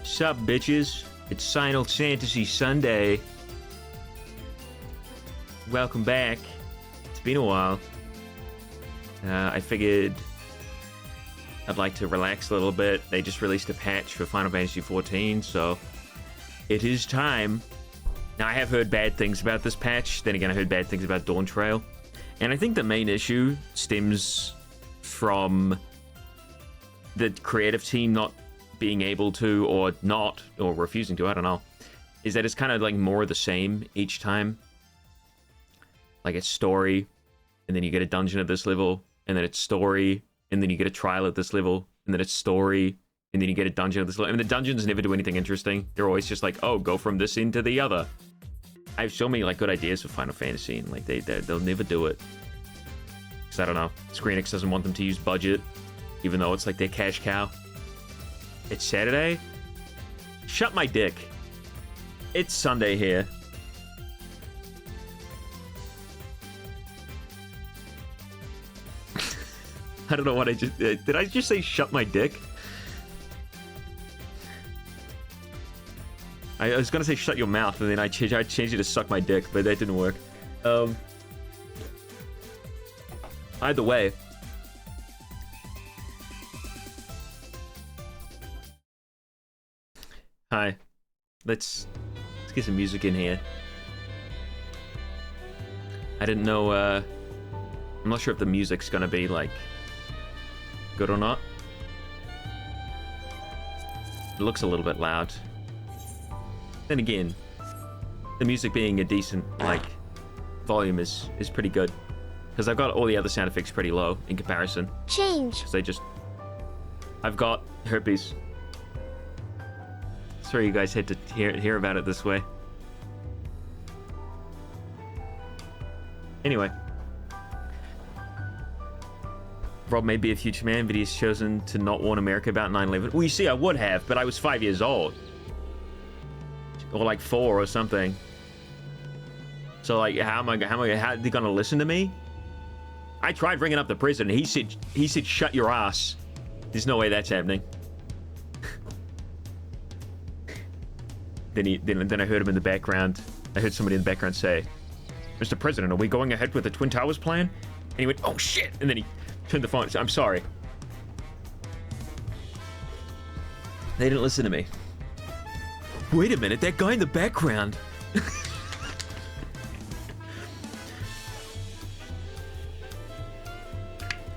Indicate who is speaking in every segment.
Speaker 1: Sup, bitches? It's Final Fantasy Sunday. Welcome back. It's been a while. I figured I'd like to relax a little bit. They just released a patch for Final Fantasy XIV, so it is time. Now, I have heard bad things about this patch. Then again, I heard bad things about Dawntrail. And I think the main issue stems from the creative team not being able to, or refusing to, I don't know, is that it's kind of like more of the same each time. Like it's story, and then you get a dungeon at this level, and then it's story, and then you get a trial at this level, and then it's story, and then you get a dungeon at this level. I mean, the dungeons never do anything interesting. They're always just like, oh, go from this end to the other. I have so many like good ideas for Final Fantasy, and like they'll never do it. Because I don't know, Square Enix doesn't want them to use budget, even though it's like their cash cow. It's Saturday? Shut my dick. It's Sunday here. I don't know what I just... did I just say shut my dick? I was gonna say shut your mouth, and then I changed it to suck my dick, but that didn't work. Either way... Hi. Let's get some music in here. I didn't know, I'm not sure if the music's gonna be, like, good or not. It looks a little bit loud. Then again, the music being a decent, like, volume is pretty good. Because I've got all the other sound effects pretty low in comparison.
Speaker 2: Change.
Speaker 1: Because I've got herpes. Sorry you guys had to hear about it this way. Anyway. Rob may be a future man, but he's chosen to not warn America about 9/11. Well, you see, I would have, but I was 5 years old. Or like 4 or something. So like, how are they gonna listen to me? I tried bringing up the president. He said, shut your ass. There's no way that's happening. Then I heard him in the background. I heard somebody in the background say, Mr. President, are we going ahead with the Twin Towers plan? And he went, oh shit! And then he turned the phone and said, I'm sorry. They didn't listen to me. Wait a minute, that guy in the background.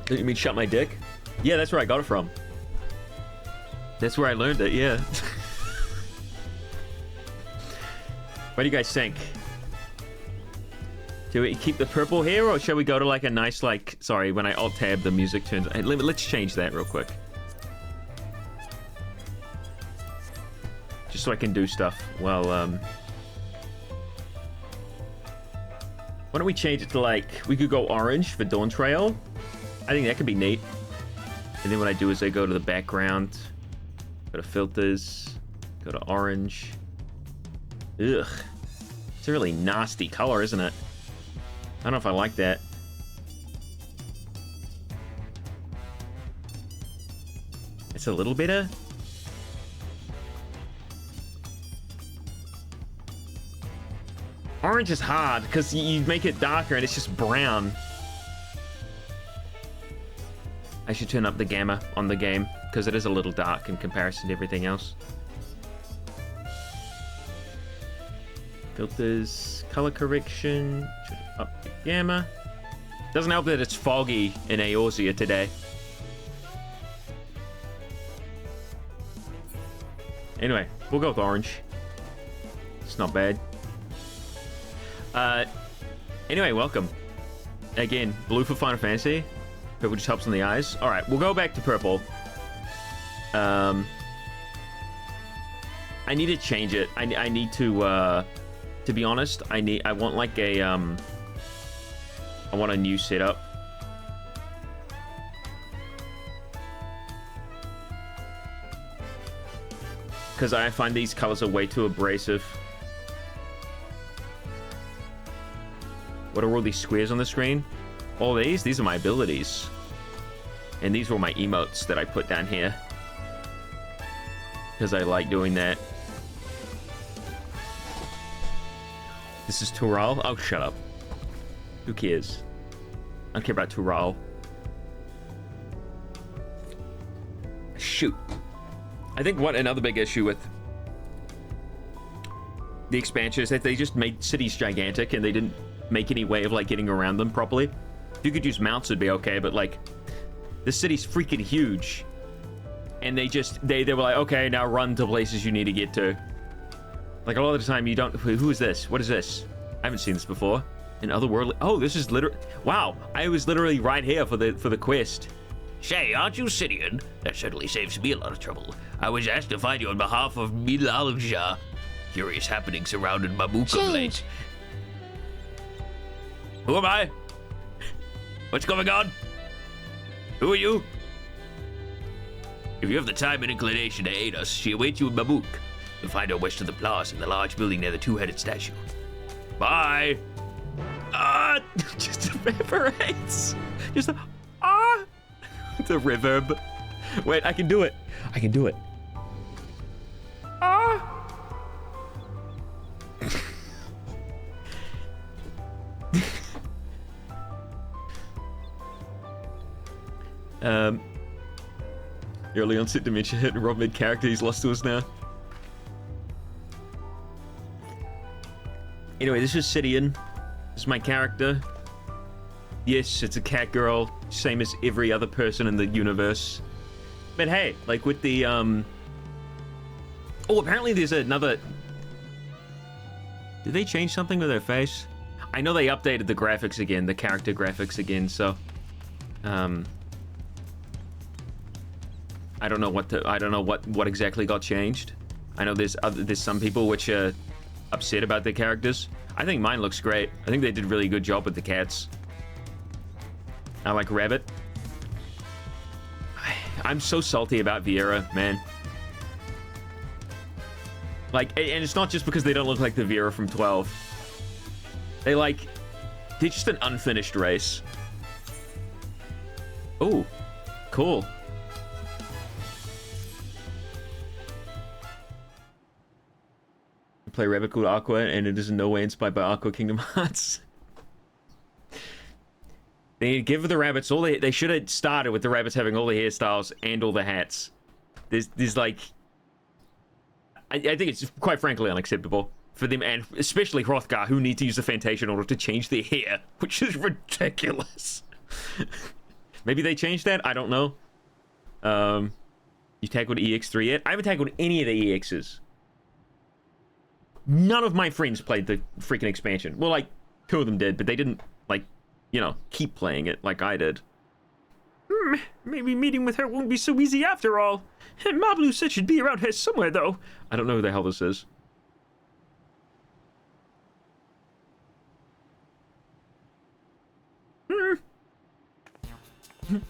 Speaker 1: You mean shut my dick? Yeah, that's where I got it from. That's where I learned it, yeah. What do you guys think? Do we keep the purple here, or shall we go to like a nice, like... Sorry, when I alt-tab, the music turns... Hey, let's change that real quick. Just so I can do stuff while, Why don't we change it to, like... We could go orange for Dawntrail. I think that could be neat. And then what I do is I go to the background, go to filters, go to orange. Ugh. It's a really nasty color, isn't it? I don't know if I like that. It's a little better. Orange is hard, because you make it darker and it's just brown. I should turn up the gamma on the game, because it is a little dark in comparison to everything else. Filters, color correction, up the gamma. Doesn't help that it's foggy in Eorzea today. Anyway, we'll go with orange. It's not bad. Anyway, welcome. Again, blue for Final Fantasy. Purple just helps on the eyes. All right, we'll go back to purple. I need to change it. I need to be honest, I want like a, I want a new setup. Because I find these colors are way too abrasive. What are all these squares on the screen? All these are my abilities. And these were my emotes that I put down here. because I like doing that. This is Tural? Oh, shut up. Who cares? I don't care about Tural. Shoot. I think another big issue with the expansion is that they just made cities gigantic and they didn't make any way of like getting around them properly. If you could use mounts, it'd be okay, but like the city's freaking huge. And they were like, okay, now run to places you need to get to. Like a lot of the time you don't. Who is this? What is this? I haven't seen this before. An otherworldly. Oh, this is literally. Wow, I was literally right here for the quest.
Speaker 2: Say, aren't you Sidian? That certainly saves me a lot of trouble. I was asked to find you on behalf of Milalja. Curious happenings surrounding Mamuk of late. Who am I? What's going on? Who are you? If you have the time and inclination to aid us, she awaits you in Mamuk. You'll find her west of the plaza in the large building near the two-headed statue. Bye!
Speaker 1: Just evaporates. Just the reverb. Wait, I can do it. I can do it. Early onset dementia hit and Rob mid character, he's lost to us now. Anyway, this is Sidian. This is my character. Yes, it's a cat girl, same as every other person in the universe. But hey, like with the oh, apparently there's another. Did they change something with her face? I know they updated the graphics again, the character graphics again, so I don't know what exactly got changed. I know there's some people which are upset about their characters. I think mine looks great. I think they did a really good job with the cats. I like Rabbit. I'm so salty about Viera, man. Like, and it's not just because they don't look like the Viera from 12. They're just an unfinished race. Oh, cool. Play Rabbit called Aqua, and it is in no way inspired by Aqua Kingdom Hearts. They give the rabbits all they should have started with the rabbits having all the hairstyles and all the hats. There's like, I think it's quite frankly unacceptable for them, and especially Hrothgar, who need to use the Fantasia in order to change their hair, which is ridiculous. Maybe they changed that. I don't know. You tackled EX3 yet? I haven't tackled any of the EXs. None of my friends played the freaking expansion. Well, like, 2 of them did, but they didn't, like, you know, keep playing it like I did. Maybe meeting with her won't be so easy after all. Mablu said she'd be around here somewhere, though. I don't know who the hell this is.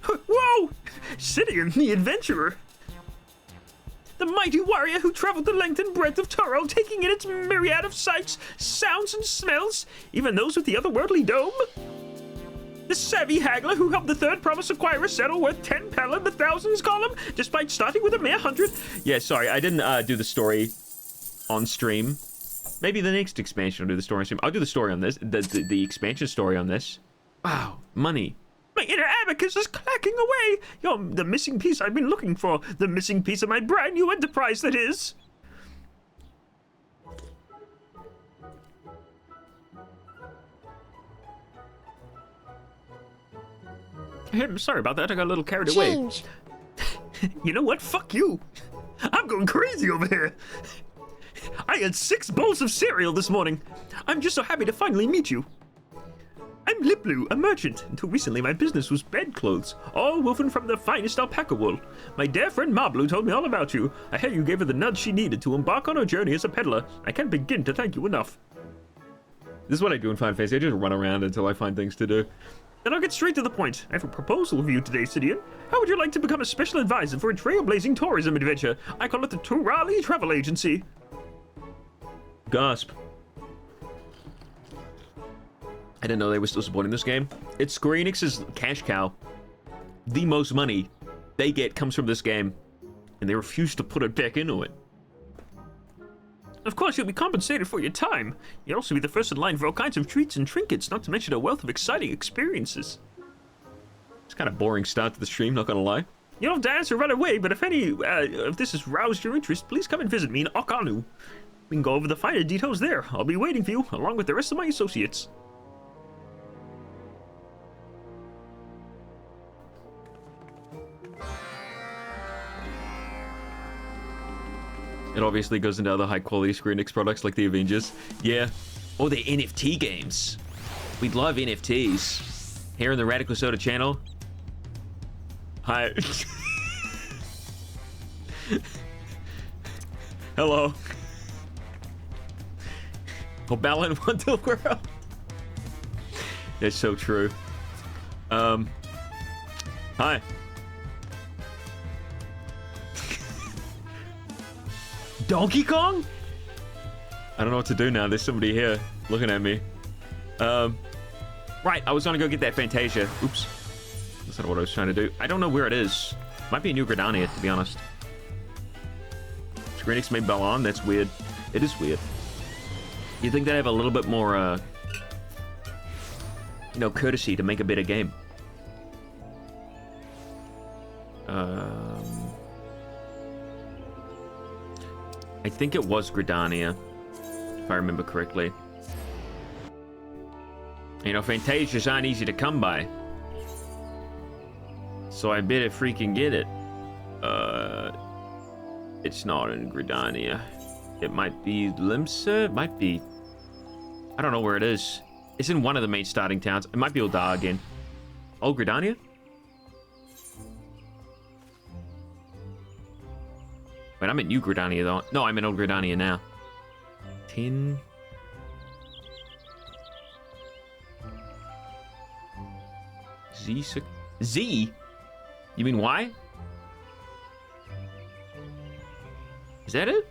Speaker 1: Whoa! Sidian, the adventurer. The mighty warrior who traveled the length and breadth of Tural, taking in its myriad of sights, sounds, and smells, even those with the otherworldly dome. The savvy haggler who helped the third promise acquire a settle worth 10 pel in the thousands column, despite starting with a mere 100. Yeah, sorry, I didn't do the story on stream. Maybe the next expansion will do the story on stream. I'll do the story on this, the expansion story on this. Wow, money. My inner abacus is clacking away. You're the missing piece I've been looking for. The missing piece of my brand new enterprise, that is. I'm sorry about that. I got a little carried away. You know what? Fuck you. I'm going crazy over here. I had 6 bowls of cereal this morning. I'm just so happy to finally meet you. I'm Liplu, a merchant. Until recently, my business was bedclothes, all woven from the finest alpaca wool. My dear friend Mablu told me all about you. I hear you gave her the nudge she needed to embark on her journey as a peddler. I can't begin to thank you enough. This is what I do in Final Fantasy. I just run around until I find things to do. And I'll get straight to the point. I have a proposal for you today, Sidian. How would you like to become a special advisor for a trailblazing tourism adventure? I call it the Turali Travel Agency. Gasp. I didn't know they were still supporting this game. It's Square Enix's cash cow. The most money they get comes from this game. and they refuse to put it back into it.
Speaker 3: Of course, you'll be compensated for your time. You'll also be the first in line for all kinds of treats and trinkets, not to mention a wealth of exciting experiences.
Speaker 1: It's kind of boring start to the stream, not gonna lie.
Speaker 3: You don't have to answer right away, but if this has roused your interest, please come and visit me in Okanu. We can go over the finer details there. I'll be waiting for you, along with the rest of my associates.
Speaker 1: It obviously goes into other high-quality Square Enix products like the Avengers. Yeah. Or the NFT games. We'd love NFTs. Here in the Radical Soda channel. Hi. Hello. Balin Wonder World. That's so true. Hi. Donkey Kong? I don't know what to do now. There's somebody here looking at me. Right, I was gonna go get that Fantasia. Oops. That's not what I was trying to do. I don't know where it is. Might be a New Gridania, to be honest. Square Enix made Balan? That's weird. It is weird. You'd think they'd have a little bit more, you know, courtesy to make a better game. I think it was Gridania, if I remember correctly. You know, Fantasias aren't easy to come by. So I better freaking get it. It's not in Gridania. It might be Limsa? It might be... I don't know where it is. It's in one of the main starting towns. It might be Ul'dah again. Old Gridania? Wait, I'm at New Gridania, though. No, I'm in Old Gridania now. 10... Z? You mean Y? Is that it?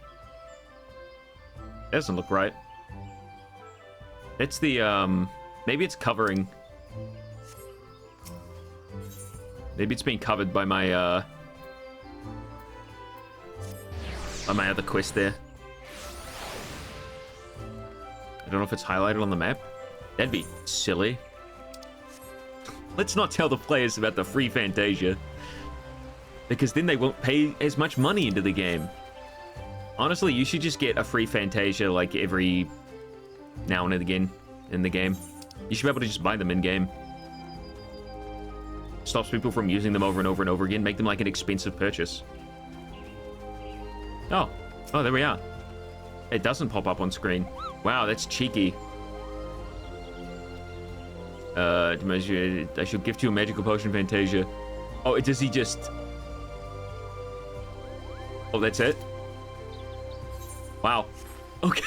Speaker 1: That doesn't look right. It's the, maybe it's covering... Maybe it's being covered by my, by my other quest there. I don't know if it's highlighted on the map. That'd be silly. Let's not tell the players about the free Fantasia, because then they won't pay as much money into the game. Honestly, you should just get a free Fantasia like every now and again in the game. You should be able to just buy them in-game. Stops people from using them over and over and over again. Make them like an expensive purchase. Oh, there we are. It doesn't pop up on screen. Wow, that's cheeky. I should gift you a magical potion, Fantasia. Oh, does he just... Oh, that's it? Wow. Okay.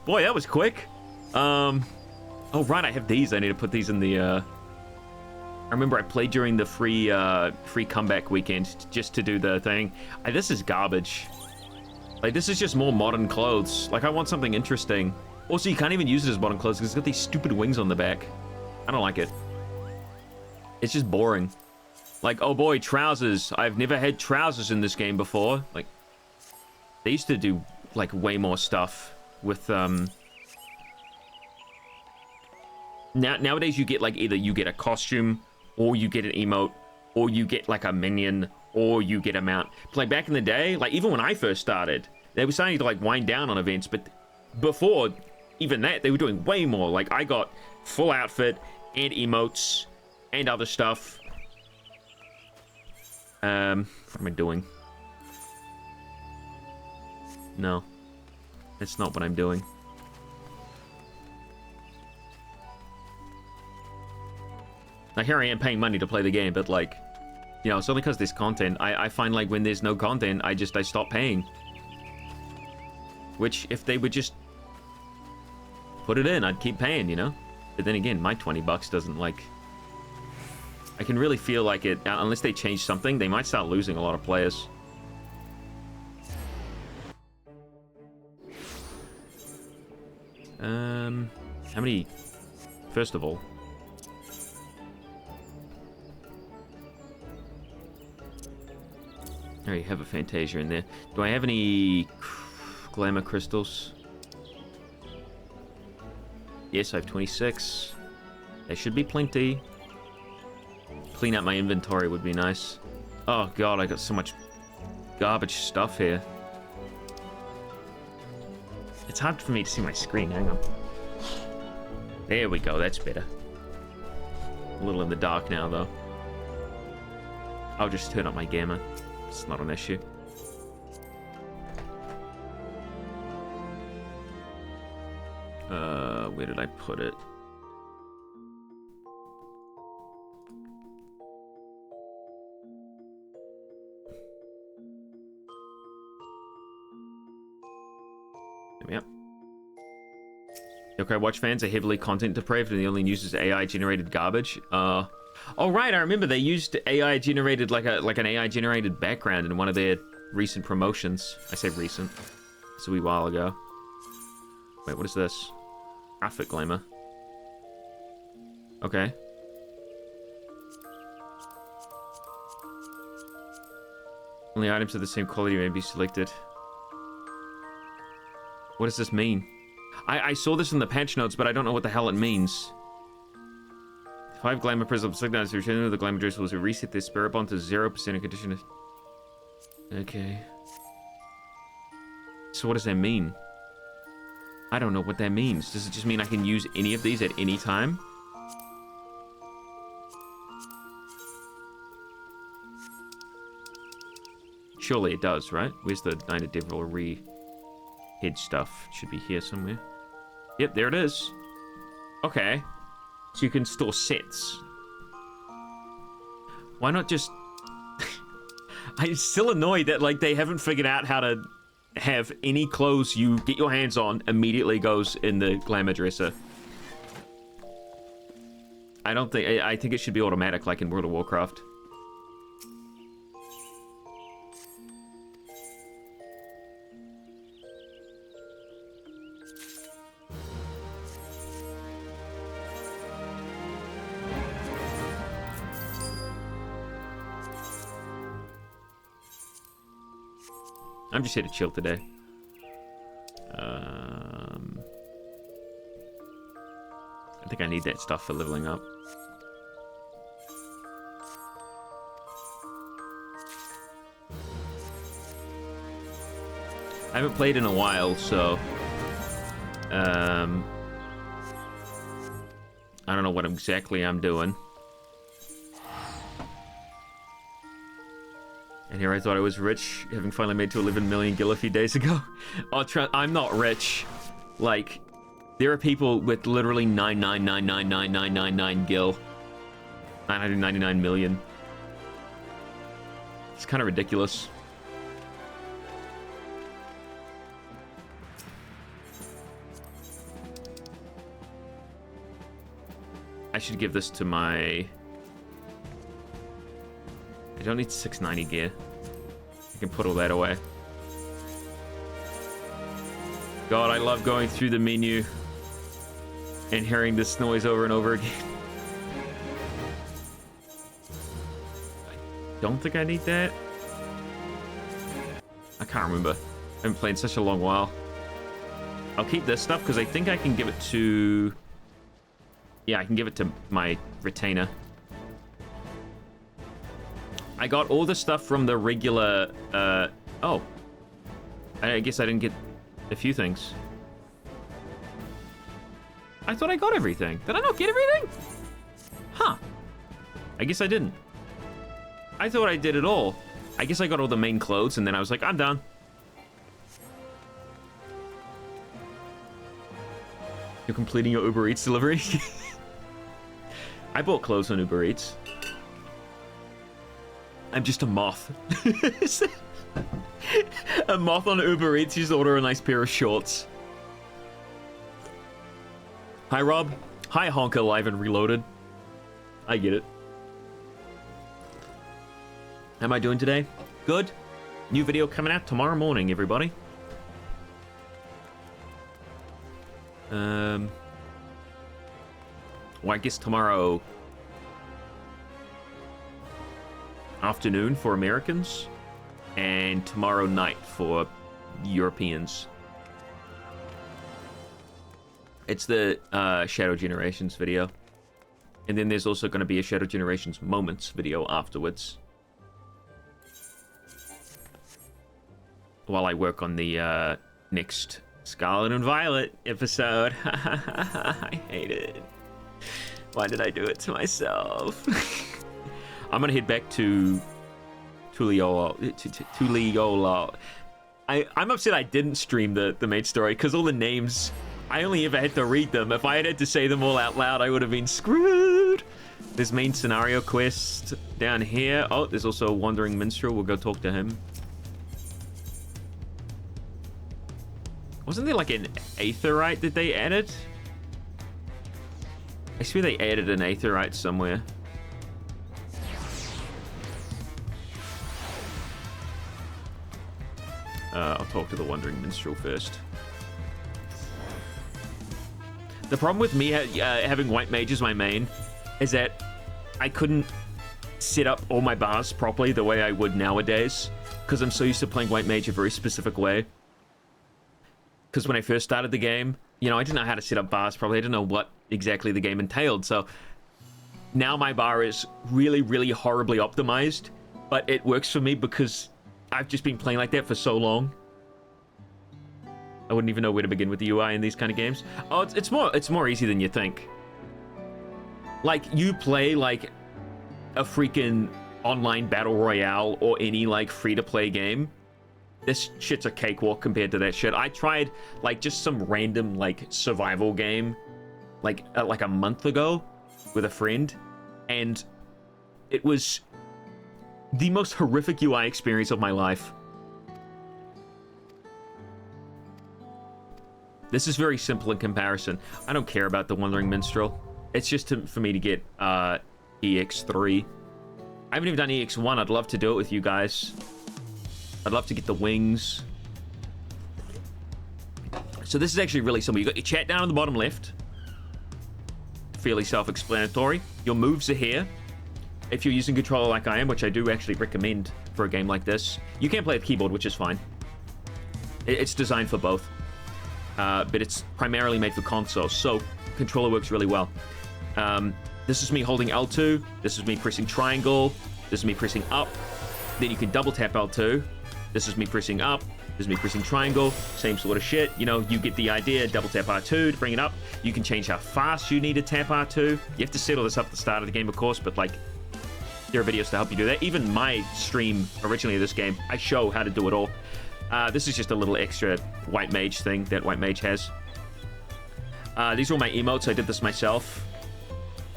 Speaker 1: Boy, that was quick. Oh, right, I have these. I need to put these in the, I remember I played during the free comeback weekend just to do the thing. This is garbage. Like, this is just more modern clothes. Like, I want something interesting. Also, you can't even use it as modern clothes because it's got these stupid wings on the back. I don't like it. It's just boring. Like, oh boy, trousers. I've never had trousers in this game before. Like, they used to do, like, way more stuff with, Nowadays, you get, like, either you get a costume, or you get an emote, or you get, like, a minion, or you get a mount. But, like, back in the day, like, even when I first started, they were starting to, like, wind down on events, but before even that, they were doing way more. Like, I got full outfit, and emotes, and other stuff. What am I doing? No. That's not what I'm doing. Like, here I am paying money to play the game, but, like, you know, it's only because there's content. I find, like, when there's no content, I stop paying. Which, if they would just put it in, I'd keep paying, you know? But then again, my 20 bucks doesn't, like... I can really feel like it, unless they change something, they might start losing a lot of players. How many... First of all... I already have a Fantasia in there. Do I have any glamour crystals? Yes, I have 26. There should be plenty. Clean out my inventory would be nice. Oh god, I got so much garbage stuff here. It's hard for me to see my screen. Hang on. There we go. That's better. A little in the dark now, though. I'll just turn up my gamma. It's not an issue. Where did I put it? Yep. Okay, Watch fans are heavily content depraved and they only uses AI generated garbage. Oh right, I remember they used AI generated like an AI generated background in one of their recent promotions. I say recent. It's a wee while ago. Wait, what is this? Graphic glamour. Okay. Only items of the same quality may be selected. What does this mean? I saw this in the patch notes, but I don't know what the hell it means. 5 glamour prisms select items to return the glamour juice will reset their spirit bond to 0% in condition. Okay. So what does that mean? I don't know what that means. Does it just mean I can use any of these at any time? Surely it does, right? Where's the Knight of Devilry head stuff? It should be here somewhere. Yep, there it is. Okay. So you can store sets. Why not just... I'm still annoyed that, like, they haven't figured out how to have any clothes you get your hands on immediately goes in the glamour dresser. I think it should be automatic like in World of Warcraft. I'm just here to chill today. I think I need that stuff for leveling up. I haven't played in a while, so I don't know what exactly I'm doing. And here I thought I was rich, having finally made to 11 million gil a few days ago. Oh, I'm not rich. Like, there are people with literally 999999999 gil. 999 million. It's kind of ridiculous. I should give this to my... I don't need 690 gear. I can put all that away. God, I love going through the menu and hearing this noise over and over again. I don't think I need that. I can't remember. I haven't played in such a long while. I'll keep this stuff because I think I can give it to... Yeah, I can give it to my retainer. I got all the stuff from the regular, oh. I guess I didn't get a few things. I thought I got everything. Did I not get everything? Huh. I guess I didn't. I thought I did it all. I guess I got all the main clothes and then I was like, I'm done. You're completing your Uber Eats delivery? I bought clothes on Uber Eats. I'm just a moth. A moth on Uber Eats. You just order a nice pair of shorts. Hi, Rob. Hi, Honka Live and Reloaded. I get it. How am I doing today? Good. New video coming out tomorrow morning, everybody. Well, I guess tomorrow afternoon for Americans, and tomorrow night for Europeans. It's the Shadow Generations video. And then there's also going to be a Shadow Generations Moments video afterwards. While I work on the next Scarlet and Violet episode. I hate it. Why did I do it to myself? I'm going to head back to Tuliyola. I'm upset I didn't stream the main story because all the names, I only ever had to read them. If I had to say them all out loud, I would have been screwed. There's main scenario quest down here. Oh, there's also a Wandering Minstrel. We'll go talk to him. Wasn't there like an Aetheryte that they added? I swear they added an Aetheryte somewhere. I'll talk to the Wandering Minstrel first. The problem with me having White Mage as my main is that I couldn't set up all my bars properly the way I would nowadays because I'm so used to playing White Mage a very specific way. Because when I first started the game, you know, I didn't know how to set up bars properly. I didn't know what exactly the game entailed. So now my bar is really, really horribly optimized, but it works for me because I've just been playing like that for so long. I wouldn't even know where to begin with the UI in these kind of games. Oh, it's more easy than you think. Like, you play like a freaking online battle royale or any like free-to-play game. This shit's a cakewalk compared to that shit. I tried like just some random like survival game like a month ago with a friend, and it was the most horrific UI experience of my life. This is very simple in comparison. I don't care about the Wandering Minstrel. It's just for me to get EX3. I haven't even done EX1. I'd love to do it with you guys. I'd love to get the wings. So this is actually really simple. You got your chat down on the bottom left. Fairly self-explanatory. Your moves are here. If you're using controller like I am, which I do actually recommend for a game like this, you can play with keyboard, which is fine. It's designed for both. But it's primarily made for consoles, so controller works really well. This is me holding L2. This is me pressing triangle. This is me pressing up. Then you can double tap L2. This is me pressing up. This is me pressing triangle. Same sort of shit. You know, you get the idea. Double tap R2 to bring it up. You can change how fast you need to tap R2. You have to set all this up at the start of the game, of course, but like, there are videos to help you do that. Even my stream originally of this game, I show how to do it all. This is just a little extra White Mage thing that White Mage has. These are all my emotes. I did this myself.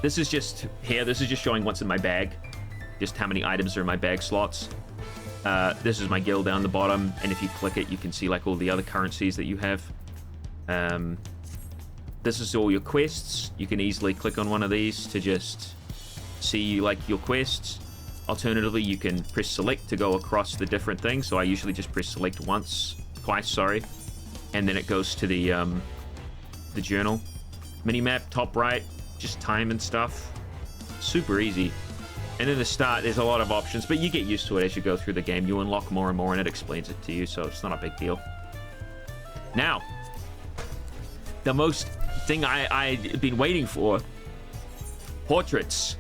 Speaker 1: This is just here. This is just showing what's in my bag. Just how many items are in my bag slots. This is my guild down the bottom, and if you click it, you can see like all the other currencies that you have. This is all your quests. You can easily click on one of these to just see like your quests. Alternatively, you can press select to go across the different things. So I usually just press select twice, sorry, and then it goes to the journal. Minimap, top right, just time and stuff. Super easy. And in the start, there's a lot of options, but you get used to it as you go through the game. You unlock more and more, and it explains it to you, so it's not a big deal. Now, the most thing I've been waiting for, portraits.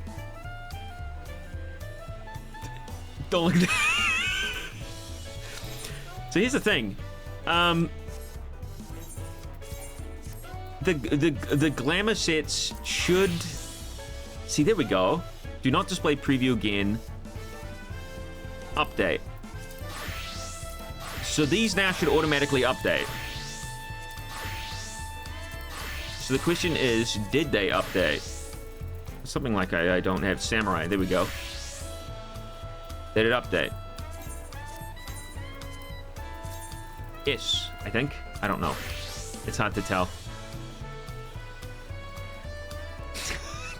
Speaker 1: Don't look at that. So here's the thing. The glamour sets should... See, there we go. Do not display preview again. Update. So these now should automatically update. So the question is, did they update? Something like I don't have samurai. There we go. Did it update? Yes, I think. I don't know. It's hard to tell.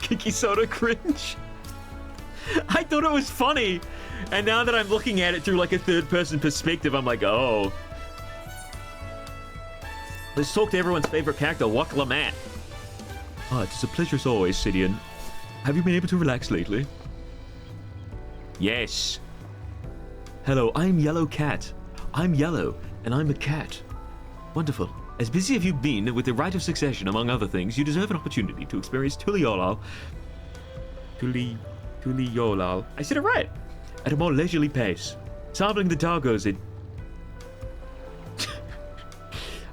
Speaker 1: Kiki Soda cringe. I thought it was funny, and now that I'm looking at it through like a third-person perspective, I'm like, oh. Let's talk to everyone's favorite character, Wak Lamat. Oh, it's a pleasure as always, Sidian. Have you been able to relax lately? Yes. Hello, I'm Yellow Cat. I'm yellow, and I'm a cat. Wonderful. As busy as you've been with the right of succession, among other things, you deserve an opportunity to experience Tuliolal. Tuliolal. I said it right. At a more leisurely pace. Sampling the tacos in...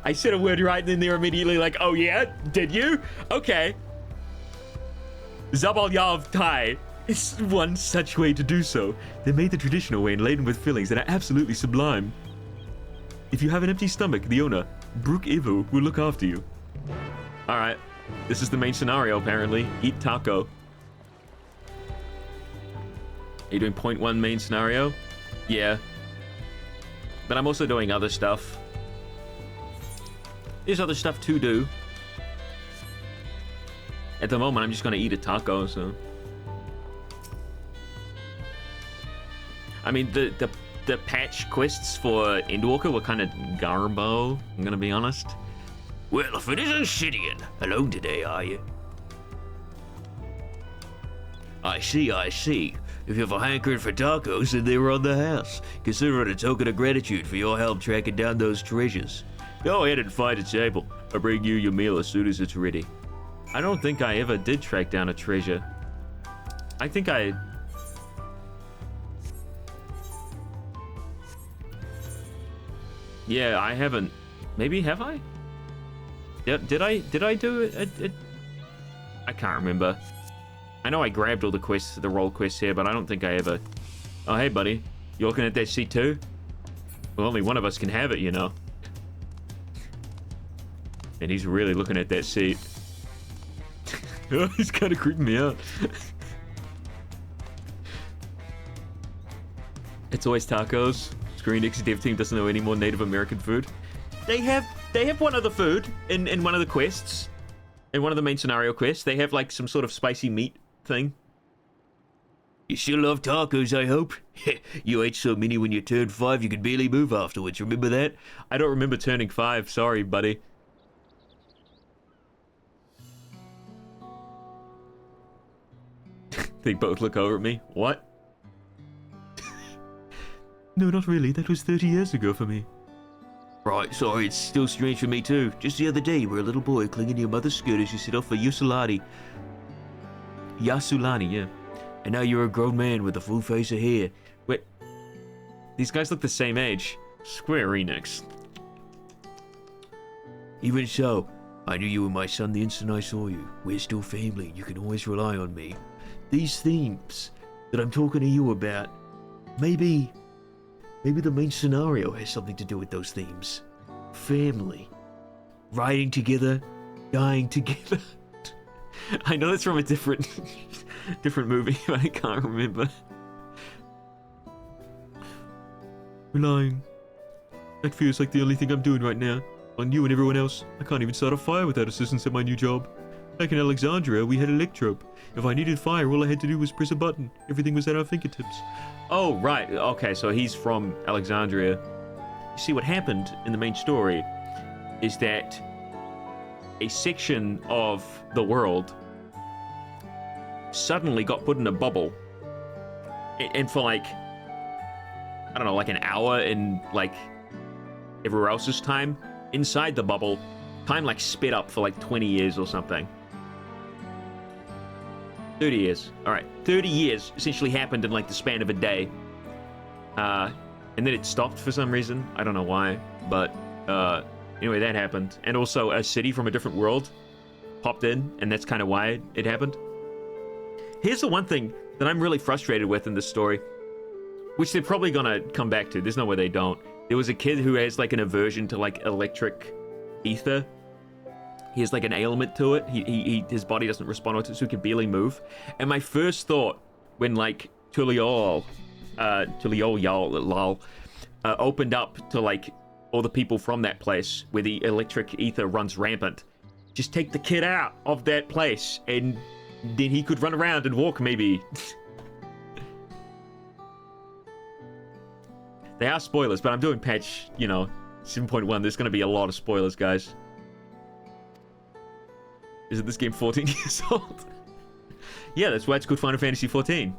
Speaker 1: I said a word right, and then they're immediately like, oh yeah? Did you? Okay. Zabal Yav Thai is one such way to do so. They're made the traditional way and laden with fillings that are absolutely sublime. If you have an empty stomach, the owner, Brook Ivu, will look after you. Alright. This is the main scenario, apparently. Eat taco. Are you doing point one main scenario? Yeah. But I'm also doing other stuff. There's other stuff to do. At the moment, I'm just gonna eat a taco, so... I mean, the patch quests for Endwalker were kind of garbo, I'm gonna be honest.
Speaker 2: Well, if it isn't Sidian, alone today, are you? I see. If you have a hankering for tacos, then they were on the house. Consider it a token of gratitude for your help tracking down those treasures. Go ahead and find a table. I'll bring you your meal as soon as it's ready.
Speaker 1: I don't think I ever did track down a treasure. I think I... Yeah, I haven't... Maybe have I? Did I do it? I can't remember. I know I grabbed all the quests, the role quests here, but I don't think I ever... Oh, hey, buddy. You looking at that seat too? Well, only one of us can have it, you know. And he's really looking at that seat. He's kind of creeping me out. It's always tacos. Square Enix dev team doesn't know any more Native American food. They have one other food in one of the quests. In one of the main scenario quests. They have like some sort of spicy meat thing.
Speaker 2: You still love tacos, I hope? You ate so many when you turned 5 you could barely move afterwards, remember that?
Speaker 1: I don't remember turning 5, sorry, buddy. They both look over at me. What? No, not really. That was 30 years ago for me.
Speaker 2: Right, sorry, it's still strange for me too. Just the other day, you were a little boy clinging to your mother's skirt as you set off for Yusulani.
Speaker 1: Yasulani, yeah.
Speaker 2: And now you're a grown man with a full face of hair.
Speaker 1: Wait. These guys look the same age. Square Enix.
Speaker 2: Even so, I knew you were my son the instant I saw you. We're still family, you can always rely on me. These themes that I'm talking to you about, maybe the main scenario has something to do with those themes. Family. Riding together, dying together.
Speaker 1: I know that's from a different movie, but I can't remember. Relying. That feels like the only thing I'm doing right now. On you and everyone else. I can't even start a fire without assistance at my new job. Back in Alexandria, we had Electrope. If I needed fire, all I had to do was press a button. Everything was at our fingertips. Oh, right. Okay, so he's from Alexandria. You see, what happened in the main story is that a section of the world suddenly got put in a bubble. And for like, I don't know, like an hour in like everywhere else's time, inside the bubble, time like sped up for like 20 years or something. 30 years. Alright, 30 years essentially happened in like the span of a day. And then it stopped for some reason. I don't know why, but anyway, that happened. And also a city from a different world popped in, and that's kind of why it happened. Here's the one thing that I'm really frustrated with in this story, which they're probably gonna come back to. There's no way they don't. There was a kid who has like an aversion to like electric ether. He has like an ailment to it. His body doesn't respond to it, so he can barely move. And my first thought when like Tuliol opened up to like all the people from that place where the electric ether runs rampant, just take the kid out of that place and then he could run around and walk maybe. They are spoilers, but I'm doing patch, 7.1. There's going to be a lot of spoilers, guys. Isn't this game 14 years old? Yeah, that's why it's called Final Fantasy 14.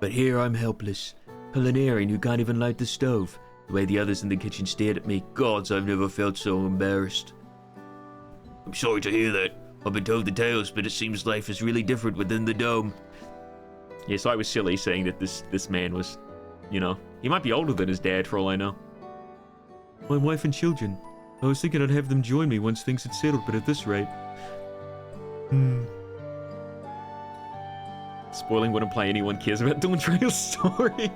Speaker 2: But here I'm helpless, culinarian who can't even light the stove. The way the others in the kitchen stared at me, gods, I've never felt so embarrassed. I'm sorry to hear that. I've been told the tales, but it seems life is really different within the dome.
Speaker 1: Yeah, so I was silly saying that this man was, you know, he might be older than his dad for all I know.
Speaker 2: My wife and children. I was thinking I'd have them join me once things had settled, but at this rate...
Speaker 1: Spoiling what imply anyone cares about Dawn Trail's story.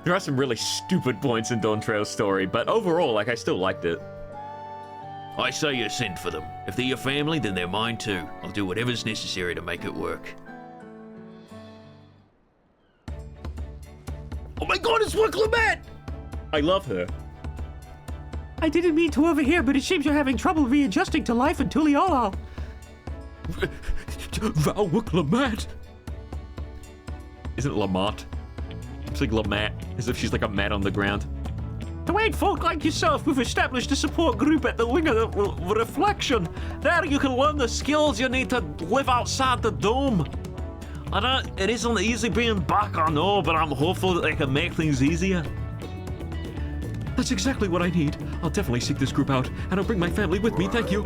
Speaker 1: There are some really stupid points in Dawn Trail's story, but overall, like, I still liked it.
Speaker 2: I say you send for them. If they're your family, then they're mine too. I'll do whatever's necessary to make it work. Oh my god, it's Wicklemat!
Speaker 1: I love her.
Speaker 3: I didn't mean to overhear, but it seems you're having trouble readjusting to life in Tuliala.
Speaker 2: Val Wicklemat!
Speaker 1: Isn't it Lamont? It's like Lamat, as if she's like a mat on the ground.
Speaker 3: To aid folk like yourself, we've established a support group at the Wing of Reflection. There you can learn the skills you need to live outside the dome. It isn't easy being back, I know, but I'm hopeful that they can make things easier.
Speaker 2: That's exactly what I need. I'll definitely seek this group out, and I'll bring my family with me, thank you.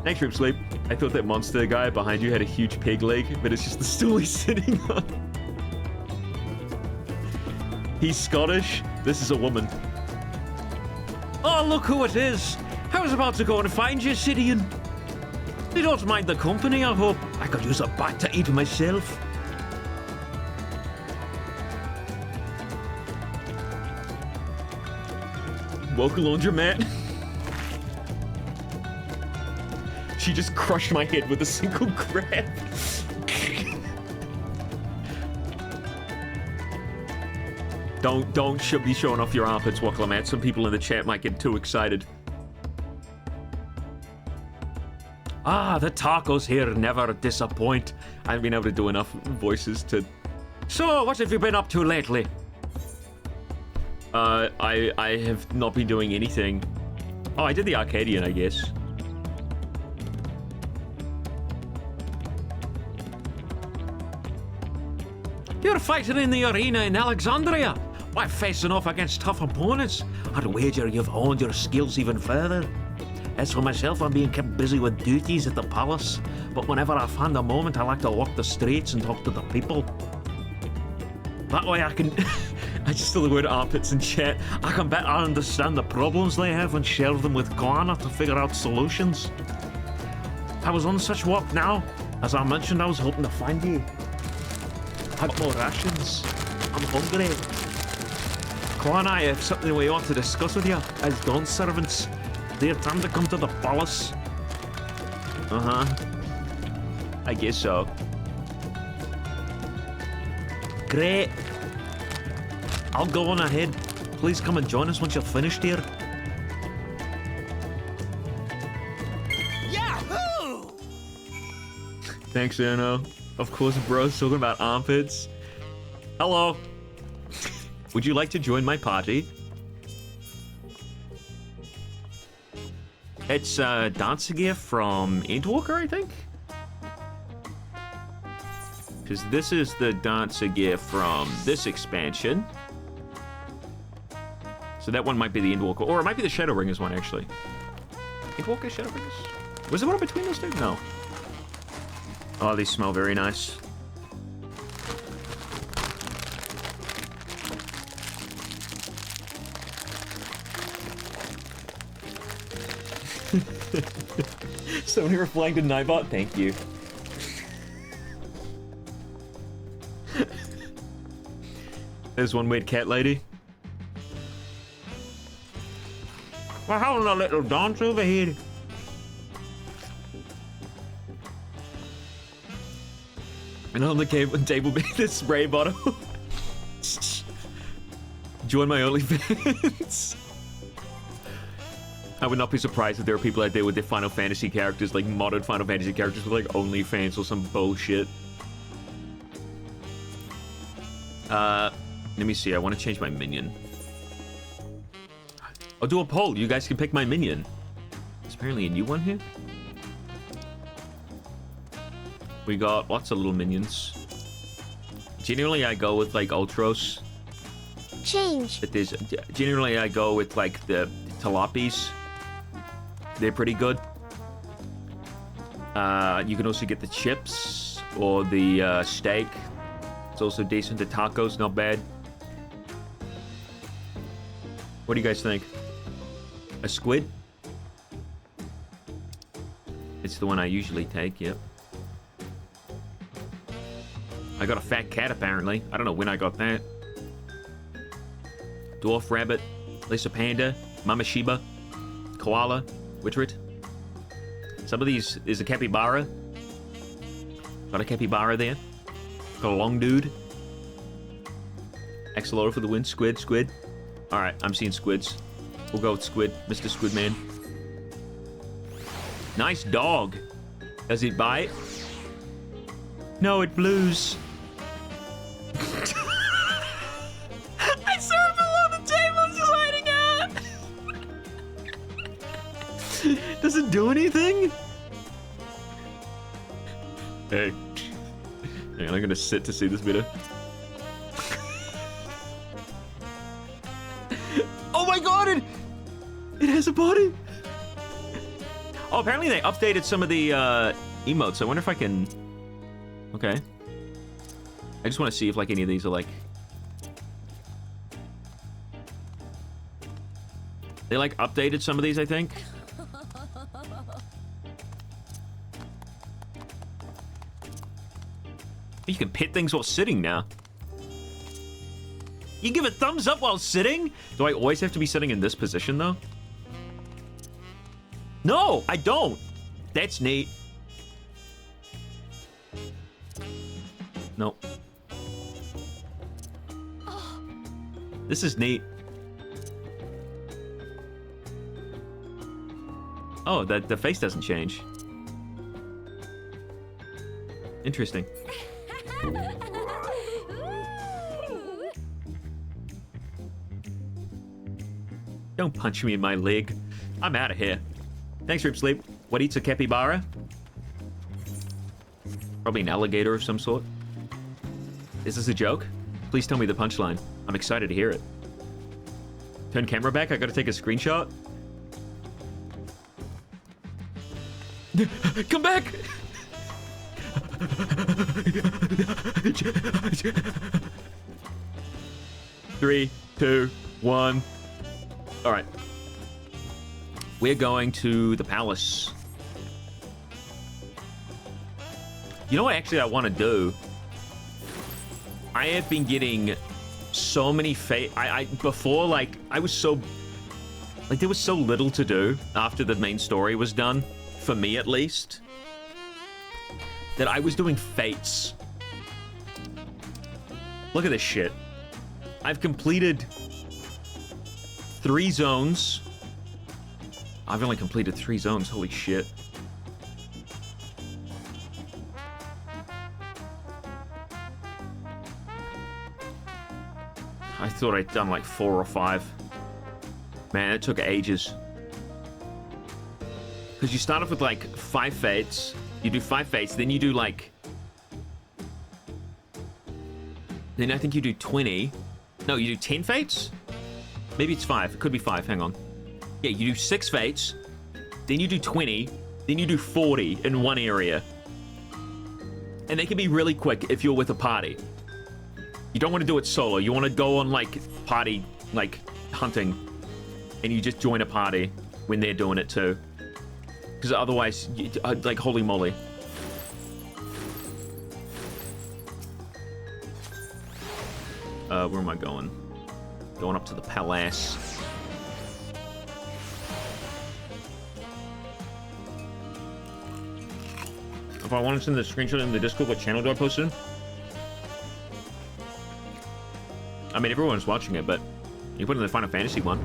Speaker 1: Thanks, Roop Sleep. I thought that monster guy behind you had a huge pig leg, but it's just the stool he's sitting on. He's Scottish. This is a woman.
Speaker 3: Oh, look who it is. I was about to go and find you, Sidian. You don't mind the company, I hope. I could use a bite to eat myself.
Speaker 1: Woke laundromat. She just crushed my head with a single grab. Don't be showing off your armpits, Woklamat. Some people in the chat might get too excited.
Speaker 3: Ah, the tacos here never disappoint.
Speaker 1: I haven't been able to do enough voices to...
Speaker 3: So, what have you been up to lately?
Speaker 1: I have not been doing anything. Oh, I did the Arcadian, I guess.
Speaker 3: You're fighting in the arena in Alexandria. Why, facing off against tough opponents. I'd wager you've honed your skills even further. As for myself, I'm being kept busy with duties at the palace. But whenever I find a moment, I like to walk the streets and talk to the people. That way I can...
Speaker 1: I just saw the word armpits in chat.
Speaker 3: I can better understand the problems they have and share them with Koana to figure out solutions. I was on such walk now. As I mentioned, I was hoping to find you. Had more rations. I'm hungry. Koana, I have something we ought to discuss with you as Dawn servants. They're time to come to the palace.
Speaker 1: Uh-huh. I guess so.
Speaker 3: Great. I'll go on ahead. Please come and join us once you're finished here.
Speaker 4: Yahoo!
Speaker 1: Thanks, Erno. Of course, bro's talking about armpits. Hello. Would you like to join my party? It's dancer gear from Endwalker, I think? Because this is the dancer gear from this expansion. So that one might be the Endwalker, or it might be the Shadowbringers one, actually. Endwalker, Shadowbringers? Was there one between those two? No. Oh, these smell very nice. Somebody replying to Nightbot, thank you. There's one weird cat lady.
Speaker 3: We're having a little dance over here.
Speaker 1: And on the table be this spray bottle. Join my OnlyFans. I would not be surprised if there are people out there with their Final Fantasy characters, like modern Final Fantasy characters with like OnlyFans or some bullshit. Let me see, I want to change my minion. I'll do a poll, you guys can pick my minion. There's apparently a new one here. We got lots of little minions. Generally, I go with like Ultros.
Speaker 4: Change.
Speaker 1: But generally I go with like the Talapis. They're pretty good. You can also get the chips or the steak. It's also decent. The tacos, not bad. What do you guys think? A squid? It's the one I usually take, yep. I got a fat cat, apparently. I don't know when I got that. Dwarf rabbit, Lisa panda, Mama Shiba, koala, Witrit. Some of these is a capybara. Got a capybara there. Got a long dude. Axolotl for the win. Squid. All right, I'm seeing squids. We'll go with squid, Mr. Squidman. Nice dog. Does it bite? No, it blues. I saw him below the table just hiding out. Does it do anything? Hey. Hang on, I'm gonna sit to see this video. Oh my god, it has a body. Oh, apparently they updated some of the emotes. I wonder if I can... Okay. I just want to see if like any of these are like... They like updated some of these, I think. You can pet things while sitting now. You give a thumbs up while sitting? Do I always have to be sitting in this position though? No, I don't. That's neat. Nope. This is neat. Oh, the face doesn't change. Interesting. Don't punch me in my leg. I'm out of here. Thanks, Rip Sleep. What eats a capybara? Probably an alligator of some sort. Is this a joke? Please tell me the punchline. I'm excited to hear it. Turn camera back. I gotta take a screenshot. Come back! 3, 2, 1. All right. We're going to the palace. You know what actually I want to do? I have been getting so many before, like, I was so... Like, there was so little to do after the main story was done, for me at least, that I was doing fates. Look at this shit. I've completed 3 zones. I've only completed 3 zones, holy shit. I thought I'd done like 4 or 5. Man, it took ages. Because you start off with like 5 fates. You do 5 fates, then you do like... Then I think you do 20. No, you do 10 fates? Maybe it's 5. It could be 5. Hang on. Yeah, you do 6 fates. Then you do 20. Then you do 40 in one area. And they can be really quick if you're with a party. You don't want to do it solo. You want to go on like party, like hunting. And you just join a party when they're doing it too. Because otherwise, like, holy moly. Where am I going? Going up to the palace. If I want to send the screenshot in the Discord, what channel do I post it in? I mean, everyone's watching it, but you put in the Final Fantasy one.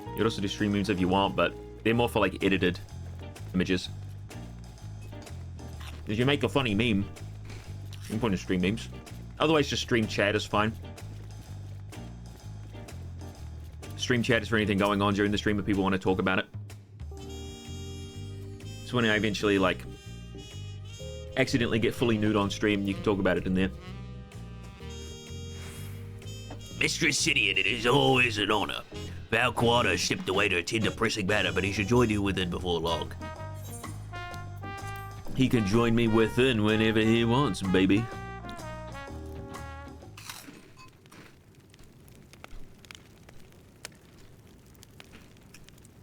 Speaker 1: You could also do stream memes if you want, but they're more for like edited images. If you make a funny meme, You can put in stream names. Otherwise, just stream chat is fine. Stream chat is for anything going on during the stream if people want to talk about it. So when I eventually, like, accidentally get fully nude on stream, you can talk about it in there.
Speaker 2: Mistress Sidian, it is always an honor. Valquana has shipped away to attend a pressing matter, but he should join you within before long.
Speaker 1: He can join me within whenever he wants, baby.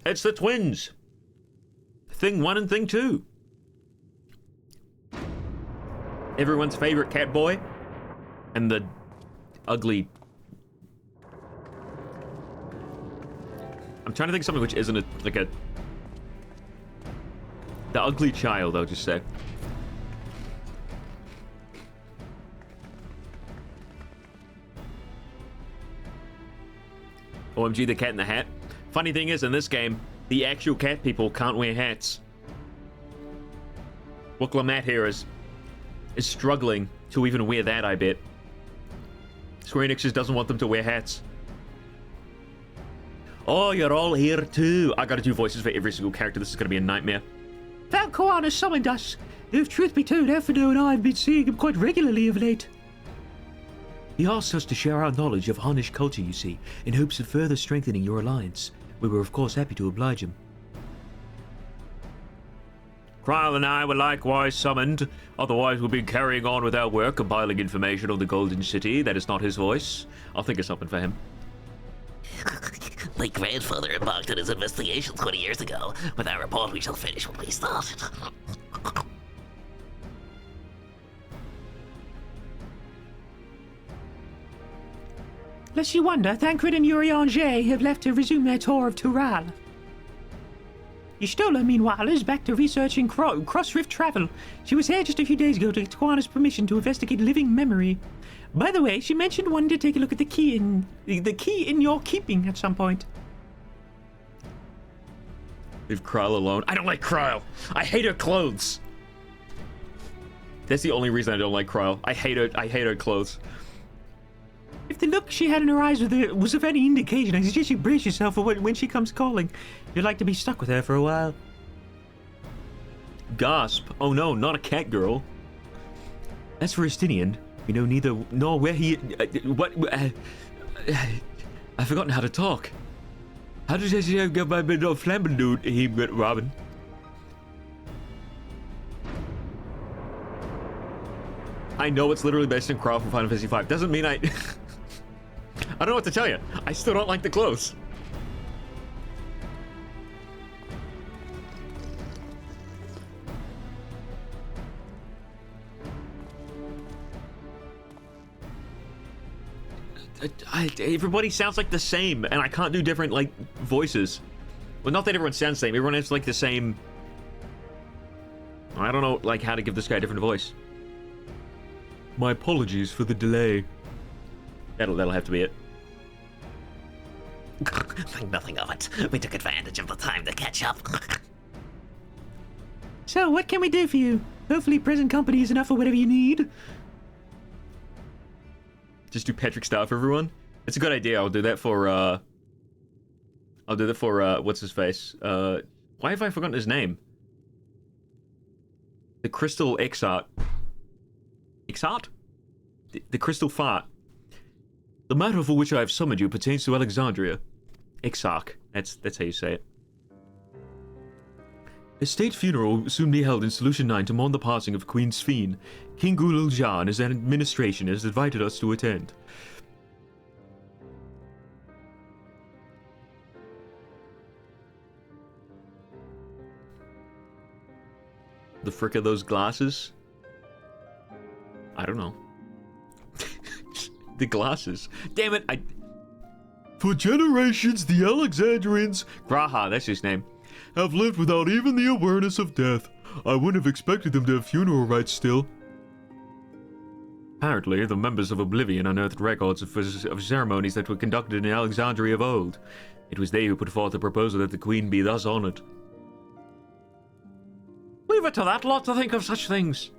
Speaker 1: It's the twins. Thing 1 and Thing 2. Everyone's favorite cat boy. And the ugly... I'm trying to think of something which isn't like a... The ugly child, I'll just say. OMG, the Cat in the Hat. Funny thing is, in this game, the actual cat people can't wear hats. Wooklamat here is struggling to even wear that, I bet. Square Enix just doesn't want them to wear hats. Oh, you're all here too. I gotta do voices for every single character. This is gonna be a nightmare.
Speaker 3: Valquana summoned us. If truth be told, Alphino and I have been seeing him quite regularly of late.
Speaker 2: He asked us to share our knowledge of Harnish culture, you see, in hopes of further strengthening your alliance. We were of course happy to oblige him.
Speaker 1: Krile and I were likewise summoned. Otherwise, we'll be carrying on with our work, compiling information on the Golden City. That is not his voice. I'll think of something for him.
Speaker 5: My grandfather embarked on his investigation 20 years ago. With our report, we shall finish what we started.
Speaker 3: Lest you wonder, Thancred and Urianger have left to resume their tour of Tural. Y'shtola, meanwhile, is back to researching cross-rift travel. She was here just a few days ago to get Quana's permission to investigate living memory. By the way, she mentioned wanting to take a look at the key in your keeping at some point.
Speaker 1: Leave Krile alone. I don't like Krile. I hate her clothes. That's the only reason I don't like Krile. I hate her clothes.
Speaker 3: If the look she had in her eyes was of any indication, I suggest you brace yourself for when she comes calling. You'd like to be stuck with her for a while.
Speaker 1: Gasp. Oh no, not a cat girl.
Speaker 2: As for Estinian, we know neither nor where he...
Speaker 1: I've forgotten how to talk. How did you get my bit of flammendude, he went Robin? I know it's literally based in Krile from Final Fantasy V. Doesn't mean I... I don't know what to tell you. I still don't like the clothes. Everybody sounds like the same, and I can't do different, like, voices. Well, not that everyone sounds the same. Everyone has, like, the same... I don't know, like, how to give this guy a different voice. My apologies for the delay. That'll have to be it.
Speaker 5: Think nothing of it. We took advantage of the time to catch up.
Speaker 3: So, what can we do for you? Hopefully present company is enough for whatever you need.
Speaker 1: Just do Patrick style for everyone? It's a good idea. I'll do that for, what's his face? Why have I forgotten his name? The Crystal Exart. Exart? The Crystal Fart.
Speaker 2: The matter for which I have summoned you pertains to Alexandria. Exarch.
Speaker 1: That's how you say it.
Speaker 2: A state funeral will soon be held in Solution 9 to mourn the passing of Queen Sphene. King Gul'Ulja and his administration has invited us to attend.
Speaker 1: The frick are those glasses? I don't know. The glasses. Damn it,
Speaker 2: For generations, the Alexandrians
Speaker 1: Graha, that's his name.
Speaker 2: have lived without even the awareness of death. I wouldn't have expected them to have funeral rites still.
Speaker 1: Apparently, the members of Oblivion unearthed records of ceremonies that were conducted in Alexandria of old. It was they who put forth the proposal that the Queen be thus honored.
Speaker 3: Leave it to that lot to think of such things.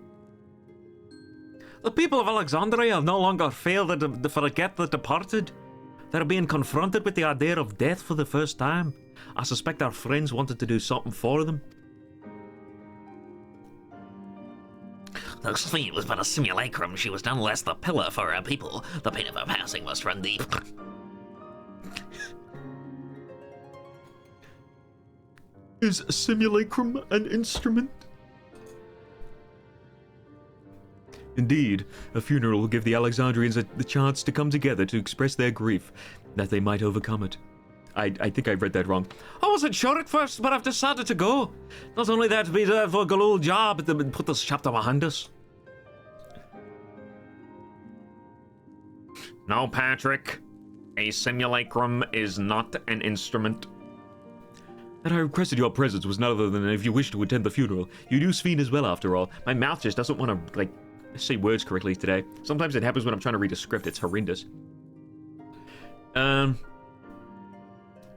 Speaker 3: The people of Alexandria no longer fail to forget the departed. They're being confronted with the idea of death for the first time. I suspect our friends wanted to do something for them.
Speaker 5: Though Sphinx was but a simulacrum, she was nonetheless the pillar for her people. The pain of her passing must run deep.
Speaker 2: Is simulacrum an instrument? Indeed, a funeral will give the Alexandrians the chance to come together to express their grief, that they might overcome it. I think I read that wrong.
Speaker 3: I wasn't sure at first, but I've decided to go. Not only that, to be there for a Galul job, but to put this chapter behind us. No, Patrick. A simulacrum is not an instrument.
Speaker 2: That I requested your presence was none other than if you wish to attend the funeral. You knew Sphene as well, after all.
Speaker 1: My mouth just doesn't want to, like, say words correctly today. Sometimes it happens when I'm trying to read a script. It's horrendous.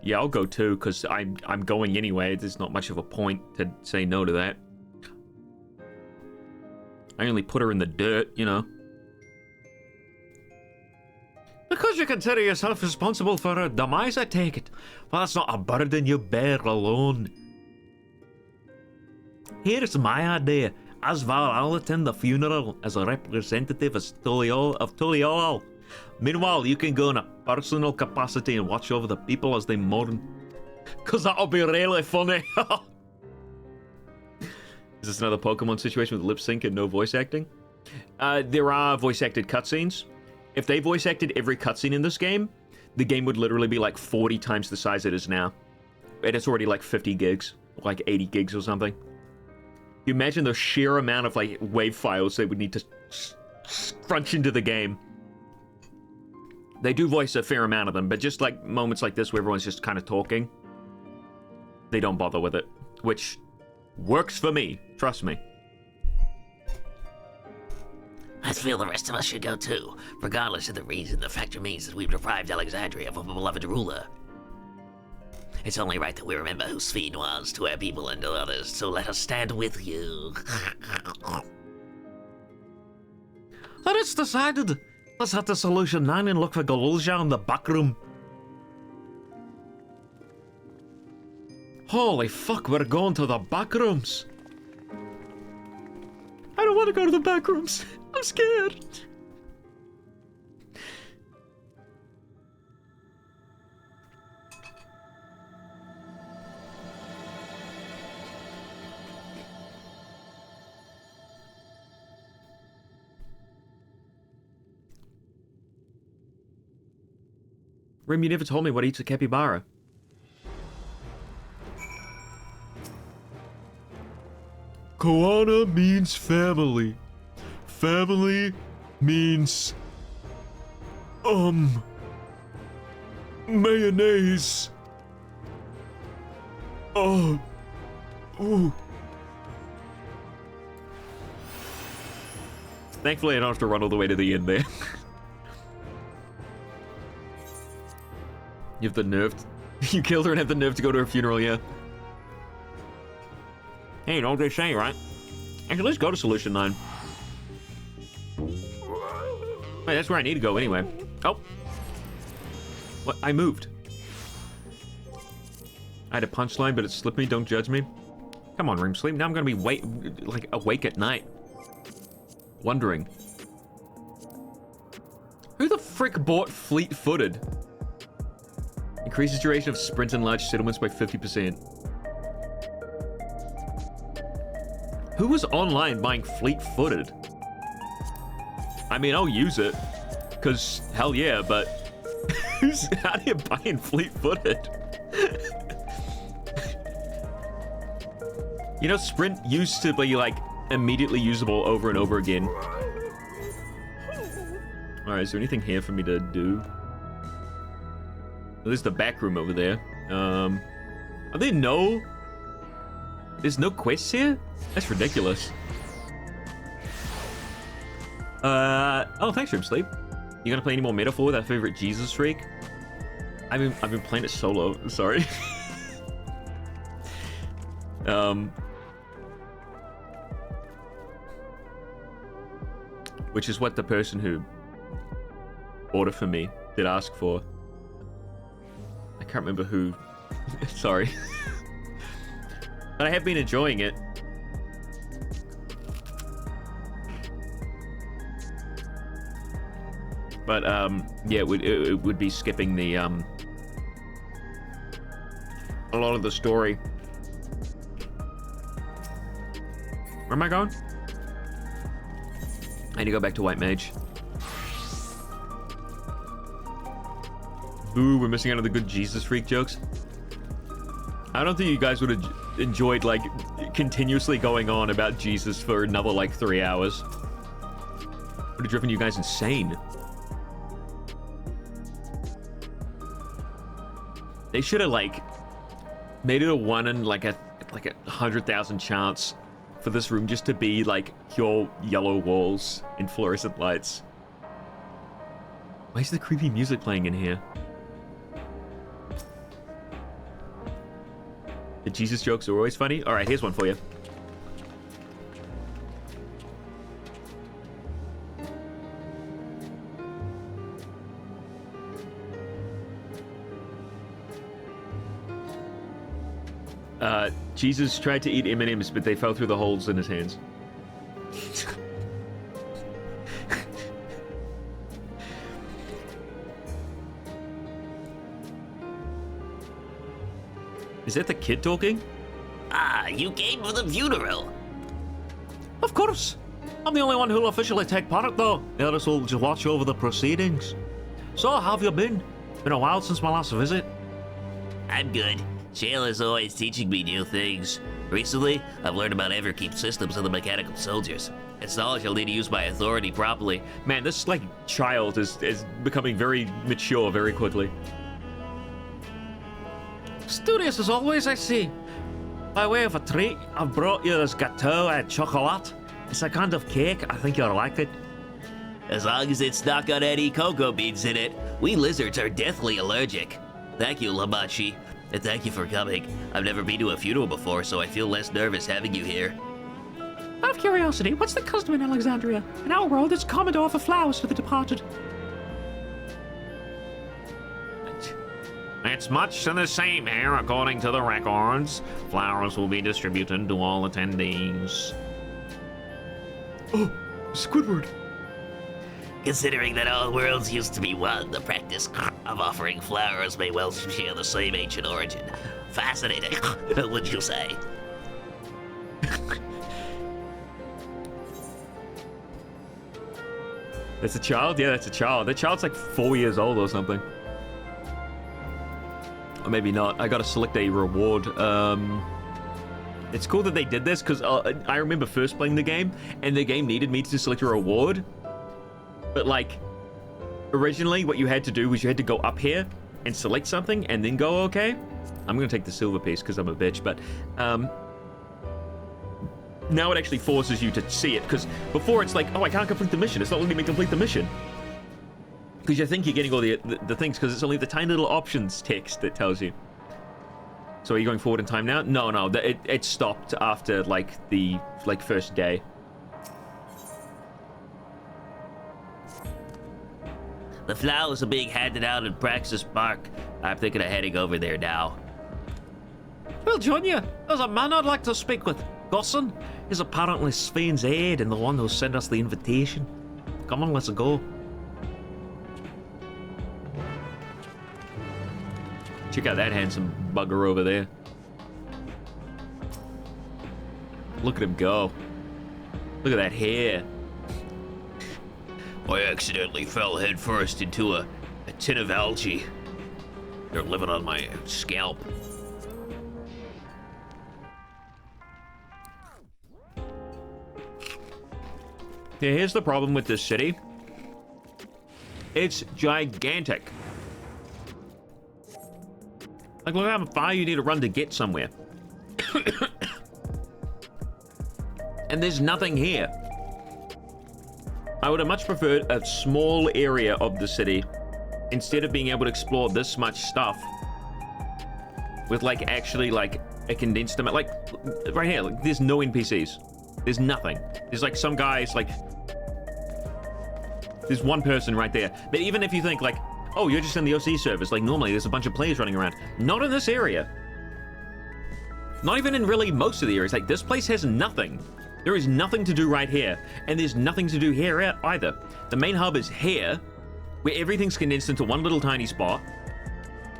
Speaker 1: Yeah, I'll go too, because I'm going anyway. There's not much of a point to say no to that. I only put her in the dirt, you know.
Speaker 3: Because you consider yourself responsible for her demise, I take it. Well, that's not a burden you bear alone. Here's my idea. Asval, I'll attend the funeral as a representative of Tuliol. Meanwhile, you can go in a personal capacity and watch over the people as they mourn. Because that'll be really funny.
Speaker 1: Is this another Pokemon situation with lip sync and no voice acting? There are voice acted cutscenes. If they voice acted every cutscene in this game, the game would literally be like 40 times the size it is now. And it's already like 50 gigs, like 80 gigs or something. You imagine the sheer amount of like wave files they would need to scrunch into the game. They do voice a fair amount of them, but just like moments like this where everyone's just kind of talking, they don't bother with it, which works for me, trust me.
Speaker 5: I feel the rest of us should go too. Regardless of the reason, the fact remains that we've deprived Alexandria of a beloved ruler. It's only right that we remember who Sphene was to our people and to others, so let us stand with you.
Speaker 3: Then it's decided. Let's head to Solution 9 and look for Galulja in the back room. Holy fuck, we're going to the back rooms.
Speaker 2: I don't want to go to the back rooms. I'm scared.
Speaker 1: Rim, you never told me what eats a capybara.
Speaker 2: Koana means family. Family means... mayonnaise. Oh. Ooh.
Speaker 1: Thankfully, I don't have to run all the way to the end there. You have the nerve. You killed her and have the nerve to go to her funeral, yeah. Hey, you know what they say, right? Actually, let's go to Solution 9. Wait, that's where I need to go anyway. Oh. What? I moved. I had a punchline, but it slipped me. Don't judge me. Come on, Reem Sleep. Now I'm gonna be awake at night. Wondering. Who the frick bought Fleet-Footed? Increases duration of sprint in large settlements by 50%. Who was online buying Fleet-Footed? I mean, I'll use it, because hell yeah, but who's out here buying Fleet-Footed? You know, sprint used to be like immediately usable over and over again. Alright, is there anything here for me to do? There's the back room over there. Are there no... There's no quests here? That's ridiculous. Oh, thanks, Dream Sleep. You gonna play any more Metaphor with that favorite Jesus streak? I've been playing it solo, sorry. which is what the person who ordered for me did ask for. I can't remember who. Sorry. But I have been enjoying it. But yeah, it would be skipping the a lot of the story. Where am I going? I need to go back to White Mage. Ooh, we're missing out on the good Jesus Freak jokes. I don't think you guys would have enjoyed, like, continuously going on about Jesus for another, like, 3 hours. Would have driven you guys insane. They should have, like, made it a 1 in, like, a 100,000 chance for this room just to be, like, pure yellow walls and fluorescent lights. Why is the creepy music playing in here? The Jesus jokes are always funny. All right, here's one for you. Jesus tried to eat M&Ms, but they fell through the holes in his hands. Is that the kid talking?
Speaker 5: Ah, you came for the funeral.
Speaker 3: Of course. I'm the only one who'll officially take part, though. The others will just watch over the proceedings. So, how have you been? Been a while since my last visit.
Speaker 5: I'm good. Shayla's always teaching me new things. Recently, I've learned about Everkeep systems and the mechanical soldiers. It's knowledge I'll need to use my authority properly.
Speaker 1: Man, this, like, child is becoming very mature very quickly.
Speaker 3: Studious as always, I see. By way of a treat, I've brought you this gâteau à chocolat. It's a kind of cake. I think you'll like it.
Speaker 5: As long as it's not got any cocoa beans in it, we lizards are deathly allergic. Thank you, Lamachi, and thank you for coming. I've never been to a funeral before, so I feel less nervous having you here.
Speaker 3: Out of curiosity, what's the custom in Alexandria? In our world, it's common to offer flowers for the departed. It's much the same here, according to the records. Flowers will be distributed to all attendees.
Speaker 2: Oh, Squidward.
Speaker 5: Considering that all worlds used to be one, the practice of offering flowers may well share the same ancient origin. Fascinating, wouldn't you say?
Speaker 1: That's a child? Yeah, that's a child. That child's like 4 years old or something. Or maybe not. I gotta select a reward. It's cool that they did this, because I remember first playing the game, and the game needed me to select a reward. But, like, originally what you had to do was you had to go up here and select something, and then go okay. I'm gonna take the silver piece, because I'm a bitch, but, now it actually forces you to see it, because before it's like, oh, I can't complete the mission. It's not letting me complete the mission. Because you think you're getting all the things, because it's only the tiny little options text that tells you. So are you going forward in time now? No, it stopped after, like, the, first day.
Speaker 5: The flowers are being handed out in Praxis Park. I'm thinking of heading over there now.
Speaker 3: Well, Junior, there's a man I'd like to speak with. Gosson is apparently Sven's aide and the one who sent us the invitation. Come on, let's go.
Speaker 1: Check out that handsome bugger over there. Look at him go. Look at that hair.
Speaker 5: I accidentally fell headfirst into a tin of algae. They're living on my scalp.
Speaker 1: Yeah, here's the problem with this city. It's gigantic. Like, look how far you need to run to get somewhere. And there's nothing here. I would have much preferred a small area of the city instead of being able to explore this much stuff with, like, actually, like, a condensed amount. Like, right here, like, there's no NPCs. There's nothing. There's, like, some guys, like, There's one person right there. But even if you think like, oh, you're just in the OC service, like normally there's a bunch of players running around. Not in this area. Not even in really most of the areas. Like, this place has nothing. There is nothing to do right here. And there's nothing to do here either. The main hub is here, where everything's condensed into one little tiny spot.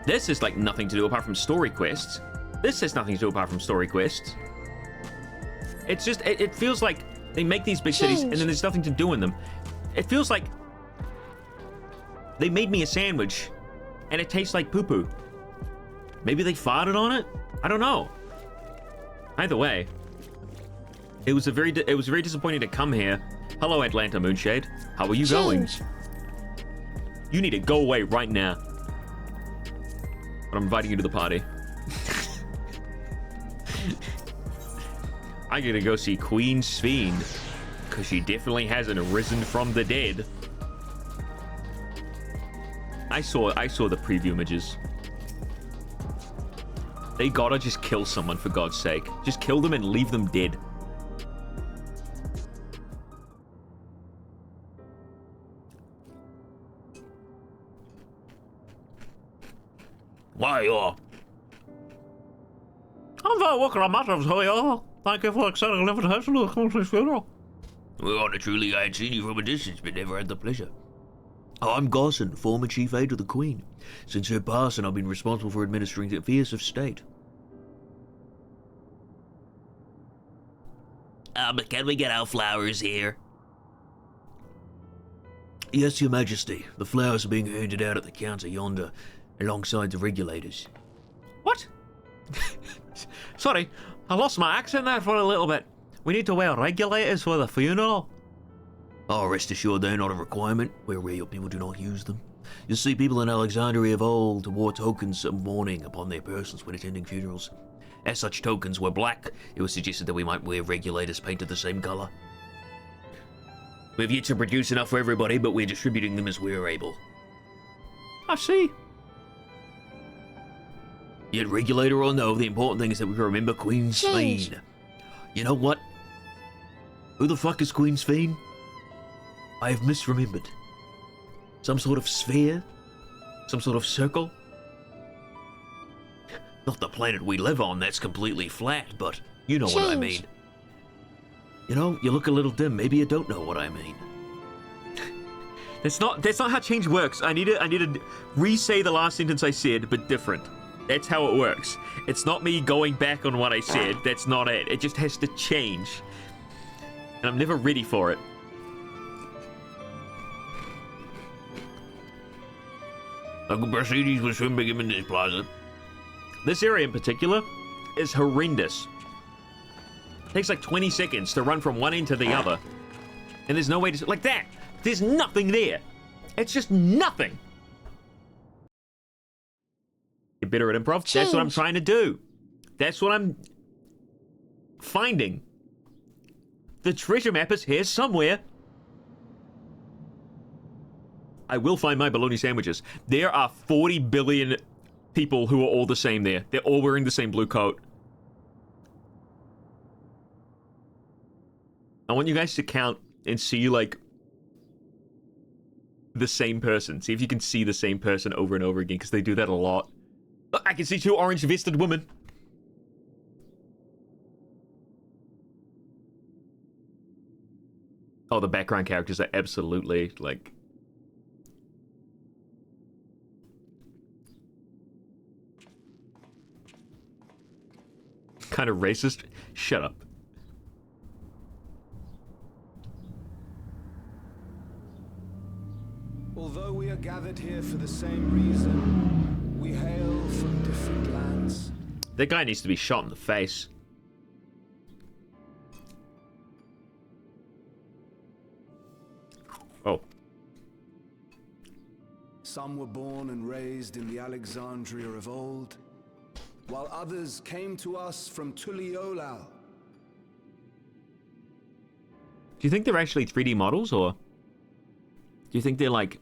Speaker 1: This is like nothing to do apart from story quests. This has nothing to do apart from story quests. It's just, it feels like they make these big cities and then there's nothing to do in them. It feels like they made me a sandwich and it tastes like poo-poo. Maybe they farted on it? I don't know. Either way, it was very disappointing to come here. Hello, Atlanta Moonshade. How are you going? You need to go away right now. But I'm inviting you to the party. I gotta go see Queen Sphene, because she definitely hasn't risen from the dead. I saw the preview images. They gotta just kill someone, for God's sake. Just kill them and leave them dead.
Speaker 3: Why, I'm very welcome to matters, how Thank you for accepting an invitation to the country's funeral.
Speaker 2: Well, Honor, truly, I had seen you from a distance, but never had the pleasure. I'm Garson, former chief aide of the Queen. Since her passing, I've been responsible for administering the affairs of state.
Speaker 5: Can we get our flowers here?
Speaker 2: Yes, Your Majesty. The flowers are being handed out at the counter yonder, alongside the regulators.
Speaker 1: What? Sorry, I lost my accent there for a little bit. We need to wear regulators for the funeral.
Speaker 2: Oh, rest assured they're not a requirement, where real people do not use them. You see, people in Alexandria of old wore tokens of mourning upon their persons when attending funerals. As such tokens were black, it was suggested that we might wear regulators painted the same color. We've yet to produce enough for everybody, but we're distributing them as we're able.
Speaker 1: I see.
Speaker 2: Yet regulator or no, the important thing is that we remember Queen Sphene. You know what? Who the fuck is Queen Sphene? I have misremembered. Some sort of sphere? Some sort of circle? Not the planet we live on, that's completely flat, but you know what I mean. You know, you look a little dim, maybe you don't know what I mean.
Speaker 1: That's not how change works. I need to re-say the last sentence I said, but different. That's how it works. It's not me going back on what I said. That's not it. It just has to change. And I'm never ready for it.
Speaker 2: Uncle Mercedes was swimming him in this plaza.
Speaker 1: This area in particular is horrendous. It takes like 20 seconds to run from one end to the other. And there's no way to... Like that! There's nothing there! It's just nothing! Get better at improv? That's what I'm trying to do. That's what I'm... finding. The treasure map is here somewhere. I will find my bologna sandwiches. There are 40 billion people who are all the same there. They're all wearing the same blue coat. I want you guys to count and see, like, the same person. See if you can see the same person over and over again, because they do that a lot. Look, I can see two orange-vested women. Oh, the background characters are absolutely, like... kind of racist. Shut up.
Speaker 6: Although we are gathered here for the same reason, we hail from different lands.
Speaker 1: That guy needs to be shot in the face. Oh.
Speaker 6: Some were born and raised in the Alexandria of old, while others came to us from Tuliolao.
Speaker 1: Do you think they're actually 3D models, or do you think they're like,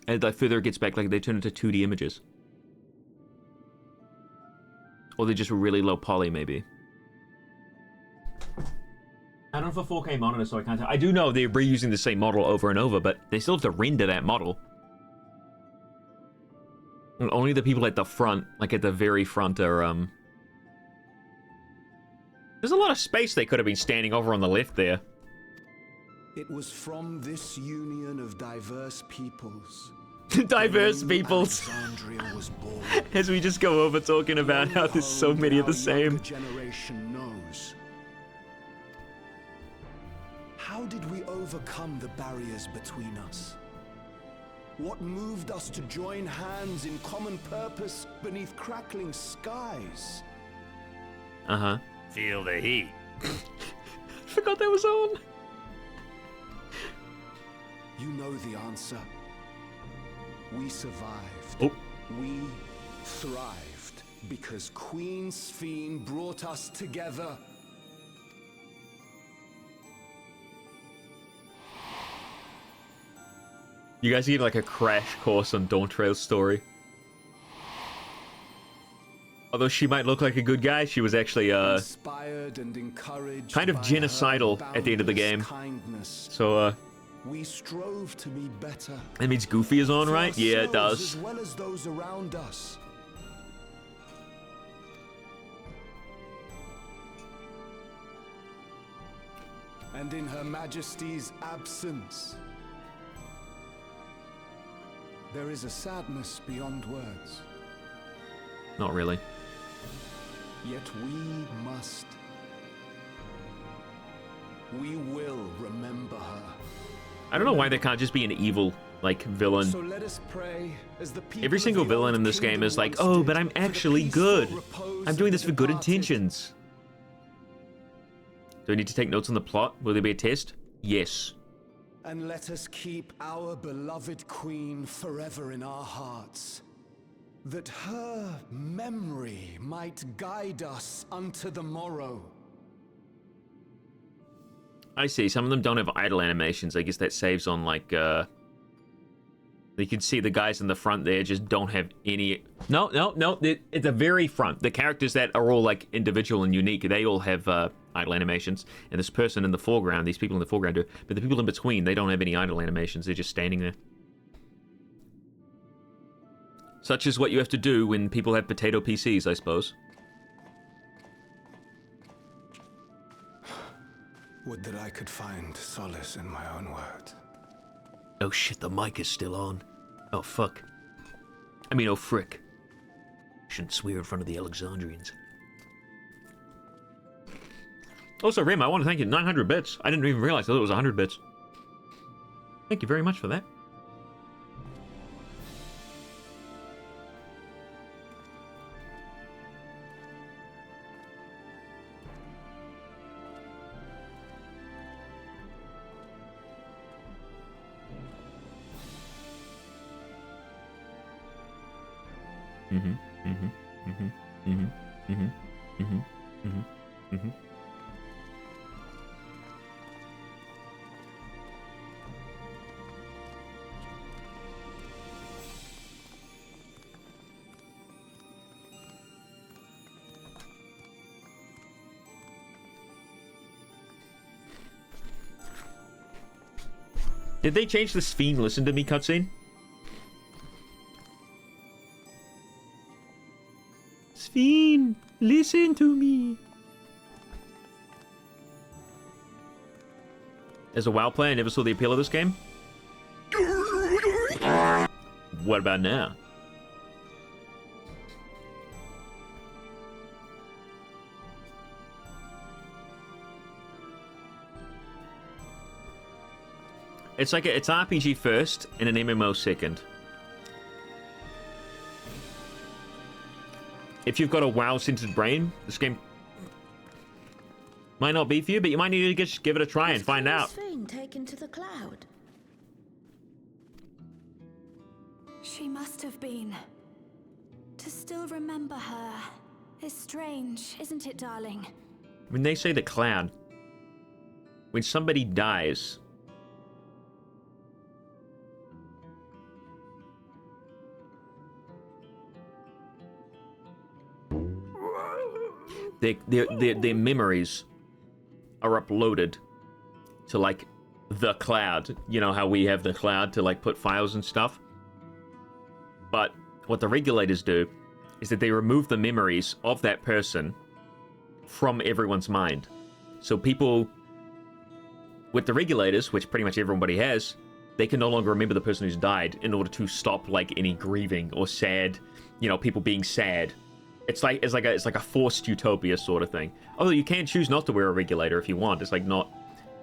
Speaker 1: as the further it gets back, like they turn into 2D images? Or they're just really low poly, maybe?
Speaker 7: I don't
Speaker 1: have a 4K monitor, so I can't tell. I do know they're reusing the same model over and over, but they still have to render that model. And only the people at the front, like at the very front, are, There's a lot of space they could have been standing over on the left there.
Speaker 6: It was from this union of diverse peoples.
Speaker 1: Diverse
Speaker 6: that new
Speaker 1: peoples.
Speaker 6: Alexandria was born.
Speaker 1: As we just go over talking about how there's so many of the same.
Speaker 6: Generation knows. How did we overcome the barriers between us? What moved us to join hands in common purpose beneath crackling skies?
Speaker 1: Uh-huh.
Speaker 3: Feel the heat.
Speaker 1: Forgot that was on.
Speaker 6: You know the answer. We survived.
Speaker 1: Oh.
Speaker 6: We thrived because Queen Sphene brought us together.
Speaker 1: You guys get like a crash course on Dawntrail's story. Although she might look like a good guy, she was actually
Speaker 6: Inspired and encouraged
Speaker 1: kind of
Speaker 6: by
Speaker 1: genocidal
Speaker 6: her
Speaker 1: at the end of the game.
Speaker 6: boundless kindness,
Speaker 1: So
Speaker 6: we strove to be better.
Speaker 1: that means Goofy is on,
Speaker 6: for
Speaker 1: right? Yeah, it
Speaker 6: ourselves
Speaker 1: does.
Speaker 6: As well as those around us. And in Her Majesty's absence, there is a sadness beyond words.
Speaker 1: Not really.
Speaker 6: Yet we must. We will remember her.
Speaker 1: I don't know why there can't just be an evil, like, villain.
Speaker 6: So let us pray as the people
Speaker 1: Every
Speaker 6: of
Speaker 1: single
Speaker 6: the
Speaker 1: villain
Speaker 6: Old
Speaker 1: in this game
Speaker 6: Kingdom
Speaker 1: is like,
Speaker 6: once
Speaker 1: oh,
Speaker 6: did,
Speaker 1: but I'm
Speaker 6: for the
Speaker 1: actually
Speaker 6: peaceful
Speaker 1: good.
Speaker 6: repose
Speaker 1: I'm
Speaker 6: of
Speaker 1: doing
Speaker 6: the
Speaker 1: this for good
Speaker 6: departed.
Speaker 1: intentions. Do I need to take notes on the plot? Will there be a test? Yes.
Speaker 6: And let us keep our beloved queen forever in our hearts, that her memory might guide us unto the morrow.
Speaker 1: I see. Some of them don't have idle animations. I guess that saves on, like, you can see the guys in the front there just don't have any... No. At the very front, the characters that are all, like, individual and unique, they all have idle animations. And this person in the foreground, these people in the foreground do. But the people in between, they don't have any idle animations. They're just standing there. Such is what you have to do when people have potato PCs, I suppose.
Speaker 6: Would that I could find solace in my own words.
Speaker 2: Oh shit, the mic is still on. Oh fuck.
Speaker 1: I mean, oh frick.
Speaker 2: Shouldn't swear in front of the Alexandrians.
Speaker 1: Also, Rim, I want to thank you. 900 bits. I didn't even realize. I thought it was 100 bits. Thank you very much for that. Did they change the Sphene listen to me cutscene? Sphene, listen to me. As a WoW player, I never saw the appeal of this game. What about now? It's like it's RPG first and an MMO second. If you've got a WoW-centered brain, this game might not be for you, but you might need to just give it a try and find out.
Speaker 4: Sphene taken to the cloud.
Speaker 7: She must have been. To still remember her is strange, isn't it, darling?
Speaker 1: When they say the cloud, when somebody dies, their memories are uploaded to like the cloud. You know how we have the cloud to like put files and stuff? But what the regulators do is that they remove the memories of that person from everyone's mind. So people with the regulators, which pretty much everybody has, they can no longer remember the person who's died in order to stop like any grieving or sad, you know, people being sad. It's like a forced utopia sort of thing. Although you can choose not to wear a regulator if you want. It's like not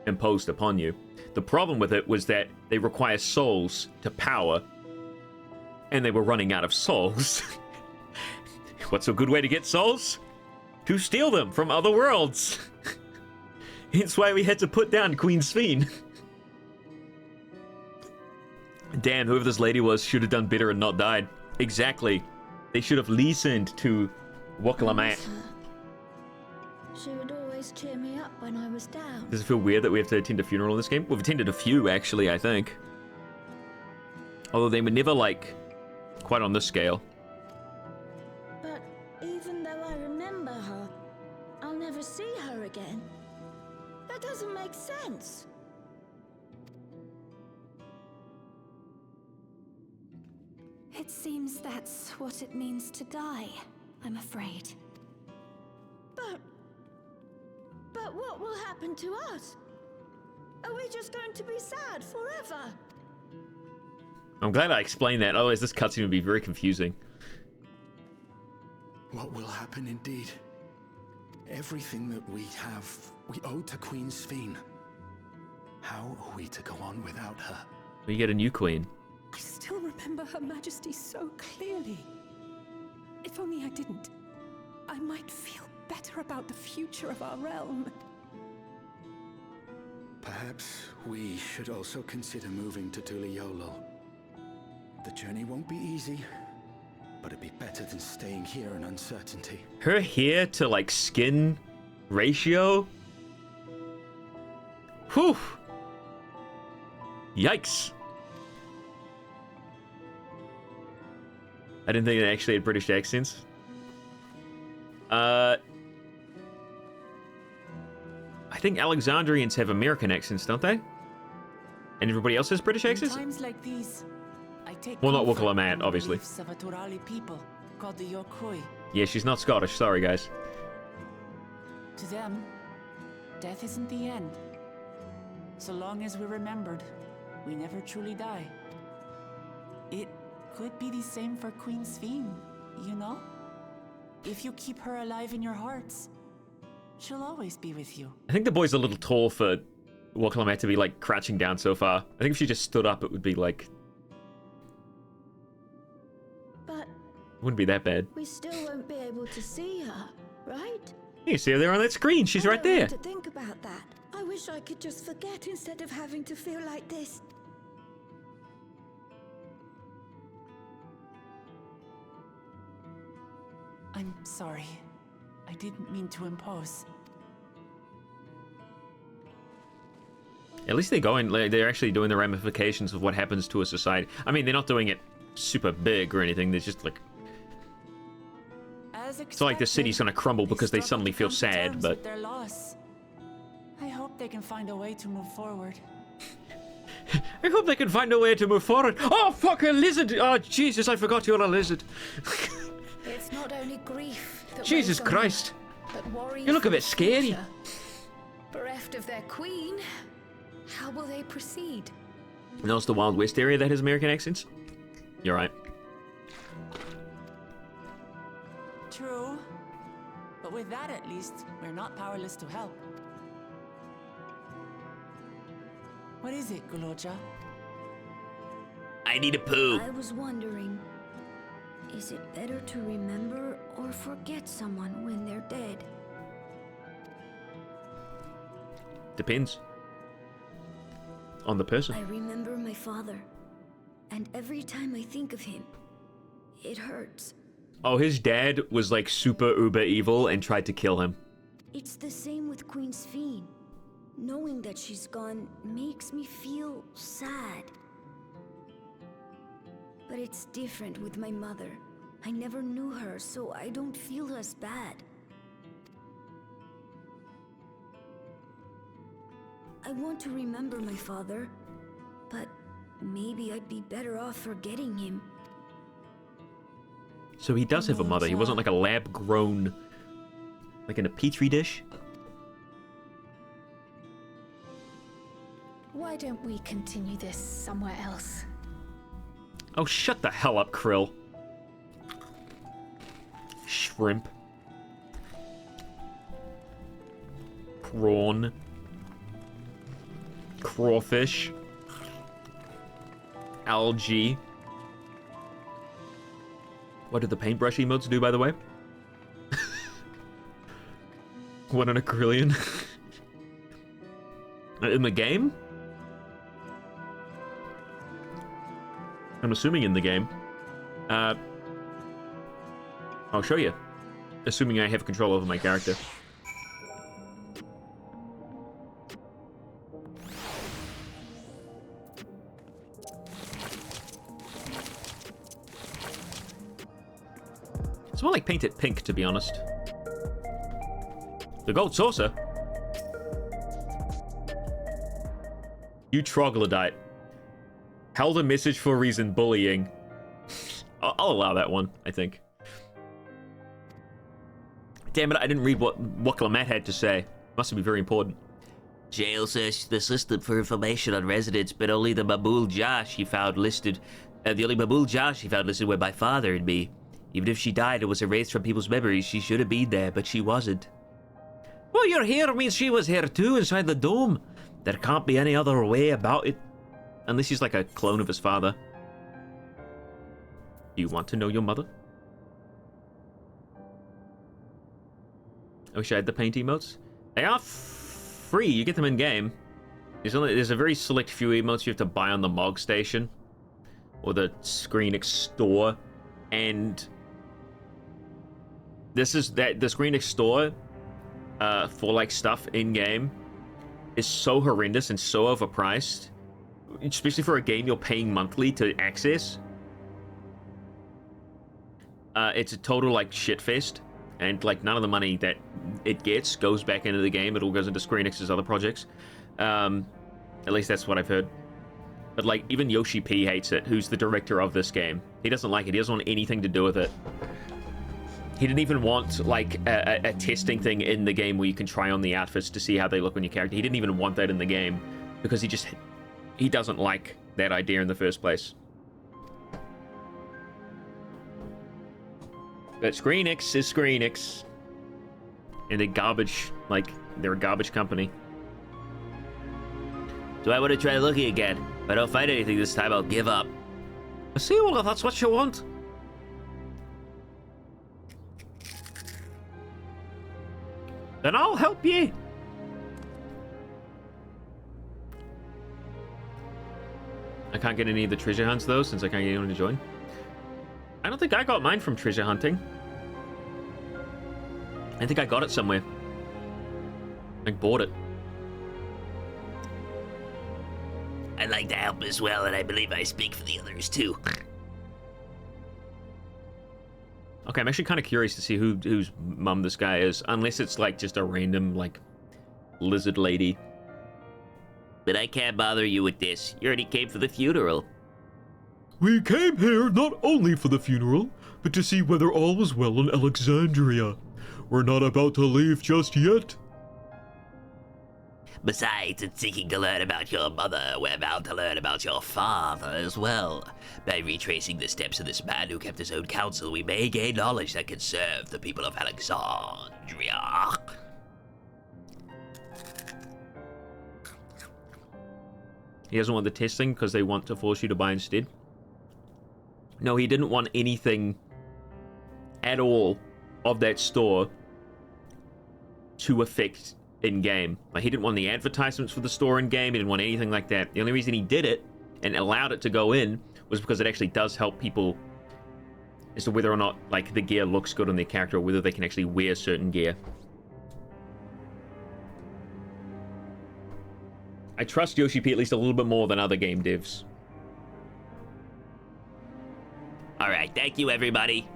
Speaker 1: imposed upon you. The problem with it was that they require souls to power, and they were running out of souls. What's a good way to get souls? To steal them from other worlds. Hence why we had to put down Queen Sphene. Damn, whoever this lady was should have done better and not died. Exactly. They should have listened to Wokalamat.
Speaker 4: She would always cheer me up when I was down.
Speaker 1: Does it feel weird that we have to attend a funeral in this game? We've attended a few, actually, I think. Although they were never, like, quite on this scale.
Speaker 4: But even though I remember her, I'll never see her again. That doesn't make sense.
Speaker 7: It seems that's what it means to die, I'm afraid.
Speaker 4: But what will happen to us? Are we just going to be sad forever?
Speaker 1: I'm glad I explained that, otherwise this cutscene would be very confusing.
Speaker 6: What will happen indeed? Everything that we have, we owe to Queen Sphene. How are we to go on without her?
Speaker 1: We get a new queen.
Speaker 8: I still remember Her Majesty so clearly. If only I didn't, I might feel better about the future of our realm.
Speaker 6: Perhaps we should also consider moving to Tuliolo. The journey won't be easy, but it'd be better than staying here in uncertainty.
Speaker 1: Her hair to, like, skin ratio? Whew! Yikes! I didn't think it actually had British accents. I think Alexandrians have American accents, don't they? And everybody else has British accents?
Speaker 8: In times like these, I take
Speaker 1: Well, not
Speaker 8: comfort
Speaker 1: Wokalamat,
Speaker 8: in the
Speaker 1: obviously.
Speaker 8: beliefs of a Turali people called the Yokoi.
Speaker 1: Yeah, she's not Scottish. Sorry, guys.
Speaker 8: To them, death isn't the end. So long as we're remembered, we never truly die. It could be the same for Queen Sphene, you know? If you keep her alive in your hearts, she'll always be with you.
Speaker 1: I think the boy's a little tall for Wokalamat to be, like, crouching down so far. I think if she just stood up, it would be, like...
Speaker 4: But
Speaker 1: It wouldn't be that bad.
Speaker 4: we still won't be able to see her, right?
Speaker 1: You see her there on that screen. She's
Speaker 4: I
Speaker 1: right
Speaker 4: don't
Speaker 1: there.
Speaker 4: want to think about that. I wish I could just forget instead of having to feel like this.
Speaker 8: I'm sorry. I didn't mean to impose.
Speaker 1: At least they're going, like, they're actually doing the ramifications of what happens to a society. I mean, they're not doing it super big or anything. They're just like,
Speaker 8: It's
Speaker 1: not like the city's gonna crumble because they suddenly feel sad, but
Speaker 8: their loss. I hope they can find a way to move forward.
Speaker 1: I hope they can find a way to move forward. Oh, fuck, a lizard! Oh, Jesus, I forgot you're a lizard.
Speaker 7: It's not only grief that
Speaker 1: Jesus
Speaker 7: weighs on
Speaker 1: Christ.
Speaker 7: them, but worry
Speaker 1: You look
Speaker 7: for
Speaker 1: a bit
Speaker 7: the
Speaker 1: scary.
Speaker 7: future. Bereft of their queen, how will they proceed?
Speaker 1: And that's the Wild West area that has American accents? You're right.
Speaker 8: True. But with that at least, we're not powerless to help. What is it, Guloja?
Speaker 5: I need a poo.
Speaker 4: I was wondering, is it better to remember or forget someone when they're dead?
Speaker 1: Depends on the person.
Speaker 4: I remember my father, and every time I think of him, it hurts.
Speaker 1: Oh, his dad was like super uber evil and tried to kill him.
Speaker 4: It's the same with Queen Sphene. Knowing that she's gone makes me feel sad. But it's different with my mother. I never knew her, so I don't feel as bad.
Speaker 9: I want to remember my father, but maybe I'd be better off forgetting him.
Speaker 1: So he does have a mother. He wasn't like a lab-grown, like in a petri dish.
Speaker 7: Why don't we continue this somewhere else?
Speaker 1: Oh, shut the hell up, Krill. Shrimp. Prawn. Crawfish. Algae. What did the paintbrush emotes do, by the way? What an acrylion. In the game? I'm assuming in the game. I'll show you. Assuming I have control over my character. It's more like paint it pink, to be honest. The gold saucer? You troglodyte. Held a message for a reason, bullying. I'll allow that one, I think. Damn it, I didn't read what Clement had to say. Must be very important.
Speaker 5: Jail searched the system for information on residents, but only the Mabul Josh he found listed. The only Mabul Josh he found listed were my father and me. Even if she died and was erased from people's memories, she should have been there, but she wasn't. Well, you're here means she was here too, inside the dome. There can't be any other way about it.
Speaker 1: Unless he's like a clone of his father. Do you want to know your mother? I wish I had the paint emotes. They are free. You get them in game. There's a very select few emotes you have to buy on the Mog Station or the ScreenX store, and this is that the ScreenX store for like stuff in game is so horrendous and so overpriced, especially for a game you're paying monthly to access. It's a total like shitfest. And like none of the money that it gets goes back into the game. It all goes into ScreenX's other projects. At least that's what I've heard. But like even Yoshi P hates it, who's the director of this game. He doesn't like it. He doesn't want anything to do with it. He didn't even want like a testing thing in the game where you can try on the outfits to see how they look on your character. He didn't even want that in the game because he doesn't like that idea in the first place. But ScreenX is ScreenX. And they're garbage, like, they're a garbage company.
Speaker 5: Do I want to try looking again? If I don't find anything this time, I'll give up.
Speaker 3: I see, well, if that's what you want. Then I'll help you.
Speaker 1: I can't get any of the treasure hunts, though, since I can't get anyone to join. I don't think I got mine from treasure hunting. I think I got it somewhere. I bought it.
Speaker 5: I'd like to help as well, and I believe I speak for the others too.
Speaker 1: Okay, I'm actually kind of curious to see whose mum this guy is, unless it's like just a random like lizard lady.
Speaker 5: But I can't bother you with this. You already came for the funeral.
Speaker 2: We came here not only for the funeral, but to see whether all was well in Alexandria. We're not about to leave just yet.
Speaker 5: Besides, in seeking to learn about your mother, we're bound to learn about your father as well. By retracing the steps of this man who kept his own counsel, we may gain knowledge that can serve the people of Alexandria.
Speaker 1: He doesn't want the testing because they want to force you to buy instead. No, he didn't want anything at all of that store to affect in-game. Like, he didn't want the advertisements for the store in-game. He didn't want anything like that. The only reason he did it and allowed it to go in was because it actually does help people as to whether or not, like, the gear looks good on their character or whether they can actually wear certain gear. I trust Yoshi P at least a little bit more than other game devs.
Speaker 5: Alright, thank you everybody.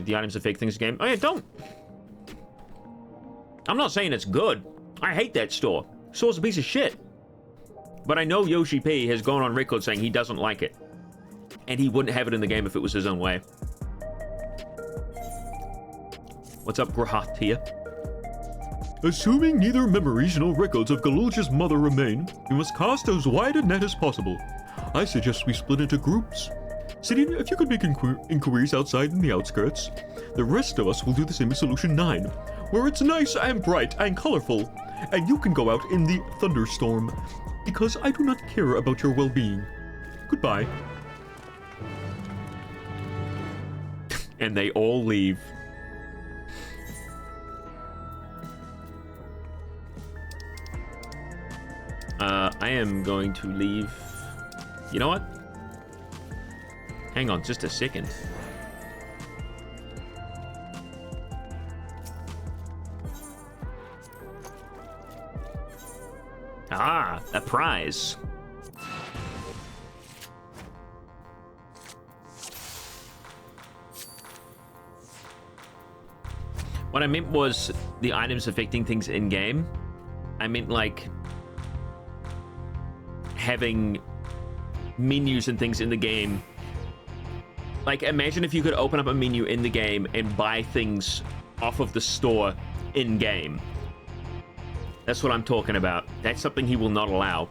Speaker 1: The items affect things in the game. Oh yeah, don't. I'm not saying it's good. I hate that store. Store's a piece of shit. But I know Yoshi P has gone on record saying he doesn't like it. And he wouldn't have it in the game if it was his own way. What's up, Grahat here?
Speaker 2: Assuming neither memories nor records of Galulja's mother remain, we must cast as wide a net as possible. I suggest we split into groups. Sidian, if you could make inquiries outside in the outskirts, the rest of us will do the same as Solution 9, where it's nice and bright and colorful, and you can go out in the thunderstorm, because I do not care about your well-being. Goodbye.
Speaker 1: And they all leave. I am going to leave. You know what? Hang on just a second. Ah, a prize. What I meant was the items affecting things in game. I meant like having menus and things in the game. Like, imagine if you could open up a menu in the game and buy things off of the store in game. That's what I'm talking about. That's something he will not allow.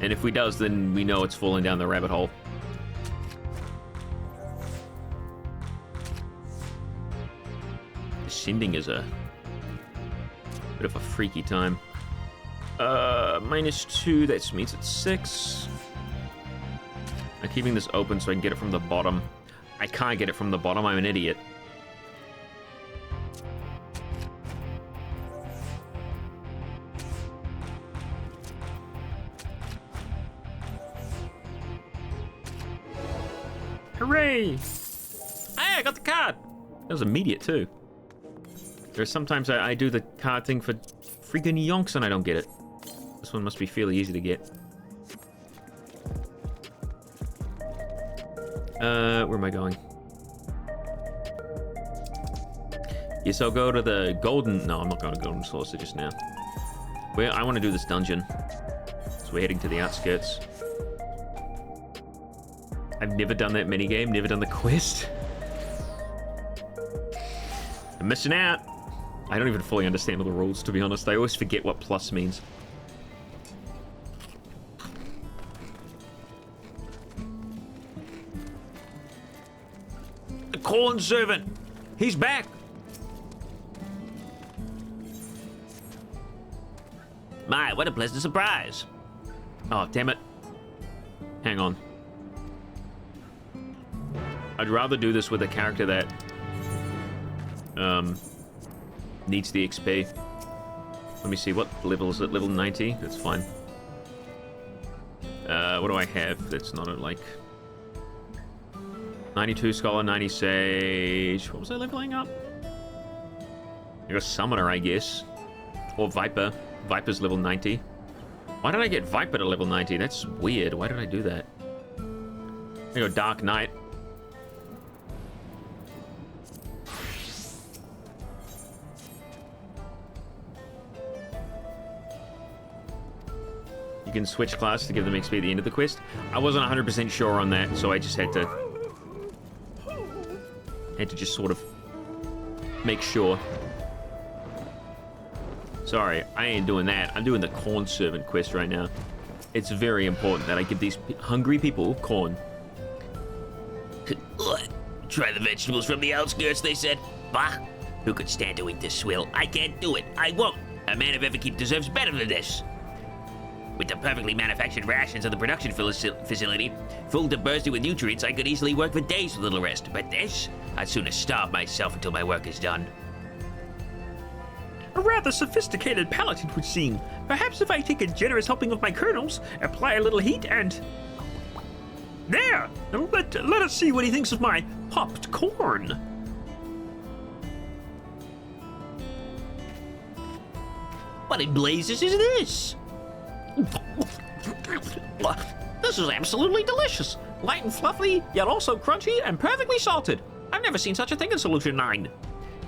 Speaker 1: And if he does, then we know it's falling down the rabbit hole. Descending is a bit of a freaky time. -2, that means it's 6. I'm keeping this open so I can get it from the bottom. I can't get it from the bottom, I'm an idiot. Hooray! Hey, I got the card! That was immediate too. There's sometimes I do the card thing for freaking yonks and I don't get it. This one must be fairly easy to get. Where am I going? Yes, I'll go to the golden... No, I'm not going to Golden Saucer just now. Well, I want to do this dungeon. So we're heading to the outskirts. I've never done that minigame, never done the quest. I'm missing out. I don't even fully understand all the rules, to be honest. I always forget what plus means. The corn servant! He's back!
Speaker 5: My, what a pleasant surprise.
Speaker 1: Oh, damn it. Hang on. I'd rather do this with a character that needs the XP. Let me see, what level is it? Level 90? That's fine. What do I have that's not like 92 Scholar, 90 Sage. What was I leveling up? I got Summoner, I guess. Or Viper. Viper's level 90. Why did I get Viper to level 90? That's weird. Why did I do that? I go Dark Knight. You can switch class to give them XP at the end of the quest. I wasn't 100% sure on that, so I just had to just sort of make sure. Sorry, I ain't doing that. I'm doing the corn servant quest right now. It's very important that I give these hungry people corn.
Speaker 5: Try the vegetables from the outskirts, they said. Bah! Who could stand to eat this swill? I can't do it. I won't. A man of Everkeep deserves better than this. With the perfectly manufactured rations of the production facility, full to bursting with nutrients, I could easily work for days with little rest. But this? I'd sooner starve myself until my work is done.
Speaker 3: A rather sophisticated palate, it would seem. Perhaps if I take a generous helping of my kernels, apply a little heat, and... There! Let us see what he thinks of my popped corn.
Speaker 5: What in blazes is this?
Speaker 3: This is absolutely delicious. Light and fluffy, yet also crunchy and perfectly salted. I've never seen such a thing in Solution 9.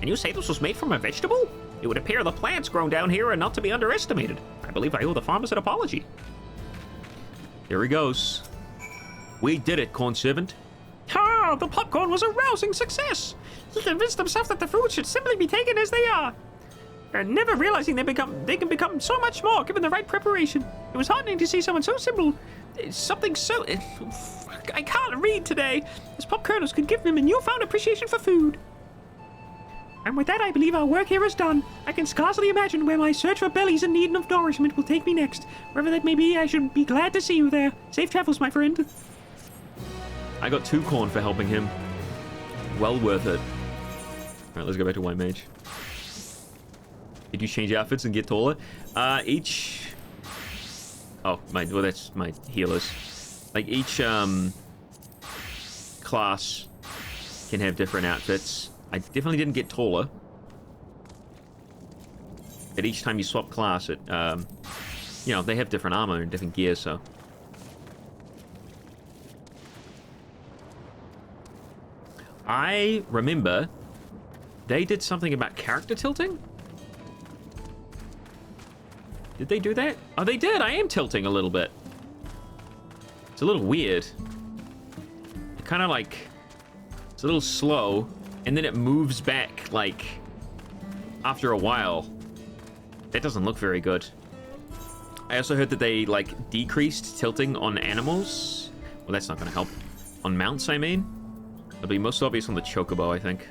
Speaker 3: And you say this was made from a vegetable? It would appear the plants grown down here are not to be underestimated. I believe I owe the farmers an apology.
Speaker 1: Here he goes. We did it, Corn Servant.
Speaker 3: Ah, the popcorn was a rousing success. He convinced himself that the food should simply be taken as they are, and never realizing they can become so much more given the right preparation. It was heartening to see someone so simple, something so... I can't read today, as Pop Kernels could give them a newfound appreciation for food. And with that, I believe our work here is done. I can scarcely imagine where my search for bellies in need of nourishment will take me next. Wherever that may be, I should be glad to see you there. Safe travels, my friend.
Speaker 1: I got 2 corn for helping him. Well worth it. Alright, let's go back to White Mage. Did you change outfits and get taller? Each... Oh, well, that's my healers. Like, each, class can have different outfits. I definitely didn't get taller. But each time you swap class, it, you know, they have different armor and different gear, so... I remember they did something about character tilting? Did they do that? Oh, they did! I am tilting a little bit. It's a little weird. Kind of like... It's a little slow, and then it moves back, like, after a while. That doesn't look very good. I also heard that they, like, decreased tilting on animals. Well, that's not going to help. On mounts, I mean. It'll be most obvious on the Chocobo, I think.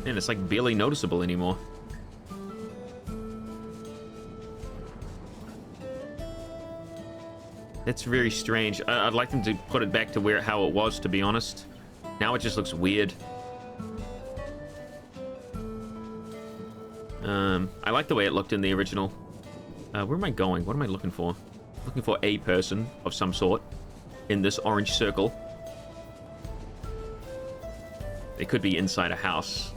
Speaker 1: Man, it's like barely noticeable anymore. That's very strange. I'd like them to put it back to how it was, to be honest. Now it just looks weird. I like the way it looked in the original. Where am I going? What am I looking for? Looking for a person of some sort in this orange circle. They could be inside a house.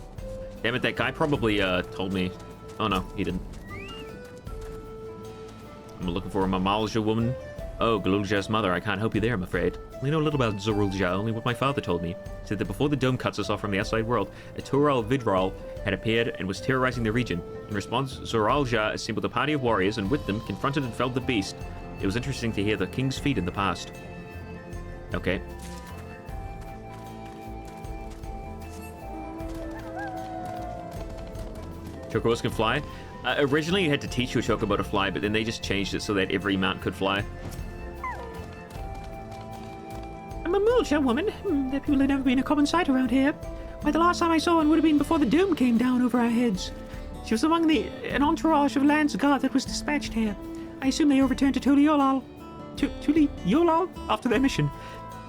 Speaker 1: Damn it, that guy probably told me. Oh no, he didn't. I'm looking for a Mamalja woman. Oh, Galulja's mother, I can't help you there, I'm afraid. We know a little about Zorulja, only what my father told me. He said that before the dome cuts us off from the outside world, a Tural Vidral had appeared and was terrorizing the region. In response, Zorulja assembled a party of warriors and with them confronted and felled the beast. It was interesting to hear the king's feat in the past. Okay. Chocobos can fly? Originally you had to teach your Chocobo to fly, but then they just changed it so that every mount could fly.
Speaker 3: I'm a Mulja woman. That people have never been a common sight around here. Why, the last time I saw one would have been before the dome came down over our heads. She was among an entourage of Land's Guard that was dispatched here. I assume they overturned to Tuliolal after their mission.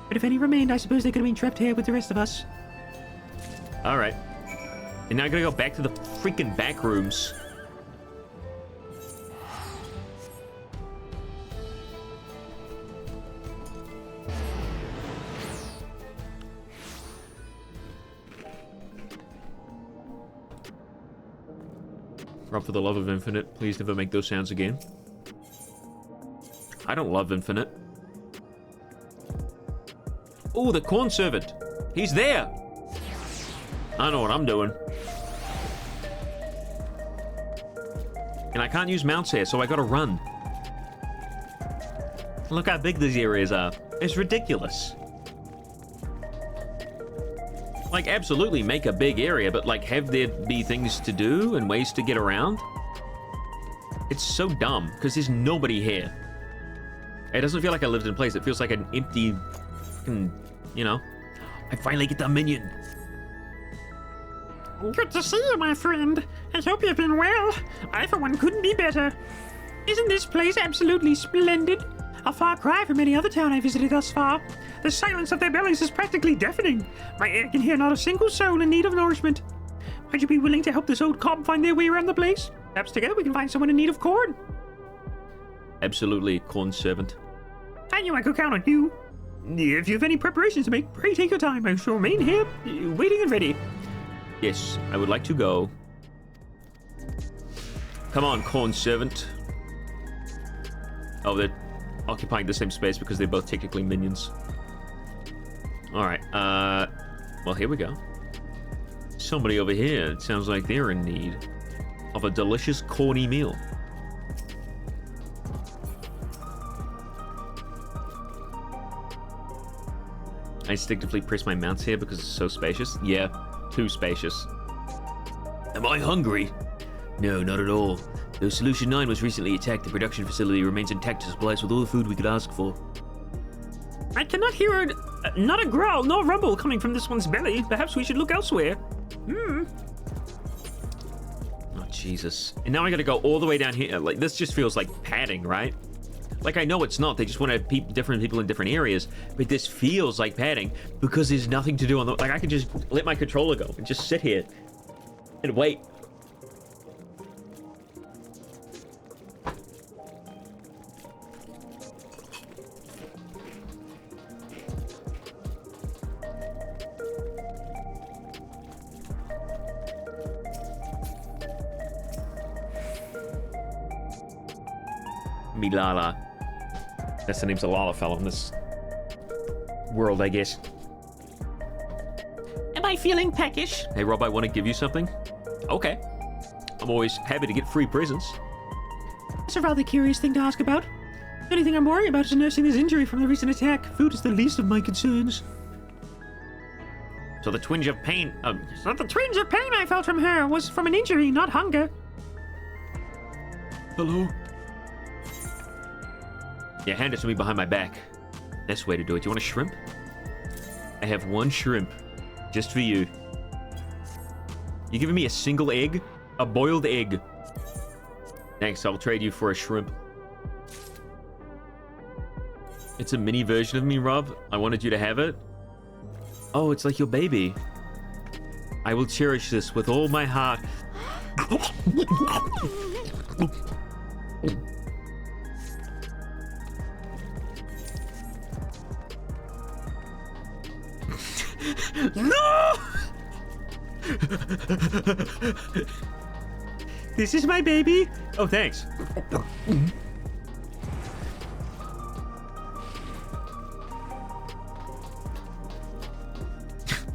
Speaker 3: But if any remained, I suppose they could have been trapped here with the rest of us.
Speaker 1: Alright. And now I gotta go back to the freaking back rooms. Rob, for the love of Infinite, please never make those sounds again. I don't love Infinite. Oh, the Corn Servant. He's there. I know what I'm doing. And I can't use mounts here, so I gotta run. Look how big these areas are. It's ridiculous. Like, absolutely make a big area, but, like, have there be things to do and ways to get around? It's so dumb, because there's nobody here. It doesn't feel like I lived in a place. It feels like an empty, you know. I finally get the minion.
Speaker 3: Good to see you, my friend. I hope you've been well. I, for one, couldn't be better. Isn't this place absolutely splendid? A far cry from any other town I visited thus far. The silence of their bellies is practically deafening. My ear can hear not a single soul in need of nourishment. Might you be willing to help this old cob find their way around the place? Perhaps together we can find someone in need of corn.
Speaker 1: Absolutely, Corn Servant.
Speaker 3: I knew I could count on you. If you have any preparations to make, pray take your time. I shall remain here, waiting and ready.
Speaker 1: Yes, I would like to go Come on, corn servant. Oh, they're occupying the same space because they're both technically minions. Alright, well, here we go. Somebody over here, it sounds like they're in need of a delicious corny meal. I instinctively press my mouse here because it's so spacious. Yeah, too spacious.
Speaker 2: Am I hungry? No, not at all. Though Solution 9 was recently attacked, the production facility remains intact to supply us with all the food we could ask for.
Speaker 3: I cannot hear not a growl nor rumble coming from this one's belly. Perhaps we should look elsewhere.
Speaker 1: Oh, Jesus. And now I gotta go all the way down here. Like, this just feels like padding, right? Like, I know it's not. They just want to have different people in different areas. But this feels like padding because there's nothing to do on the... Like, I could just let my controller go and just sit here and wait. Milala. That's the name's a Lalafell in this world, I guess.
Speaker 3: Am I feeling peckish?
Speaker 1: Hey, Rob, I want to give you something. Okay. I'm always happy to get free presents.
Speaker 3: It's a rather curious thing to ask about. The only thing I'm worried about is nursing his injury from the recent attack. Food is the least of my concerns.
Speaker 1: So the twinge of pain...
Speaker 3: Not the twinge of pain I felt from her was from an injury, not hunger.
Speaker 2: Hello?
Speaker 1: Yeah, hand it to me behind my back. That's the way to do it. You want a shrimp? I have one shrimp. Just for you. You giving me a single egg? A boiled egg. Thanks, I'll trade you for a shrimp. It's a mini version of me, Rob. I wanted you to have it. Oh, it's like your baby. I will cherish this with all my heart.
Speaker 3: No! This is my baby.
Speaker 1: Oh, thanks.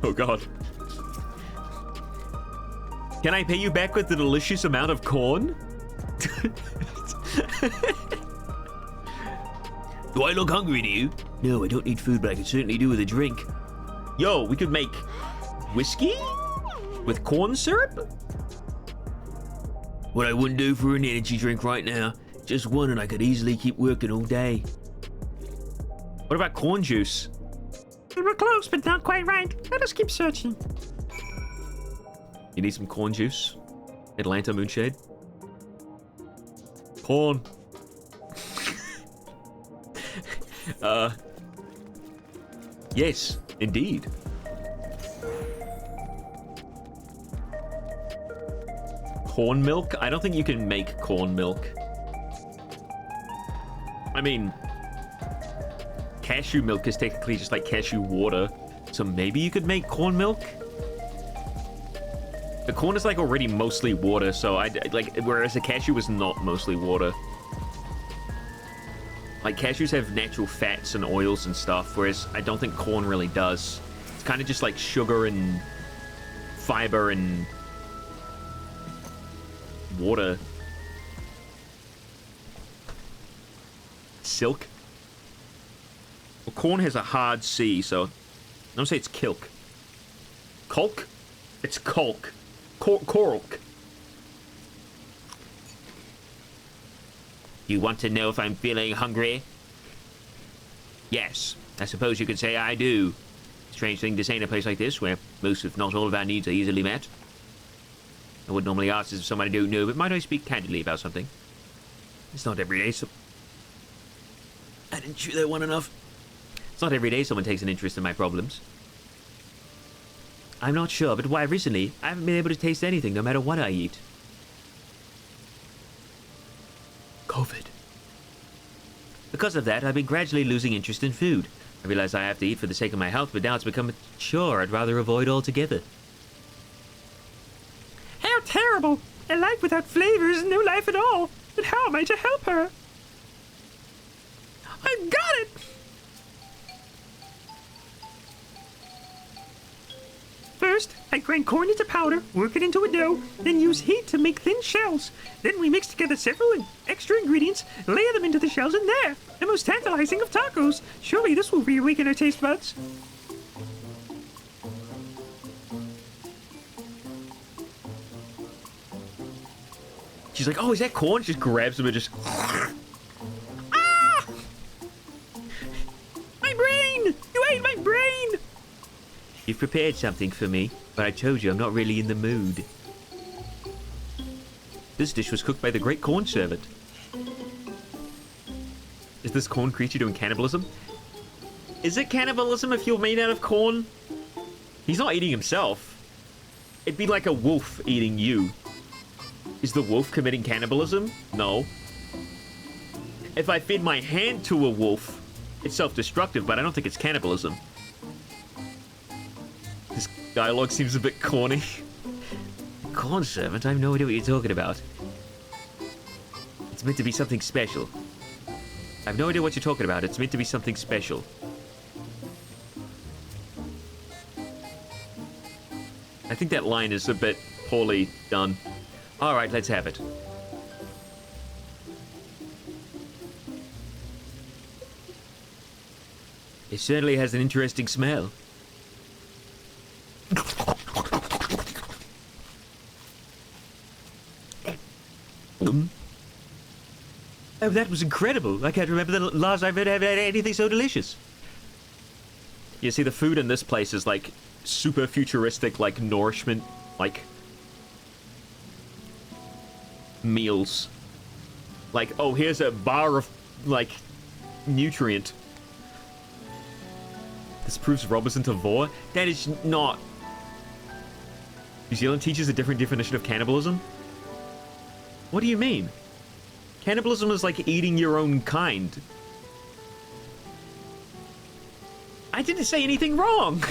Speaker 1: Oh, God. Can I pay you back with the delicious amount of corn?
Speaker 2: Do I look hungry to you? No, I don't need food, but I can certainly do with a drink.
Speaker 1: Yo, we could make whiskey with corn syrup?
Speaker 2: What I wouldn't do for an energy drink right now. Just one and I could easily keep working all day.
Speaker 1: What about corn juice?
Speaker 3: We were close, but not quite right. Let us keep searching.
Speaker 1: You need some corn juice? Atlanta Moonshade? Corn. Yes, indeed. Corn milk? I don't think you can make corn milk. I mean, cashew milk is technically just like cashew water, so maybe you could make corn milk? The corn is like already mostly water, so whereas the cashew is not mostly water. Like, cashews have natural fats and oils and stuff, whereas I don't think corn really does. It's kind of just like sugar and fiber and water. Silk? Well, corn has a hard C, so I'm gonna say it's kilk. Colk? It's colk. Kork. You want to know if I'm feeling hungry? Yes, I suppose you could say I do. Strange thing to say in a place like this, where most if not all of our needs are easily met. I would normally ask this if somebody don't know, but might I speak candidly about something? It's not every day, so...
Speaker 2: I didn't chew that one enough.
Speaker 1: It's not every day someone takes an interest in my problems. I'm not sure, but why recently, I haven't been able to taste anything no matter what I eat.
Speaker 2: COVID.
Speaker 1: Because of that, I've been gradually losing interest in food. I realize I have to eat for the sake of my health, but now it's become a chore I'd rather avoid altogether.
Speaker 3: How terrible! A life without flavor is no life at all. But how am I to help her? I've got it! First, I grind corn into powder, work it into a dough, then use heat to make thin shells. Then we mix together several extra ingredients, layer them into the shells, and there, the most tantalizing of tacos. Surely this will reawaken our taste buds.
Speaker 1: She's like, oh, is that corn? She just grabs him and just...
Speaker 3: Ah! My brain! You ate my brain!
Speaker 1: You've prepared something for me, but I told you I'm not really in the mood. This dish was cooked by the great corn servant. Is this corn creature doing cannibalism? Is it cannibalism if you're made out of corn? He's not eating himself. It'd be like a wolf eating you. Is the wolf committing cannibalism? No. If I feed my hand to a wolf, it's self-destructive, but I don't think it's cannibalism. This dialogue seems a bit corny. Corn servant? I have no idea what you're talking about. It's meant to be something special. I have no idea what you're talking about. It's meant to be something special. I think that line is a bit poorly done. Alright, let's have it. It certainly has an interesting smell. Oh, that was incredible. I can't remember the last I've ever had anything so delicious. You see, the food in this place is like super futuristic, like nourishment, like meals. Like, oh, here's a bar of like nutrient. This proves Rob isn't a vor. That is not. New Zealand teaches a different definition of cannibalism. What do you mean? Cannibalism is like eating your own kind. I didn't say anything wrong.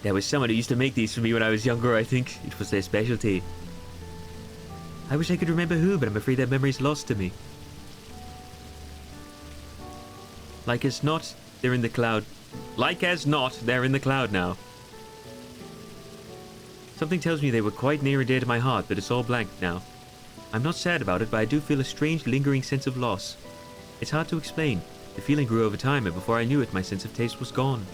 Speaker 1: There was someone who used to make these for me when I was younger, I think. It was their specialty. I wish I could remember who, but I'm afraid that memory's lost to me. Like as not, they're in the cloud. Like as not, they're in the cloud now. Something tells me they were quite near and dear to my heart, but it's all blank now. I'm not sad about it, but I do feel a strange, lingering sense of loss. It's hard to explain. The feeling grew over time, and before I knew it, my sense of taste was gone.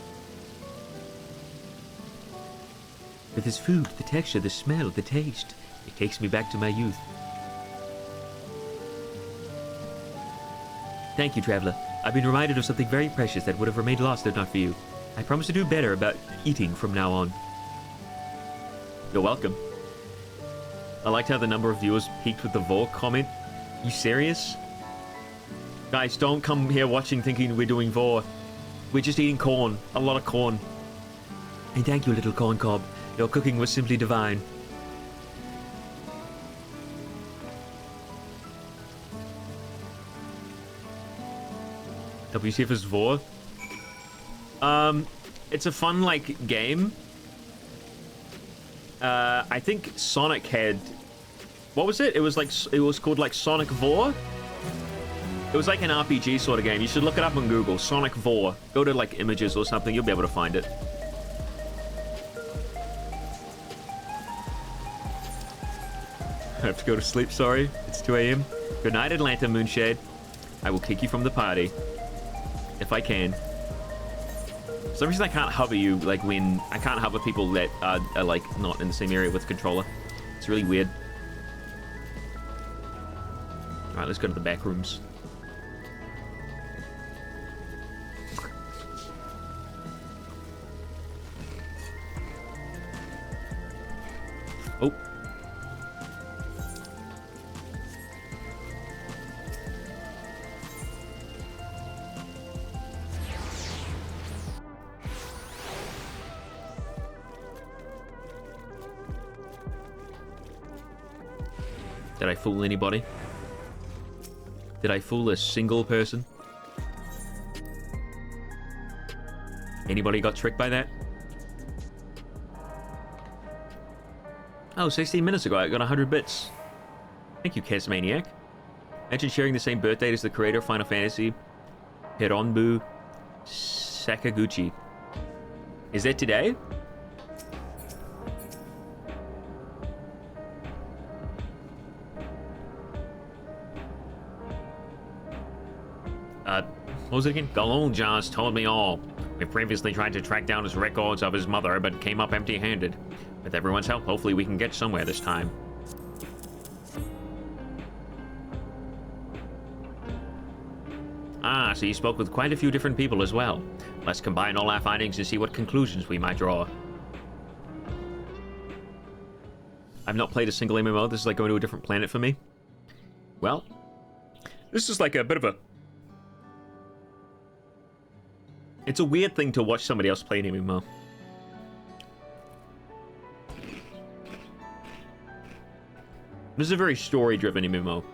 Speaker 1: With this food, the texture, the smell, the taste, it takes me back to my youth. Thank you, Traveler. I've been reminded of something very precious that would have remained lost if not for you. I promise to do better about eating from now on. You're welcome. I liked how the number of viewers peaked with the Vor comment. You serious? Guys, don't come here watching thinking we're doing Vor. We're just eating corn. A lot of corn. And thank you, little corn cob. Your cooking was simply divine. WCF is Vor. It's a fun, like, game. I think Sonic had... What was it? It was like, it was called like Sonic Vor? It was like an RPG sort of game. You should look it up on Google. Sonic Vor. Go to like images or something. You'll be able to find it. I have to go to sleep, sorry. It's 2 a.m. Good night, Atlanta Moonshade. I will kick you from the party. If I can. For some reason I can't hover you, like when... I can't hover people that are like not in the same area with the controller. It's really weird. Alright, let's go to the back rooms. Oh. Did I fool anybody? Did I fool a single person? Anybody got tricked by that? Oh, 16 minutes ago I got 100 bits. Thank you, Kesmaniac. Imagine sharing the same birth date as the creator of Final Fantasy, Hironobu Sakaguchi. Is it today? What was it again? Galonjas told me all. We previously tried to track down his records of his mother, but came up empty-handed. With everyone's help, hopefully we can get somewhere this time. Ah, so you spoke with quite a few different people as well. Let's combine all our findings and see what conclusions we might draw. I've not played a single MMO. This is like going to a different planet for me. Well, this is like a bit of a... It's a weird thing to watch somebody else play an MMO. This is a very story-driven MMO.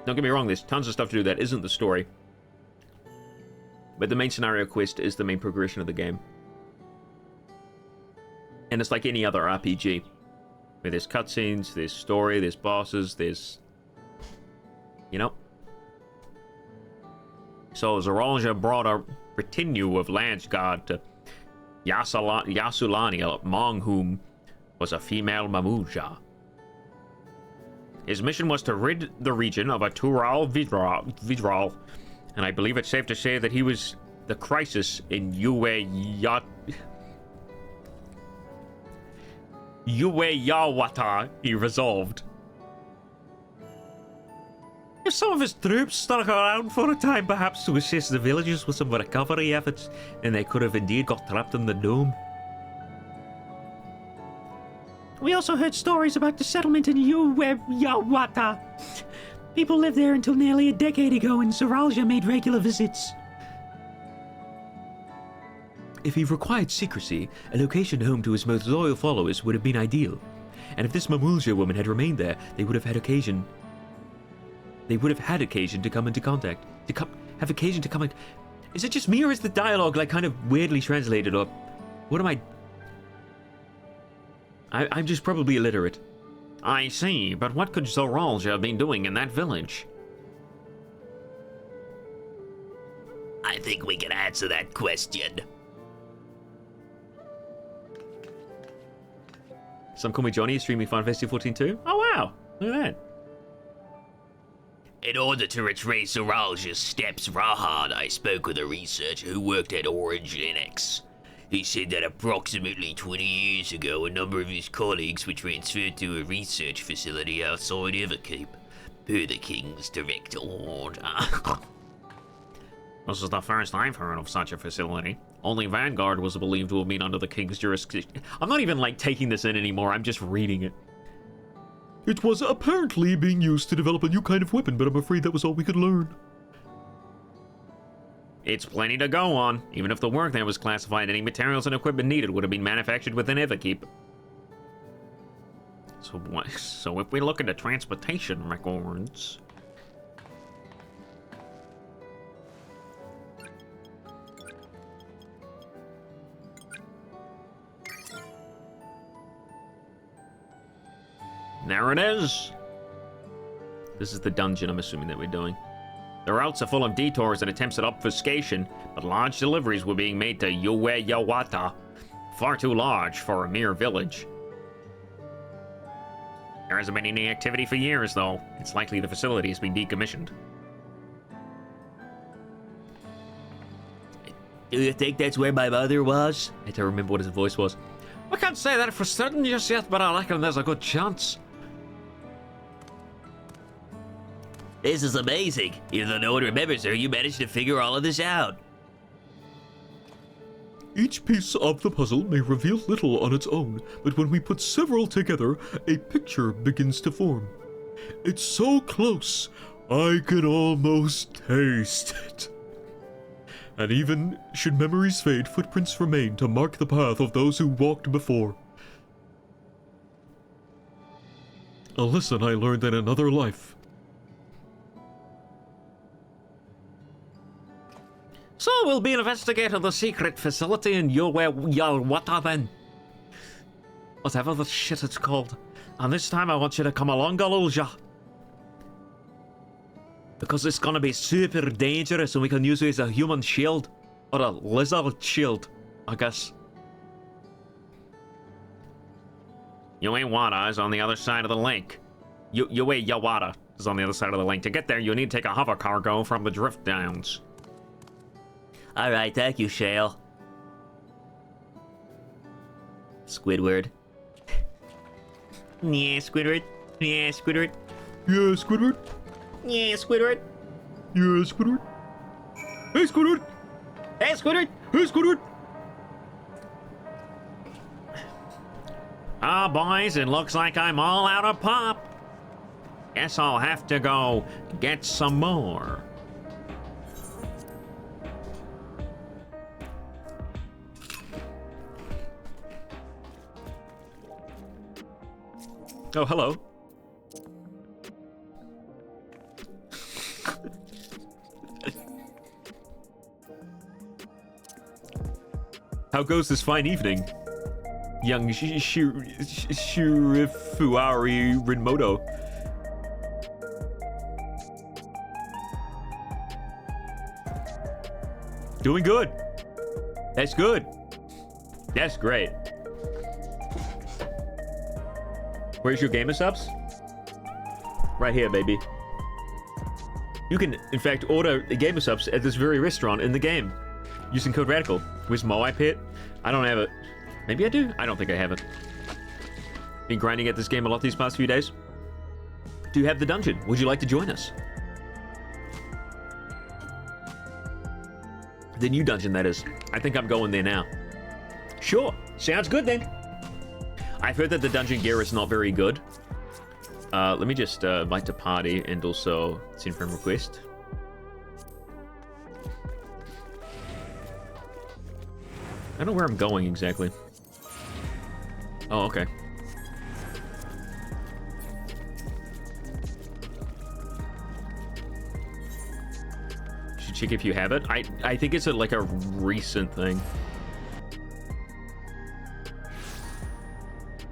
Speaker 1: Don't get me wrong, there's tons of stuff to do that isn't the story. But the main scenario quest is the main progression of the game. And it's like any other RPG. Where there's cutscenes, there's story, there's bosses, there's... You know? So Zoralia brought a retinue of Lance Guard to Yasulani, among whom was a female Mamuja. His mission was to rid the region of a Tural Vidral, and I believe it's safe to say that he was the crisis in Yawata he resolved. If some of his troops stuck around for a time, perhaps to assist the villagers with some recovery efforts, then they could have indeed got trapped in the dome.
Speaker 2: We also heard stories about the settlement in Yawata. People lived there until nearly a decade ago, and Zoralia made regular visits. If he required secrecy, a location home to his most loyal followers would have been ideal. And if this Mamulja woman had remained there, they would have had occasion to come into contact. Have occasion to come in. Is it just me, or is the dialogue like kind of weirdly translated, or what am I? I'm just probably illiterate.
Speaker 3: I see, but what could Zoralia have been doing in that village?
Speaker 5: I think we can answer that question.
Speaker 1: Some call me Johnny, streaming Final Fantasy 14 too. Oh wow, look at that.
Speaker 5: In order to retrace Zoralia's steps, Rahad, I spoke with a researcher who worked at Orange Linux. He said that approximately 20 years ago, a number of his colleagues were transferred to a research facility outside Everkeep, per the King's direct order.
Speaker 3: This is the first I've heard of such a facility. Only Vanguard was believed to have been under the King's jurisdiction.
Speaker 1: I'm not even like taking this in anymore, I'm just reading it.
Speaker 2: It was apparently being used to develop a new kind of weapon, but I'm afraid that was all we could learn.
Speaker 3: It's plenty to go on. Even if the work there was classified, any materials and equipment needed would have been manufactured within Everkeep. So if we look into transportation records... There it is!
Speaker 1: This is the dungeon I'm assuming that we're doing.
Speaker 3: The routes are full of detours and attempts at obfuscation, but large deliveries were being made to Yawata. Far too large for a mere village. There hasn't been any activity for years, though. It's likely the facility has been decommissioned.
Speaker 2: Do you think that's where my mother was?
Speaker 1: I had to remember what his voice was.
Speaker 3: I can't say that for certain just yet, but I reckon there's a good chance.
Speaker 5: This is amazing. Even though no one remembers her, you managed to figure all of this out.
Speaker 2: Each piece of the puzzle may reveal little on its own, but when we put several together, a picture begins to form. It's so close, I can almost taste it. And even should memories fade, footprints remain to mark the path of those who walked before. A lesson I learned in another life.
Speaker 3: So we'll be investigating the secret facility in Yawata then. Whatever the shit it's called. And this time I want you to come along, Galulja. Because it's gonna be super dangerous and we can use it as a human shield. Or a lizard shield, I guess. Uewara is on the other side of the lake. Uewara is on the other side of the lake. To get there, you need to take a hover cargo from the Drift Downs.
Speaker 5: Alright, thank you, Shale. Squidward. Yeah, Squidward. Yeah, Squidward.
Speaker 2: Yeah, Squidward.
Speaker 5: Yeah, Squidward.
Speaker 2: Yeah, Squidward. Hey, Squidward.
Speaker 5: Hey, Squidward.
Speaker 2: Hey, Squidward.
Speaker 3: Ah, boys, it looks like I'm all out of pop. Guess I'll have to go get some more. Oh, hello.
Speaker 1: How goes this fine evening, young Shurifuari Rinmoto? Doing good. That's good. That's great. Where's your gamer subs? Right here, baby. You can, in fact, order the gamer subs at this very restaurant in the game using code RADICAL. Where's Moai Pit? I don't have it. Maybe I do? I don't think I have it. Been grinding at this game a lot these past few days. Do you have the dungeon? Would you like to join us? The new dungeon, that is. I think I'm going there now. Sure. Sounds good then. I've heard that the dungeon gear is not very good. Let me just invite to party and also send friend request. I don't know where I'm going exactly. Oh, okay. Should check if you have it. I think it's like a recent thing.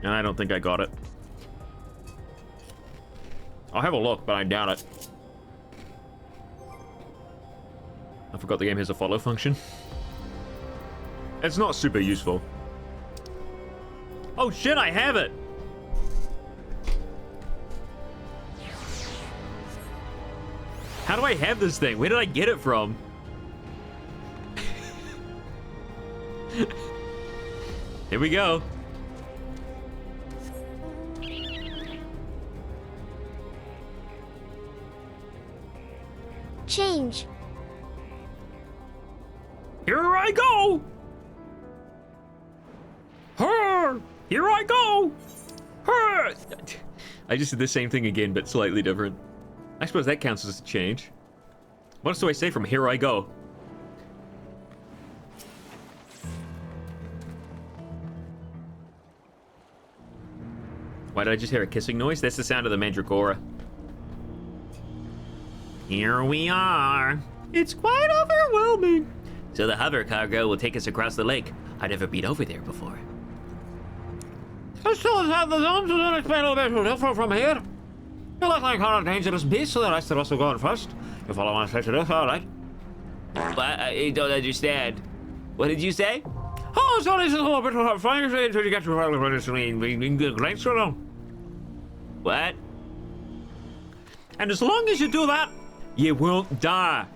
Speaker 1: And I don't think I got it. I'll have a look, but I doubt it. I forgot the game has a follow function. It's not super useful. Oh shit, I have it! How do I have this thing? Where did I get it from? Here we go.
Speaker 10: Change.
Speaker 3: Here I go! Here I go! I just did the same thing again, but slightly different. I suppose that counts as a change. What else do I say from here I go? Why did I just hear a kissing noise? That's the sound of the Mandragora. Here we are. It's quite overwhelming.
Speaker 5: So the hover cargo will take us across the lake. I've never been over there before.
Speaker 3: I still have the zones and then explain a little bit different from here. You look like a dangerous beast, so the rest of us will go on first. You follow my side to this, alright?
Speaker 5: But I don't understand. What did you say?
Speaker 3: Oh, sorry, it's a little bit of fine until you get to the great so
Speaker 5: What?
Speaker 3: And as long as you do that, you won't die.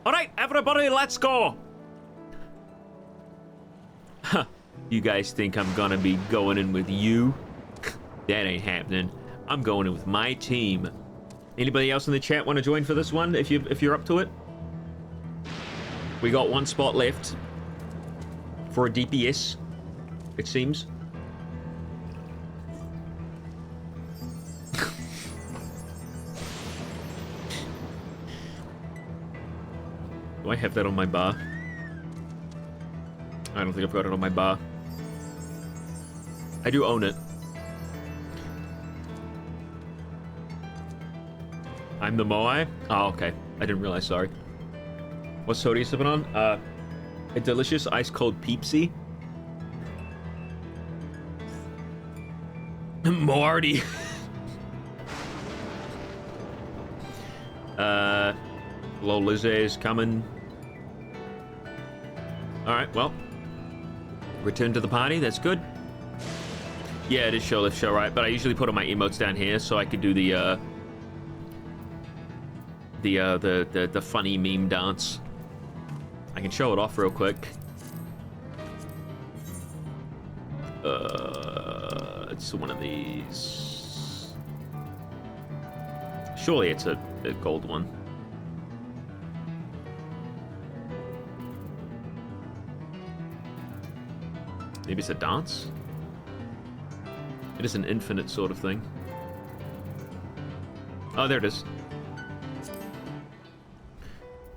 Speaker 3: Alright, everybody, let's go. Huh. You guys think I'm gonna be going in with you? That ain't happening. I'm going in with my team. Anybody else in the chat want to join for this one if you're up to it? We got one spot left for a DPS, it seems. Do I have that on my bar? I don't think I've got it on my bar. I do own it. I'm the Moai? Oh, okay. I didn't realize, sorry. What soda are you sipping on? A delicious ice-cold Peepsy.
Speaker 1: Marty. Hello, Lizzie's coming. Alright, well. Return to the party, that's good. Yeah, it is show left, show right, but I usually put all my emotes down here so I could do the funny meme dance. I can show it off real quick. It's one of these. Surely it's a gold one. Maybe it's a dance? It is an infinite sort of thing. Oh, there it is.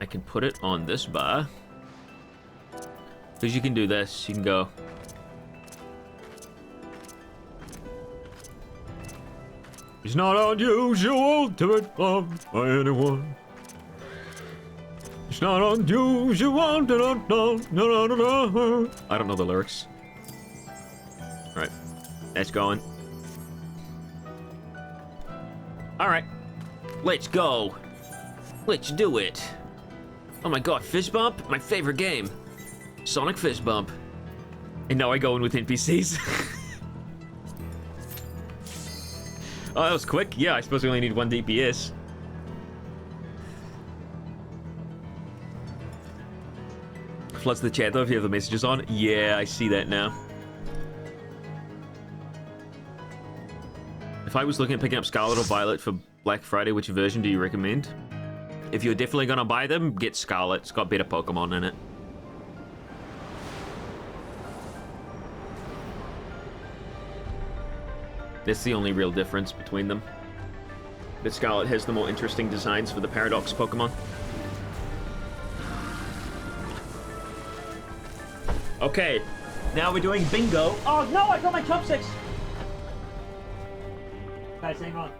Speaker 1: I can put it on this bar. Because you can do this. You can go. It's not unusual to be loved by anyone. It's not unusual. I don't know the lyrics. Alright. That's going. Alright. Let's go. Let's do it. Oh my god, Fist Bump? My favorite game. Sonic Fist Bump. And now I go in with NPCs. Oh, that was quick. Yeah, I suppose we only need 1 DPS. Floods the chat though if you have the messages on. Yeah, I see that now. If I was looking at picking up Scarlet or Violet for Black Friday, which version do you recommend? If you're definitely gonna buy them, get Scarlet. It's got better Pokemon in it. That's the only real difference between them. But Scarlet has the more interesting designs for the Paradox Pokemon. Okay, now we're doing bingo. Oh no, I got my chopsticks! Guys, hang on.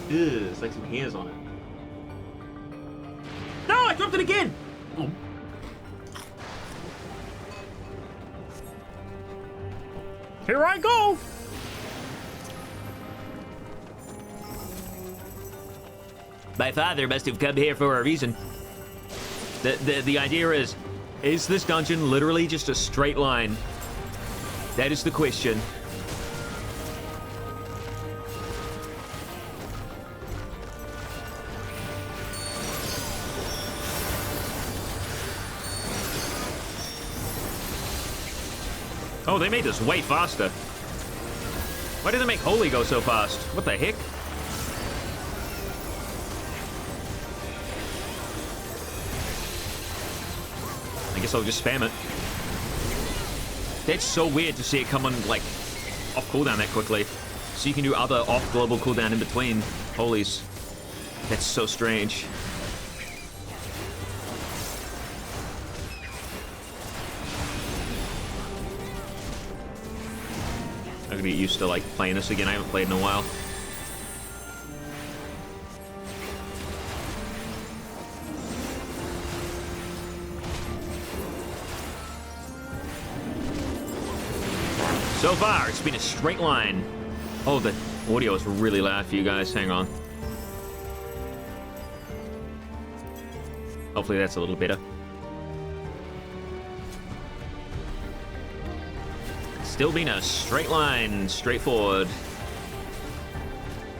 Speaker 1: Ew, it's like some hairs on it. No, I dropped it again! Oh. Here I go! My father must have come here for a reason. The idea is this dungeon literally just a straight line? That is the question. Oh, they made this way faster. Why did they make Holy go so fast? What the heck? I guess I'll just spam it. That's so weird to see it come on, like, off cooldown that quickly. So you can do other off global cooldown in between Holies. That's so strange. I'm gonna get used to like playing this again. I haven't played in a while. So far, it's been a straight line. Oh, the audio is really loud for you guys. Hang on. Hopefully that's a little better. Still been a straight line, straightforward.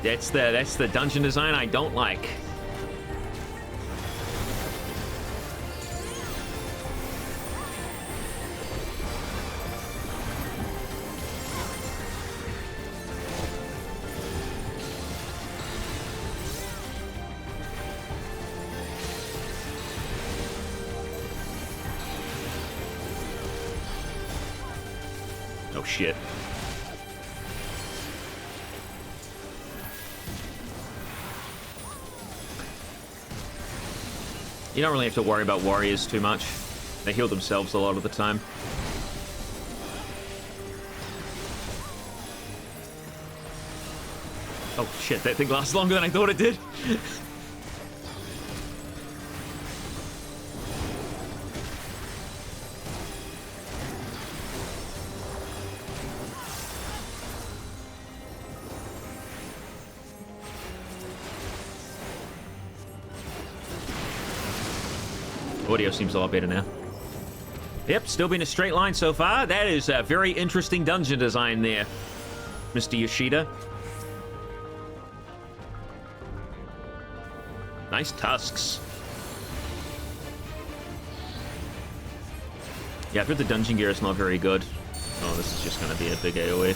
Speaker 1: That's the dungeon design I don't like. Oh shit. You don't really have to worry about warriors too much. They heal themselves a lot of the time. Oh shit, that thing lasts longer than I thought it did. Audio seems a lot better now. Yep, still been a straight line so far. That is a very interesting dungeon design there, Mr. Yoshida. Nice tusks. Yeah, I've heard the dungeon gear is not very good. Oh, this is just gonna be a big AoE.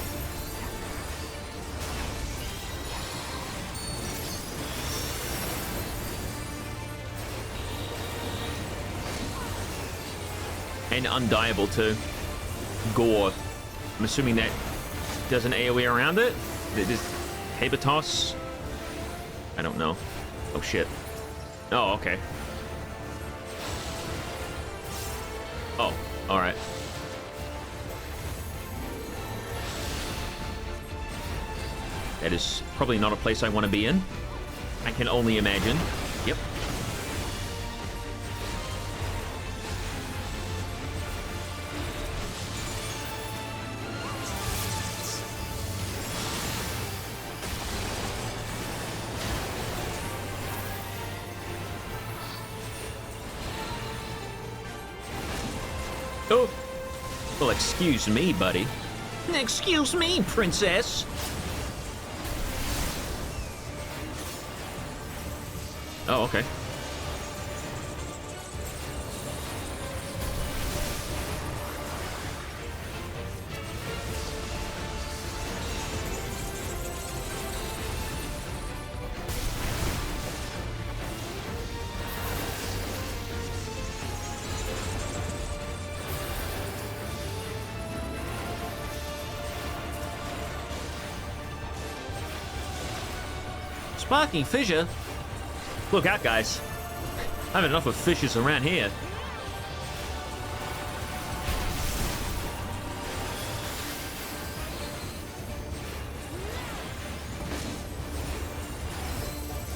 Speaker 1: And undieable too. Gore. I'm assuming that does an AoE around it? This Habitos? I don't know. Oh shit. Oh, okay. Oh, alright. That is probably not a place I want to be in. I can only imagine. Yep. Oh! Well, excuse me, buddy. Excuse me, princess. Oh, okay. Sparky Fissure? Look out, guys. I have enough of fishes around here.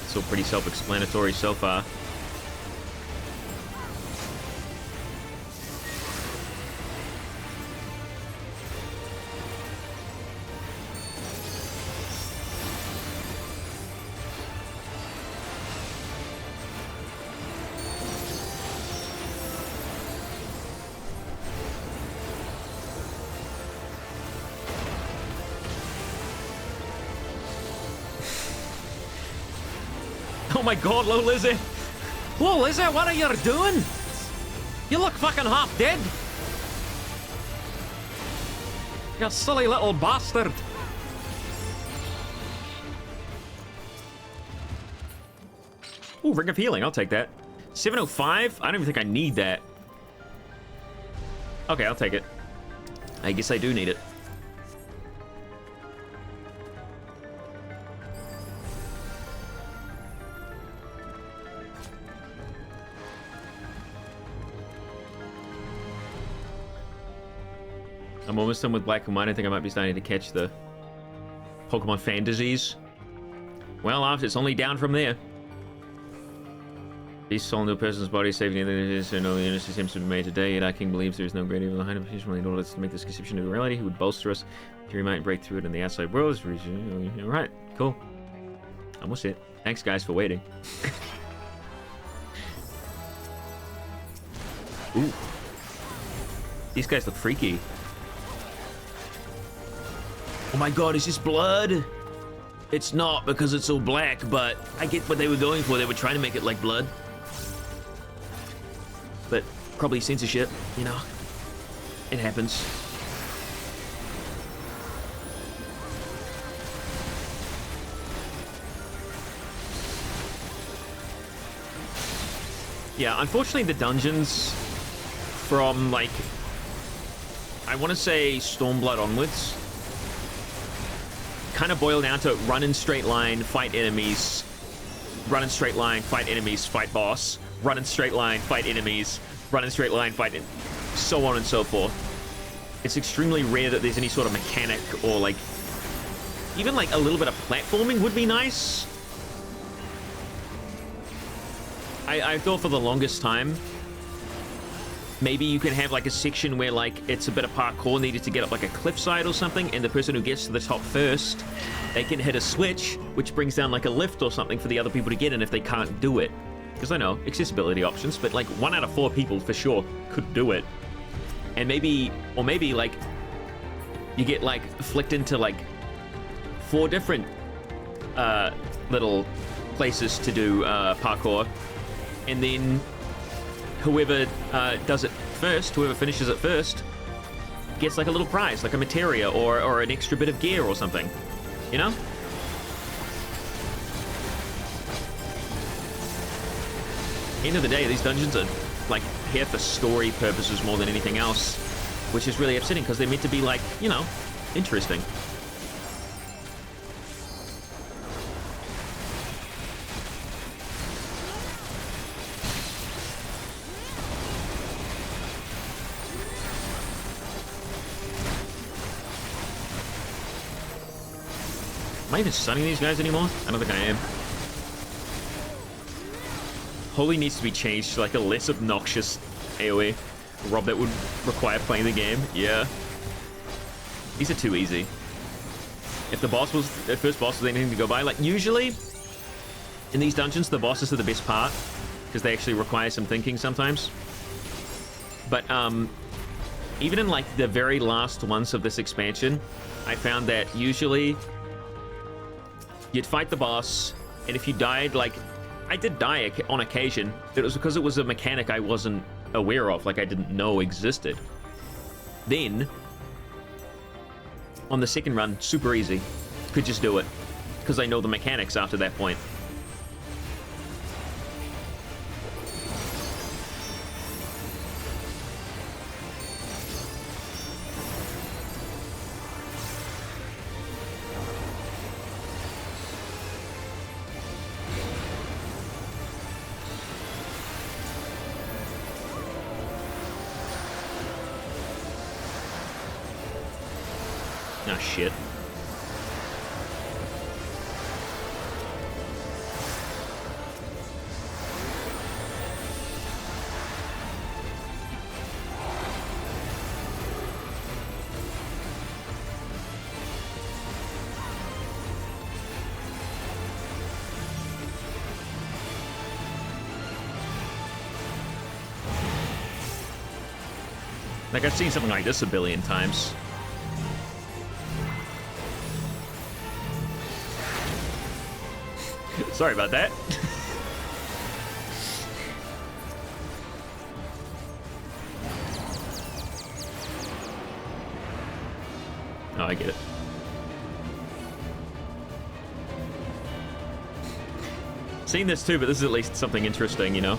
Speaker 1: It's all pretty self-explanatory so far. Oh my god, Low Lizzie! Low Lizzie, what are you doing? You look fucking half dead! You silly little bastard! Ooh, Ring of Healing, I'll take that. 705? I don't even think I need that. Okay, I'll take it. I guess I do need it. I'm almost done with Black and White. I think I might be starting to catch the Pokemon fan disease. Well, it's only down from there. Beast soul into a person's body, saving the others, so no unity seems to be made today, yet our king believes there is no great evil behind him. In order to make this conception of reality, he would bolster us. He might break through it in the outside world. Alright, cool. Almost it. Thanks, guys, for waiting. Ooh. These guys look freaky. Oh my god, is this blood? It's not because it's all black, but I get what they were going for. They were trying to make it like blood. But probably censorship, you know. It happens. Yeah, unfortunately the dungeons from, like, I want to say Stormblood onwards kind of boil down to run in straight line, fight enemies, run in straight line, fight enemies, fight boss, run in straight line, fight enemies, run in straight line, fight so on and so forth. It's extremely rare that there's any sort of mechanic or, like, even like a little bit of platforming would be nice. I thought for the longest time maybe you can have like a section where like it's a bit of parkour needed to get up like a cliffside or something, and the person who gets to the top first, they can hit a switch which brings down like a lift or something for the other people to get in if they can't do it. because I know accessibility options, but like 1 out of 4 people for sure could do it. And maybe like you get like flicked into like 4 different little places to do parkour, and then whoever does it first, whoever finishes it first, gets like a little prize, like a materia or an extra bit of gear or something, you know? End of the day, these dungeons are like here for story purposes more than anything else, which is really upsetting because they're meant to be like, you know, interesting. Am I even stunning these guys anymore? I don't think I am. Holy needs to be changed to like a less obnoxious AoE. Rob, that would require playing the game. Yeah. These are too easy. If the first boss was anything to go by, like usually in these dungeons, the bosses are the best part because they actually require some thinking sometimes. But even in like the very last ones of this expansion, I found that usually you'd fight the boss, and if you died, like, I did die on occasion. It was because it was a mechanic I wasn't aware of, like I didn't know existed. Then, on the second run, super easy. Could just do it, because I know the mechanics after that point. Ah, shit. Like, I've seen something like this a billion times. Sorry about that. Oh, I get it. Seen this too, but this is at least something interesting, you know?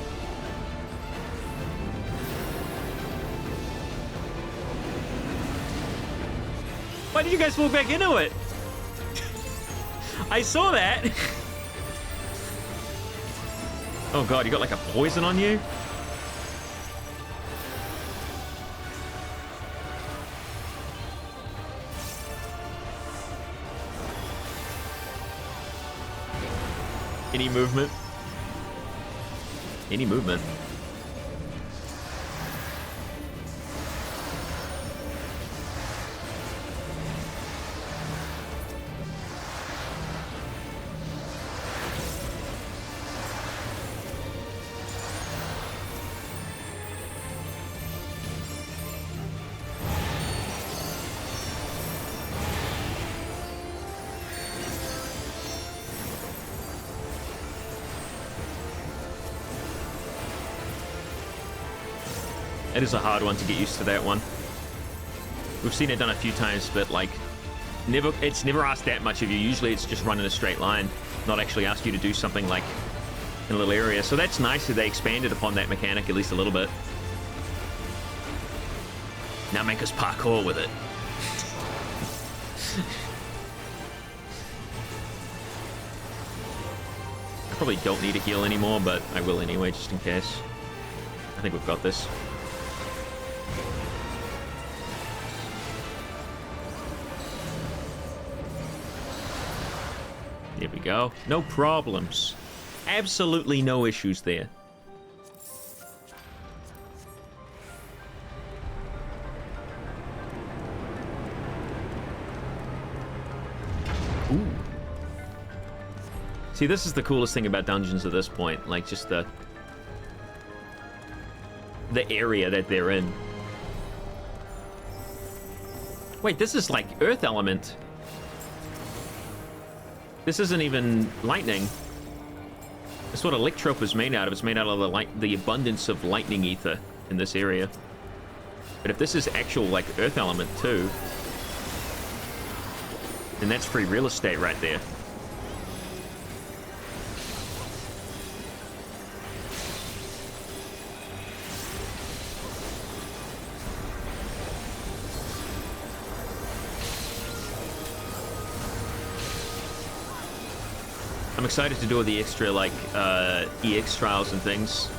Speaker 1: Why did you guys fall back into it? I saw that. Oh god, you got like a poison on you? Any movement? Any movement? It is a hard one to get used to, that one. We've seen it done a few times, but like, it's never asked that much of you. Usually it's just run in a straight line, not actually ask you to do something like in a little area. So that's nice that they expanded upon that mechanic at least a little bit. Now make us parkour with it. I probably don't need a heal anymore, but I will anyway, just in case. I think we've got this. There we go. No problems. Absolutely no issues there. Ooh. See, this is the coolest thing about dungeons at this point. Like, just the the area that they're in. Wait, this is like earth element. This isn't even lightning. That's what Electrope is made out of. It's made out of the abundance of lightning ether in this area. But if this is actual like earth element too, then that's free real estate right there. I'm excited to do all the extra, like, EX trials and things.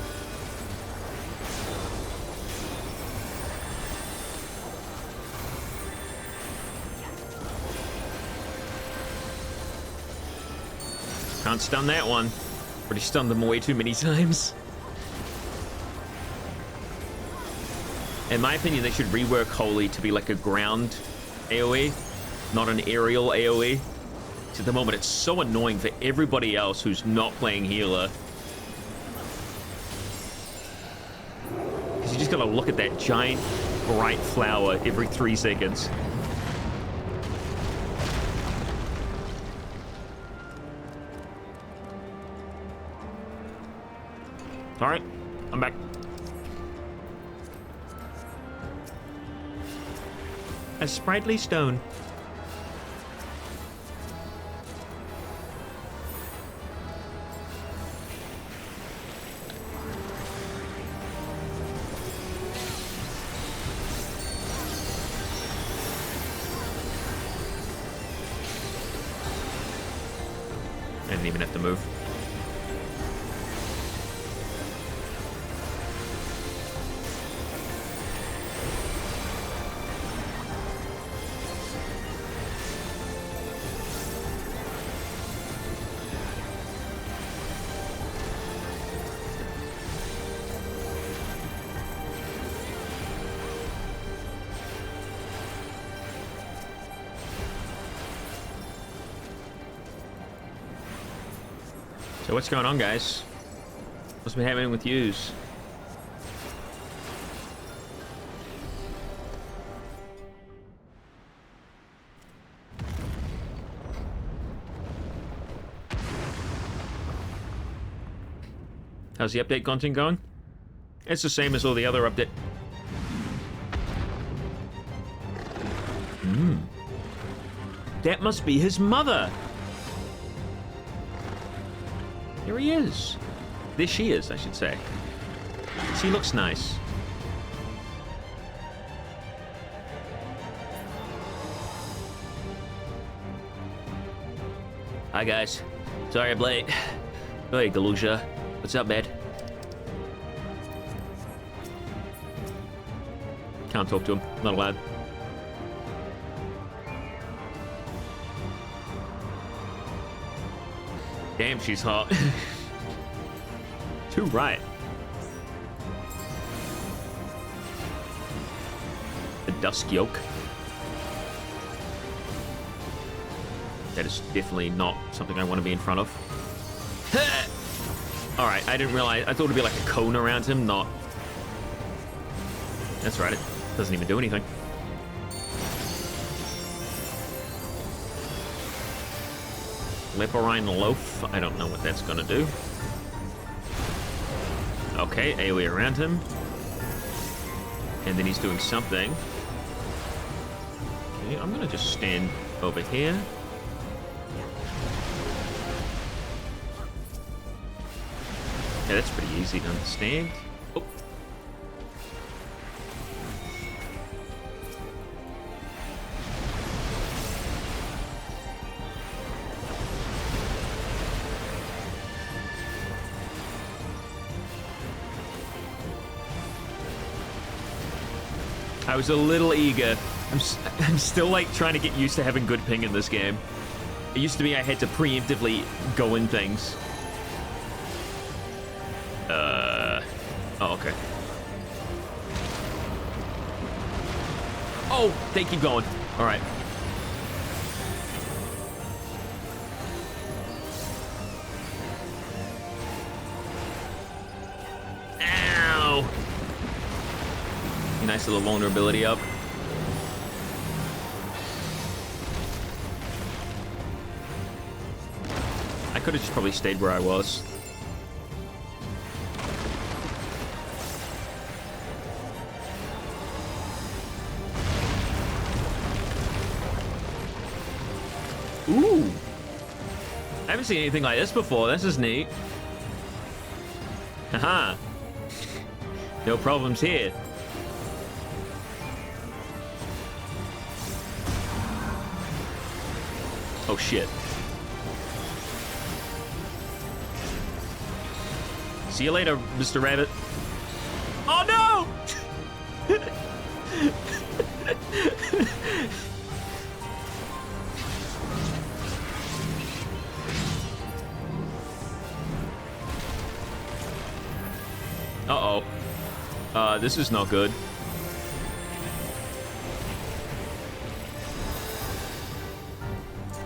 Speaker 1: Can't stun that one. Already stunned them way too many times. In my opinion, they should rework Holy to be like a ground AoE, not an aerial AoE. At the moment, it's so annoying for everybody else who's not playing healer. Because you just gotta look at that giant, bright flower every 3 seconds. Alright, I'm back. A sprightly stone. I didn't even have to move. So what's going on, guys? What's been happening with yous? How's the update content going? It's the same as all the other update. That must be his mother. Here he is. There she is, I should say. She looks nice. Hi, guys. Sorry I'm late. Hey, Galusha. What's up, man? Can't talk to him. Not allowed. Damn, she's hot. Too right. The Dusk Yoke. That is definitely not something I want to be in front of. Alright, I didn't realize. I thought it'd be like a cone around him, not. That's right, it doesn't even do anything. Leporine Loaf. I don't know what that's gonna do. Okay, AoE around him. And then he's doing something. Okay, I'm gonna just stand over here. Yeah, that's pretty easy to understand. Oh. I was a little eager. I'm still like trying to get used to having good ping in this game. It used to be I had to preemptively go in things. Oh, okay. Oh, they keep going. All right. Ow. Nice little vulnerability up. I could have just probably stayed where I was. Ooh! I haven't seen anything like this before. This is neat. Haha. No problems here. Oh shit. See you later, Mr. Rabbit. Oh no! Uh-oh. This is not good.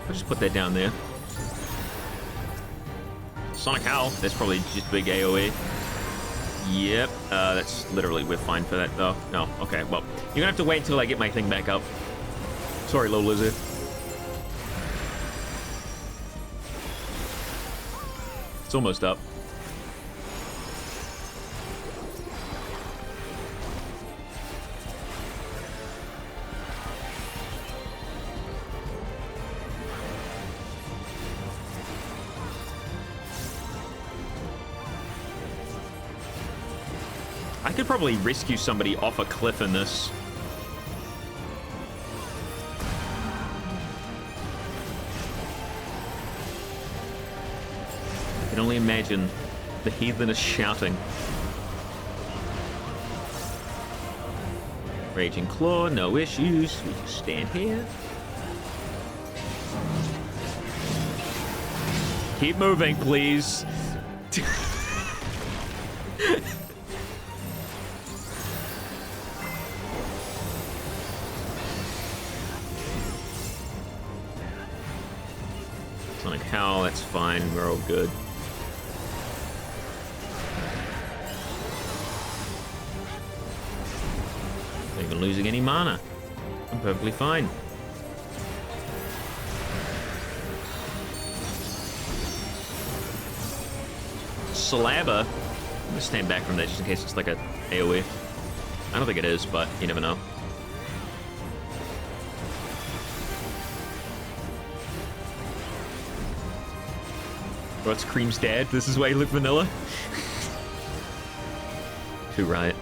Speaker 1: I'll just put that down there. Sonic Howl. That's probably just big AoE. Yep. That's literally, we're fine for that though. No. Okay. Well, you're gonna have to wait until I get my thing back up. Sorry, Low Lizard. It's almost up. I could probably rescue somebody off a cliff in this. I can only imagine the heathen is shouting. Raging Claw, no issues. We just stand here. Keep moving, please. Sonic Howl, that's fine. We're all good. Not even losing any mana. I'm perfectly fine. Slabber. I'm gonna stand back from that just in case it's like a AoE. I don't think it is, but you never know. What's Cream's dad? This is why you look vanilla? Too right.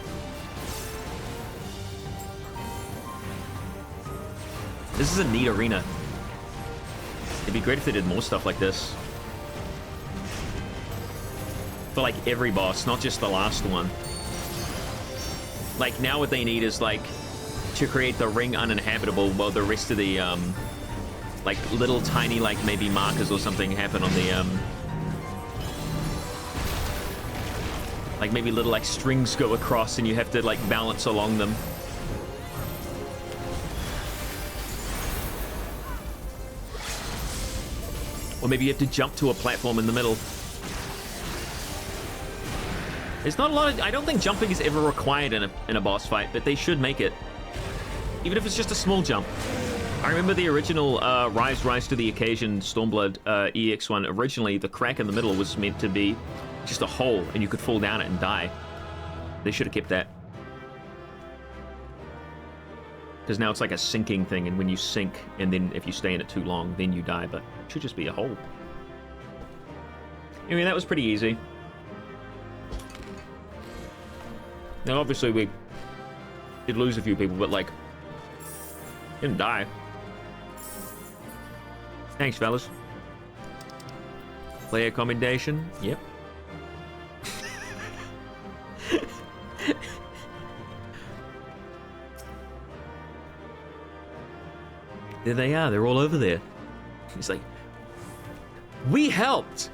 Speaker 1: This is a neat arena. It'd be great if they did more stuff like this. For like every boss, not just the last one. Like now what they need is like to create the ring uninhabitable while the rest of the like little tiny like maybe markers or something happen on the like maybe little like strings go across and you have to like balance along them. Or maybe you have to jump to a platform in the middle. There's not a lot of... I don't think jumping is ever required in a boss fight, but they should make it. Even if it's just a small jump. I remember the original Rise to the Occasion Stormblood EX one. Originally, the crack in the middle was meant to be just a hole, and you could fall down it and die. They should have kept that. Because now it's like a sinking thing, and when you sink, and then if you stay in it too long, then you die, but it should just be a hole. Anyway, that was pretty easy. Now, obviously, we did lose a few people, but, like, didn't die. Thanks, fellas. Player commendation? Yep. There they are. They're all over there. He's like, we helped.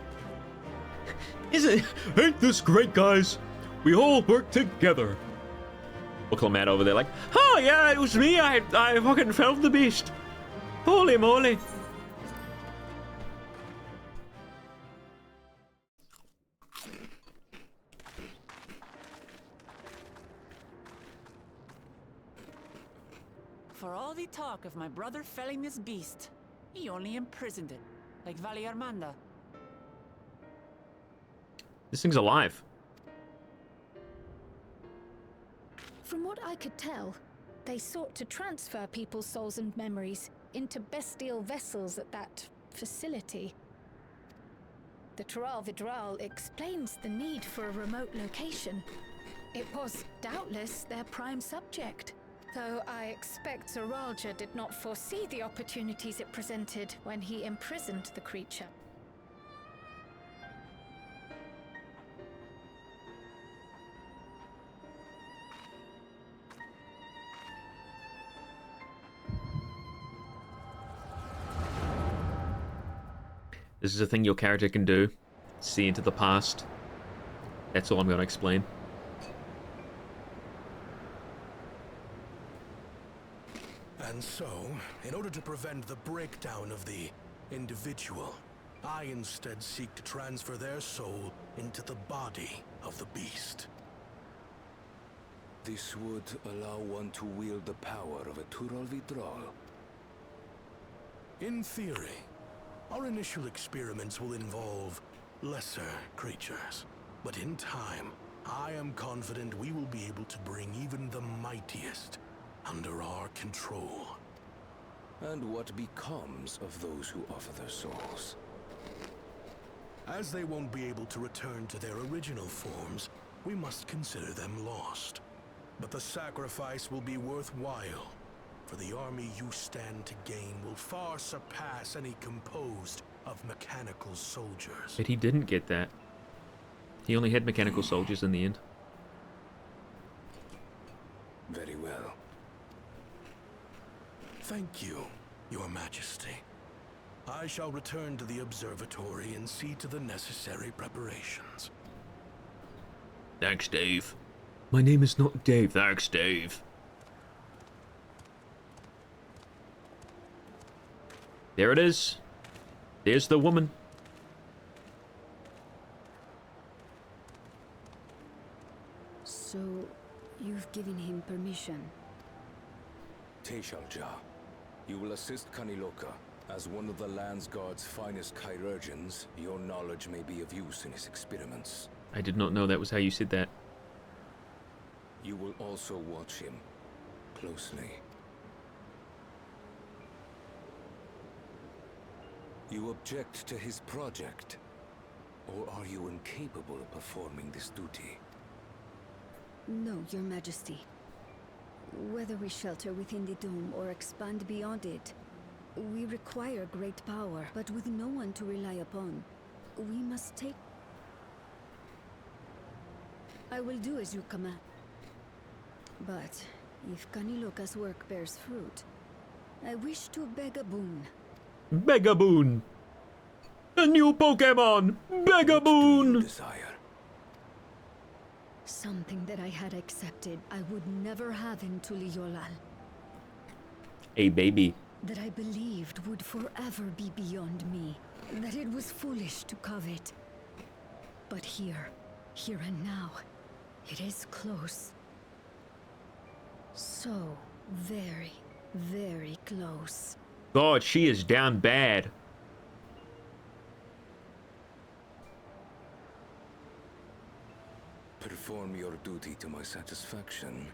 Speaker 1: Ain't this great, guys? We all work together. We'll call Matt over there like, oh yeah, it was me. I fucking felled the beast. Holy moly.
Speaker 8: for all the talk of my brother felling this beast, he only imprisoned it, like Vali Armanda.
Speaker 1: This thing's alive.
Speaker 4: From what I could tell, they sought to transfer people's souls and memories into bestial vessels at that facility. The Tural Vidral explains the need for a remote location. It was doubtless their prime subject, though I expect Zoralja did not foresee the opportunities it presented when he imprisoned the creature.
Speaker 1: This is a thing your character can do. See into the past. That's all I'm going to explain.
Speaker 10: And so, in order to prevent the breakdown of the individual, I instead seek to transfer their soul into the body of the beast.
Speaker 11: This would allow one to wield the power of a Tural Vidral.
Speaker 10: In theory, our initial experiments will involve lesser creatures. But in time, I am confident we will be able to bring even the mightiest under our control.
Speaker 11: And what becomes of those who offer their souls?
Speaker 10: As they won't be able to return to their original forms, we must consider them lost. But the sacrifice will be worthwhile, for the army you stand to gain will far surpass any composed of mechanical soldiers.
Speaker 1: But he didn't get that. He only had mechanical soldiers in the end.
Speaker 11: Very well.
Speaker 10: Thank you, Your Majesty. I shall return to the observatory and see to the necessary preparations.
Speaker 3: Thanks, Dave.
Speaker 2: My name is not Dave.
Speaker 3: Thanks, Dave.
Speaker 1: There it is. There's the woman.
Speaker 9: So, you've given him permission?
Speaker 11: Teshalja, you will assist Kaniloka. As one of the Landsguard's finest chirurgeons, your knowledge may be of use in his experiments.
Speaker 1: I did not know that was how you said that.
Speaker 11: You will also watch him closely. You object to his project? Or are you incapable of performing this duty?
Speaker 9: No, Your Majesty. Whether we shelter within the dome or expand beyond it, we require great power, but with no one to rely upon. We must take... I will do as you command. But if Kaniloka's work bears fruit, I wish to beg a boon.
Speaker 1: Begaboon! A new Pokemon! Begaboon!
Speaker 11: Desire.
Speaker 9: Something that I had accepted I would never have in Tuliyollal.
Speaker 1: A baby.
Speaker 9: That I believed would forever be beyond me. That it was foolish to covet. But here and now, it is close. So very, very close.
Speaker 1: God, she is down bad.
Speaker 11: Perform your duty to my satisfaction,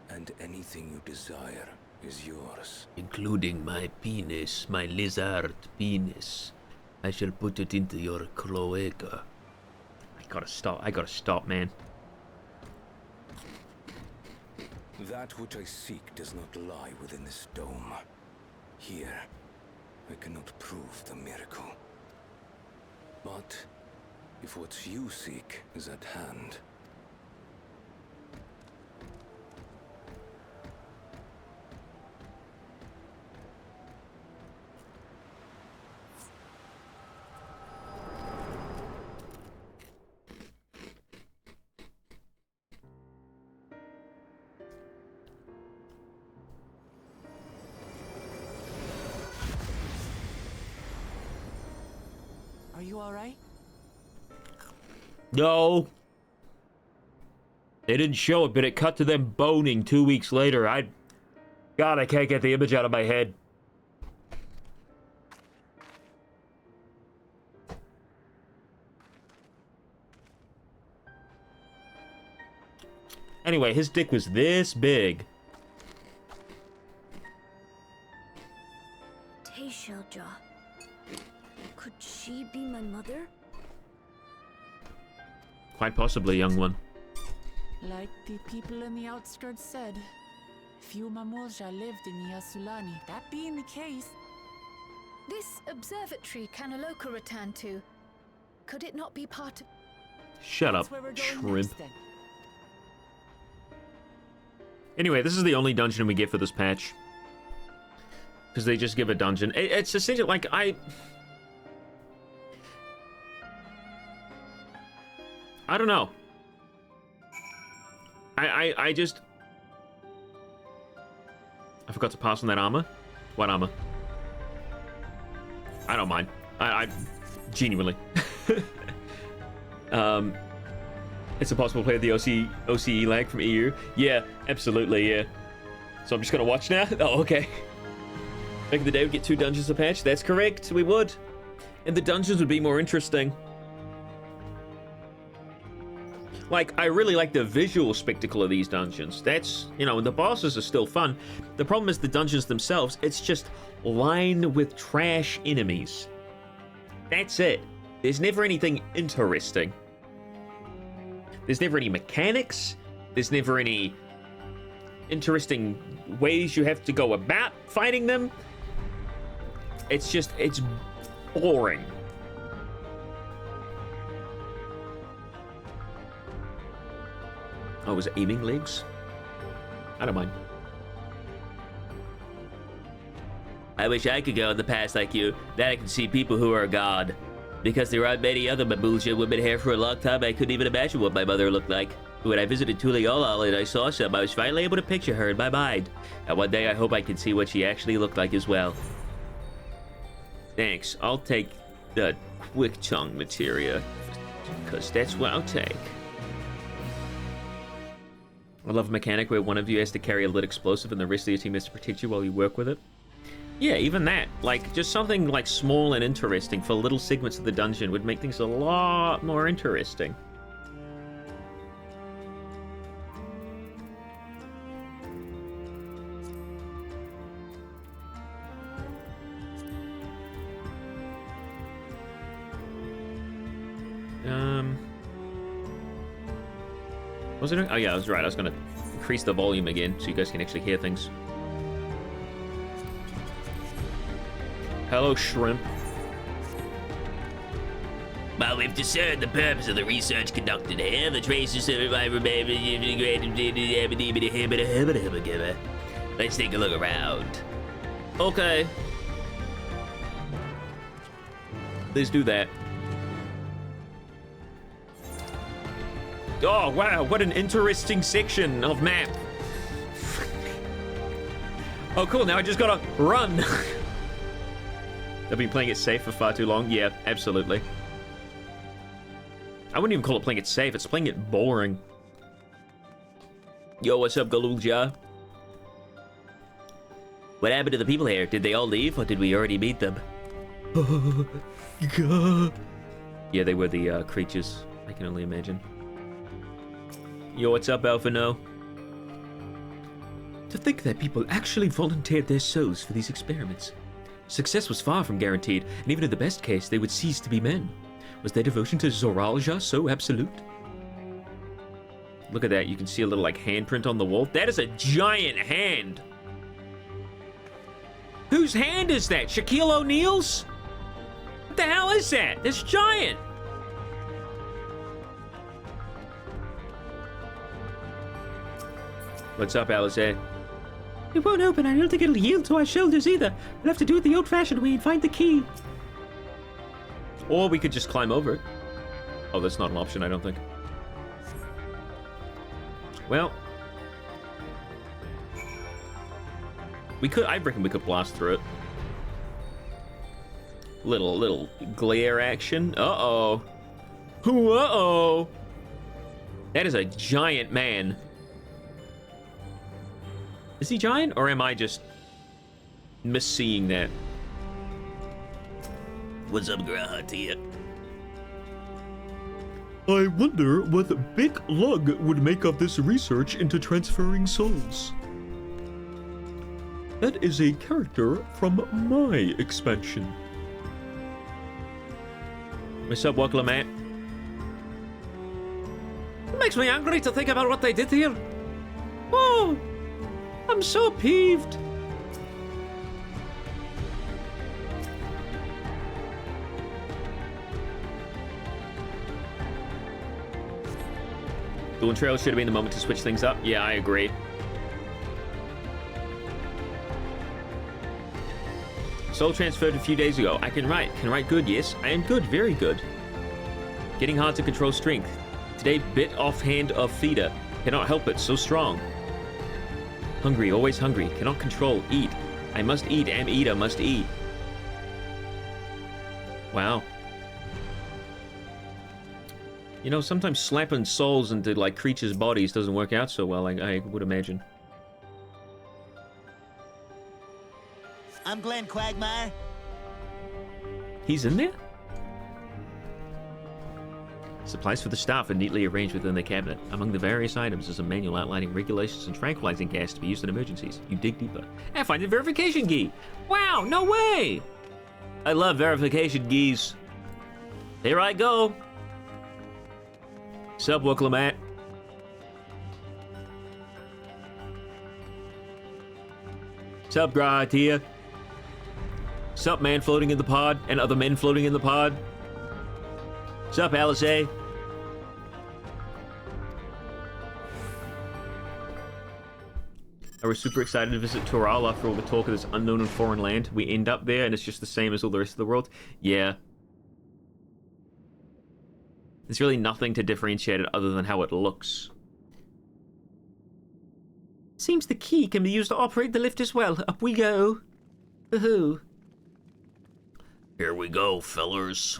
Speaker 11: and anything you desire is yours.
Speaker 2: Including my penis, my lizard penis. I shall put it into your cloaca.
Speaker 1: I gotta stop, man.
Speaker 11: That which I seek does not lie within this dome. Here, I cannot prove the miracle. But if what you seek is at hand...
Speaker 8: Are you alright?
Speaker 1: No. They didn't show it, but it cut to them boning 2 weeks later. God, I can't get the image out of my head. Anyway, his dick was this big.
Speaker 9: Tayshelja. Could she be my mother?
Speaker 1: Quite possibly, young one.
Speaker 8: Like the people in the outskirts said, few Mamulja lived in Yasulani. That being the case...
Speaker 4: This observatory Kanaloka returned to, could it not be part of...
Speaker 1: Shut up,
Speaker 8: That's where we're going
Speaker 1: shrimp.
Speaker 8: next, then.
Speaker 1: Anyway, this is the only dungeon we get for this patch. Because they just give a dungeon. It's essentially like I don't know. I just... I forgot to pass on that armor. What armor? I don't mind. I genuinely. It's impossible to play the OCE lag from EU. Yeah, absolutely, yeah. So I'm just gonna watch now? Oh, okay. Back in the day, we'd get 2 dungeons a patch. That's correct, we would. And the dungeons would be more interesting. Like, I really like the visual spectacle of these dungeons. That's, you know, and the bosses are still fun. The problem is the dungeons themselves, it's just lined with trash enemies. That's it. There's never anything interesting. There's never any mechanics. There's never any interesting ways you have to go about fighting them. It's just, it's boring. Oh, was it aiming legs? I don't mind. I wish I could go in the past like you. That I can see people who are God. Because there aren't many other Mamulja women here for a long time, I couldn't even imagine what my mother looked like. When I visited Tuliyollal and I saw some, I was finally able to picture her in my mind. And one day I hope I can see what she actually looked like as well. Thanks. I'll take the quick tongue materia. Because that's what I'll take. I love a mechanic where one of you has to carry a lit explosive and the rest of your team has to protect you while you work with it. Yeah, even that. Like, just something like small and interesting for little segments of the dungeon would make things a lot more interesting. What was I doing? Oh yeah, I was right. I was gonna increase the volume again so you guys can actually hear things. Hello, shrimp.
Speaker 5: Well, we've discerned the purpose of the research conducted here. The traces of my Let's take a look around.
Speaker 1: Okay. Let's do that. Oh, wow, what an interesting section of map. Oh, cool, now I just gotta run. I've been playing it safe for far too long. Yeah, absolutely. I wouldn't even call it playing it safe, it's playing it boring. Yo, what's up, Galulja?
Speaker 5: What happened to the people here? Did they all leave, or did we already meet them?
Speaker 1: Yeah, they were the creatures. I can only imagine. Yo, what's up, Alpha No?
Speaker 2: To think that people actually volunteered their souls for these experiments. Success was far from guaranteed, and even in the best case, they would cease to be men. Was their devotion to Zoralja so absolute?
Speaker 1: Look at that, you can see a little, like, handprint on the wall. That is a giant hand! Whose hand is that? Shaquille O'Neal's? What the hell is that? It's giant! What's up, Alistair?
Speaker 2: It won't open. I don't think it'll yield to our shoulders either. We'll have to do it the old-fashioned way and find the key.
Speaker 1: Or we could just climb over it. Oh, that's not an option, I don't think. Well, we could. I reckon we could blast through it. Little glare action. Uh-oh. Uh-oh. That is a giant man. Is he giant, or am I just misseeing that?
Speaker 5: What's up, Grahatia?
Speaker 2: I wonder what Big Lug would make of this research into transferring souls. That is a character from my expansion.
Speaker 1: What's up, Wakla, mate?
Speaker 3: It makes me angry to think about what they did here. Oh, I'm so peeved.
Speaker 1: Dawn Trail should have been the moment to switch things up. Yeah, I agree. Soul transferred a few days ago. I can write. Can write good, yes. I am good, very good. Getting hard to control strength. Today, bit offhand of feeder. Cannot help it, so strong. Hungry, always hungry. Cannot control, eat. I must eat, am eater, must eat. Wow. You know, sometimes slapping souls into, like, creatures' bodies doesn't work out so well, I would imagine.
Speaker 12: I'm Glenn Quagmire.
Speaker 1: He's in there? Supplies for the staff are neatly arranged within the cabinet. Among the various items is a manual outlining regulations and tranquilizing gas to be used in emergencies. You dig deeper. And find the verification key! Wow, no way! I love verification keys. Here I go. Sup, Wooklamat? Sup, Grahatia? Sup, man floating in the pod, and other men floating in the pod? Sup, Alice? I was super excited to visit Tural after all the talk of this unknown and foreign land. We end up there, and it's just the same as all the rest of the world. Yeah. There's really nothing to differentiate it other than how it looks. Seems the key can be used to operate the lift as well. Up we go. Woohoo.
Speaker 5: Here we go, fellers.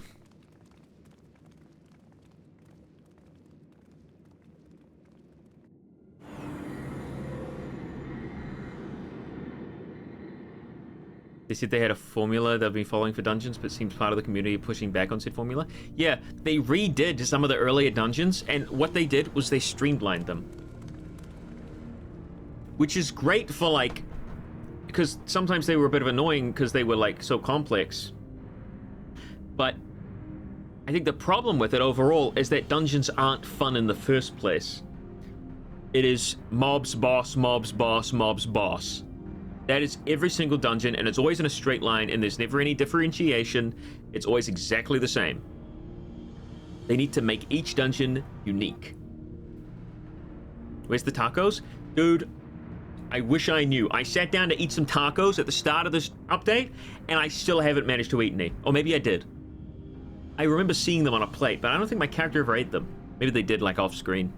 Speaker 1: They said they had a formula they've been following for dungeons, but seems part of the community pushing back on said formula. Yeah, they redid some of the earlier dungeons, and what they did was they streamlined them. Which is great for, like, because sometimes they were a bit of annoying because they were, like, so complex. But I think the problem with it overall is that dungeons aren't fun in the first place. It is mobs, boss, mobs, boss, mobs, boss. That is every single dungeon, and it's always in a straight line, and there's never any differentiation. It's always exactly the same. They need to make each dungeon unique. Where's the tacos? Dude, I wish I knew. I sat down to eat some tacos at the start of this update, and I still haven't managed to eat any. Or maybe I did. I remember seeing them on a plate, but I don't think my character ever ate them. Maybe they did, like, off screen.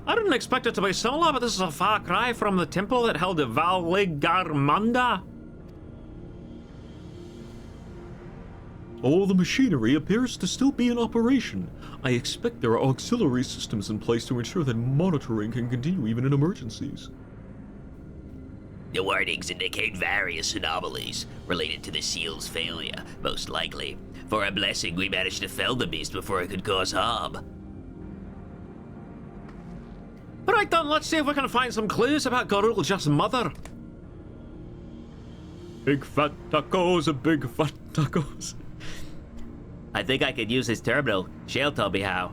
Speaker 3: I didn't expect it to be similar, but this is a far cry from the temple that held Valligarmanda.
Speaker 2: All the machinery appears to still be in operation. I expect there are auxiliary systems in place to ensure that monitoring can continue even in emergencies.
Speaker 5: The warnings indicate various anomalies related to the seal's failure, most likely. For a blessing, we managed to fell the beast before it could cause harm.
Speaker 3: Right then, let's see if we can find some clues about Garulja's mother.
Speaker 2: Big fat tacos, big fat tacos.
Speaker 5: I think I could use this terminal. Shale told me how.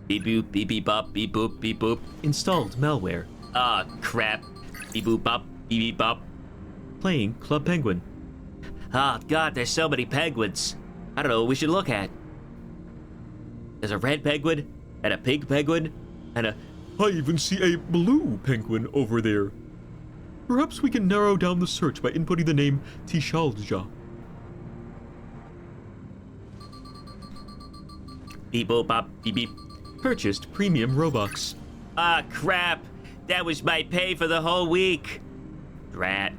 Speaker 5: Beep boop, beep beep bop, beep boop, beep boop.
Speaker 1: Installed malware.
Speaker 5: Ah, crap. Beep boop bop, beep beep bop.
Speaker 1: Playing Club Penguin.
Speaker 5: Ah, God, there's so many penguins. I don't know what we should look at. There's a red penguin, and a pink penguin, and a...
Speaker 2: I even see a blue penguin over there. Perhaps we can narrow down the search by inputting the name Tishalja.
Speaker 5: Beep boop bop, beep beep.
Speaker 1: Purchased premium Robux.
Speaker 5: Ah, crap. That was my pay for the whole week. Drat.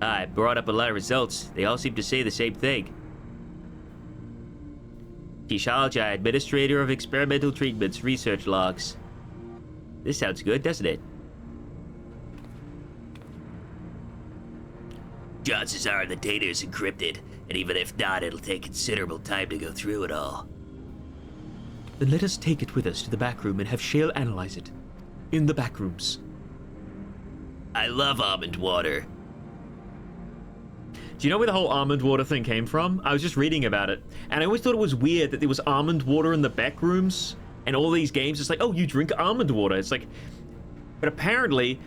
Speaker 5: I brought up a lot of results. They all seem to say the same thing.
Speaker 1: Kishalja, Administrator of Experimental Treatments, Research Logs. This sounds good, doesn't it?
Speaker 5: Chances are the data is encrypted, and even if not, it'll take considerable time to go through it all.
Speaker 2: Then let us take it with us to the back room and have Shale analyze it. In the back rooms.
Speaker 5: I love almond water.
Speaker 1: Do you know where the whole almond water thing came from? I was just reading about it, and I always thought it was weird that there was almond water in the back rooms, and all these games, it's like, oh, you drink almond water. It's like, but apparently,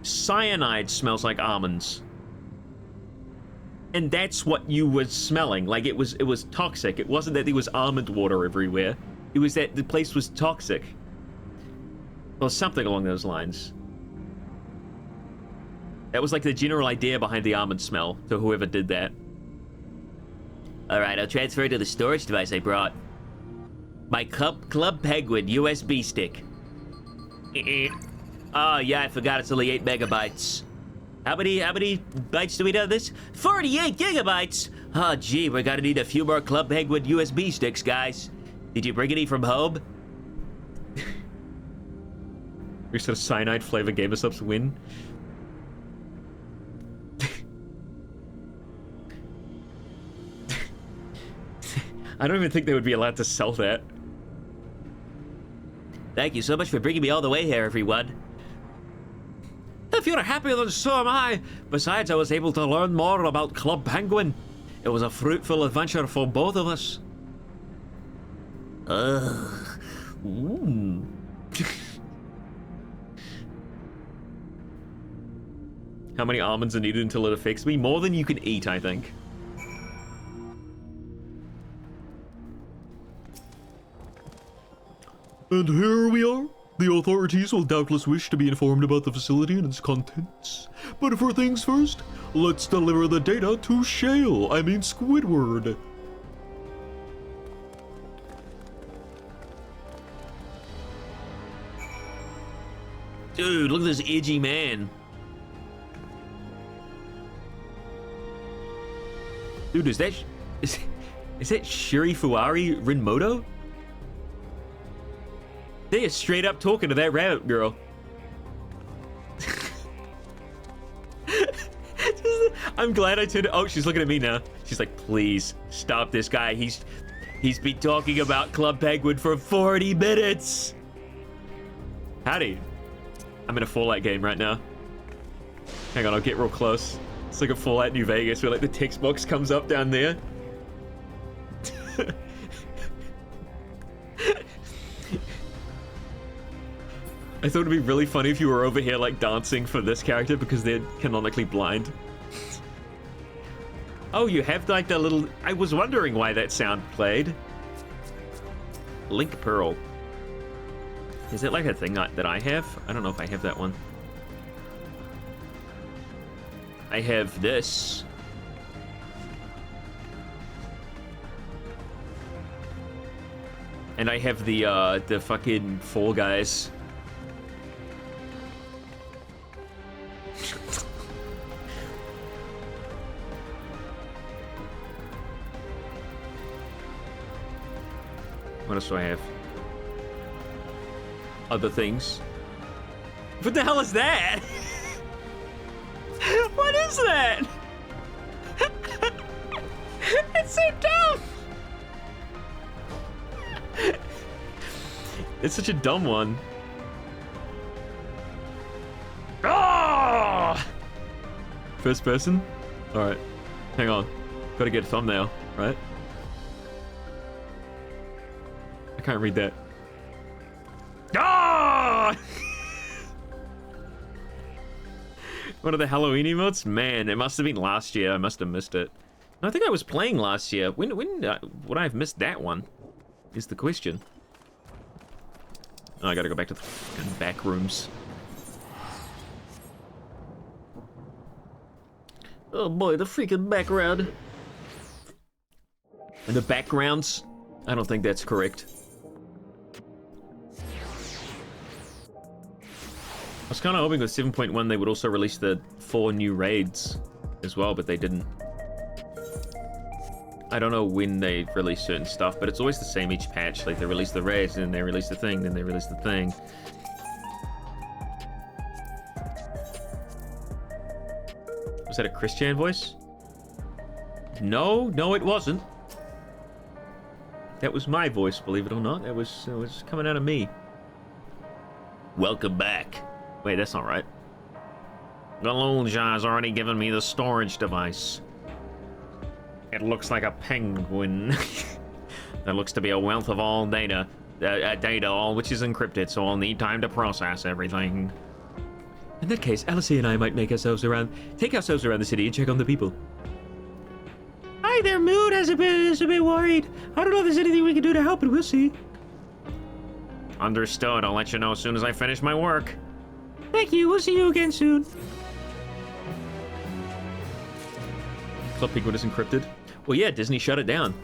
Speaker 1: cyanide smells like almonds. And that's what you were smelling. Like, it was toxic. It wasn't that there was almond water everywhere. It was that the place was toxic. Or something along those lines. That was like the general idea behind the almond smell, to whoever did that.
Speaker 5: Alright, I'll transfer it to the storage device I brought. My Club Penguin USB stick. Oh yeah, I forgot it's only 8 megabytes. How many bytes do we know this? 48 gigabytes! Oh gee, we're gonna need a few more Club Penguin USB sticks, guys. Did you bring any from home?
Speaker 1: We said a cyanide flavor gave us up to win. I don't even think they would be allowed to sell that.
Speaker 5: Thank you so much for bringing me all the way here, everyone.
Speaker 3: If you're happy, then so am I. Besides, I was able to learn more about Club Penguin. It was a fruitful adventure for both of us.
Speaker 1: How many almonds are needed until it affects me? More than you can eat, I think.
Speaker 2: And here we are. The authorities will doubtless wish to be informed about the facility and its contents. But for things first, let's deliver the data to Shale. I mean Squidward.
Speaker 1: Dude, look at this edgy man. Dude, is that Shiri Fuari Rinmoto? They are straight up talking to that rabbit girl. I'm glad I turned it. Oh, she's looking at me now. She's like, please stop this guy. He's been talking about Club Penguin for 40 minutes. Howdy. I'm in a Fallout game right now. Hang on, I'll get real close. It's like a Fallout New Vegas where like the text box comes up down there. I thought it'd be really funny if you were over here like dancing for this character because they're canonically blind. Oh, you have like the little... I was wondering why that sound played. Link Pearl. Is it like a thing that I have? I don't know if I have that one. I have this. And I have the fucking Fall Guys. What else do I have? Other things. What the hell is that? What is that? It's so dumb. It's such a dumb one. Oh! First person? Alright. Hang on. Gotta get a thumbnail, right? I can't read that. Ah! One of the Halloween emotes? Man, it must have been last year. I must have missed it. No, I think I was playing last year. When would I have missed that one? Is the question. Oh, I gotta go back to the fucking back rooms. Oh boy, the freaking background. And the backgrounds? I don't think that's correct. I was kind of hoping with 7.1 they would also release the 4 new raids as well, but they didn't. I don't know when they release certain stuff, but it's always the same each patch. Like, they release the raid, then they release the thing, then they release the thing. Was that a Christian voice? No, it wasn't. That was my voice, believe it or not. It was coming out of me. Welcome back. Wait, that's not right. Galunja has already given me the storage device. It looks like a penguin. There looks to be a wealth of all data, all which is encrypted, so I'll need time to process everything. In that case, Alicia and I might take ourselves around the city and check on the people. Hi there, Mood is a bit worried. I don't know if there's anything we can do to help, but we'll see. Understood. I'll let you know as soon as I finish my work. Thank you. We'll see you again soon. Club Penguin is encrypted. Well, yeah, Disney shut it down.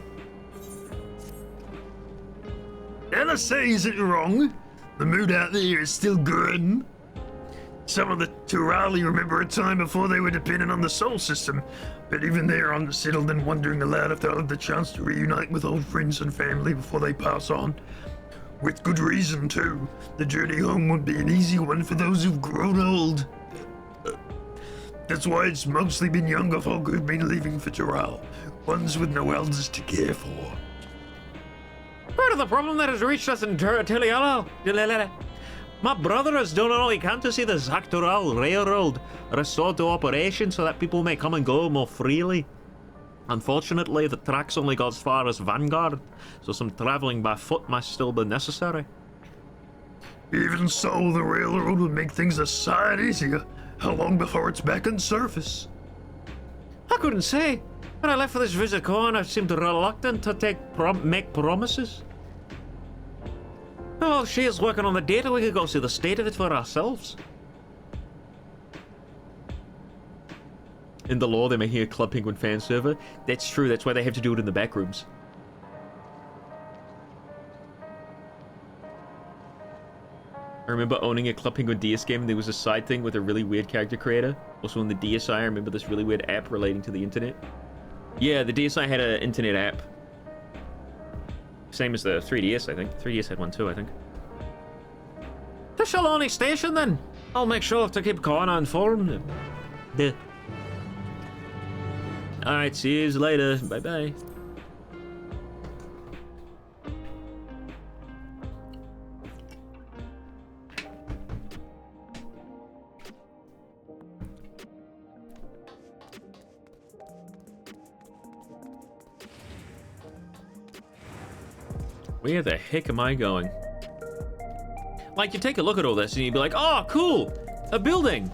Speaker 2: LSA isn't wrong. The mood out there is still grim. Some of the Turali remember a time before they were dependent on the Sol system, but even they're unsettled and wondering aloud if they'll have the chance to reunite with old friends and family before they pass on. With good reason, too. The journey home would be an easy one for those who've grown old. That's why it's mostly been younger folk who've been leaving for Tural, ones with no elders to care for.
Speaker 3: Part of the problem that has reached us in Teliala. My brother has done all he can to see the Zaktural Railroad restored to operation so that people may come and go more freely. Unfortunately, the tracks only go as far as Vanguard, so some traveling by foot must still be necessary.
Speaker 2: Even so, the railroad would make things a sight easier. How long before it's back on surface?
Speaker 3: I couldn't say. When I left for this visit, I seemed reluctant to make promises. Well, she is working on the data. We could go see the state of it for ourselves.
Speaker 1: In the law, they're making a Club Penguin fan server. That's true. That's why they have to do it in the back rooms. I remember owning a Club Penguin DS game, and there was a side thing with a really weird character creator. Also in the DSi, I remember this really weird app relating to the internet. Yeah, the DSi had an internet app. Same as the 3DS, I think. 3DS had one too, I think.
Speaker 3: The Shaloni station, then. I'll make sure to keep Connor informed.
Speaker 1: Alright, see you later. Bye-bye. Where the heck am I going? Like, you take a look at all this and you'd be like, oh, cool! A building!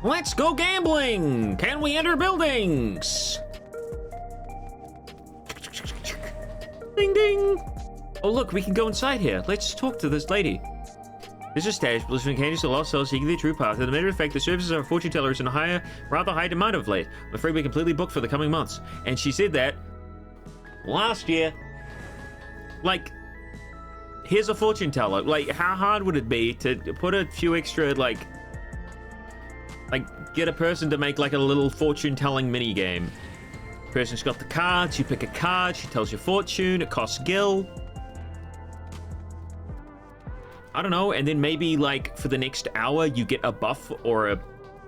Speaker 3: Let's go gambling! Can we enter buildings?
Speaker 1: Ding ding! Oh look, we can go inside here. Let's talk to this lady. This is Stash, Blizzard Candies, the lost souls seeking the true path. As a matter of fact, the services of our fortune tellers in a rather high demand of late. I'm afraid we're completely booked for the coming months. And she said that last year. Like, here's a fortune teller. Like, how hard would it be to put a few extra, like get a person to make like a little fortune telling mini game? Person's got the cards, you pick a card, she tells your fortune, it costs gil. I don't know, and then maybe like for the next hour you get a buff or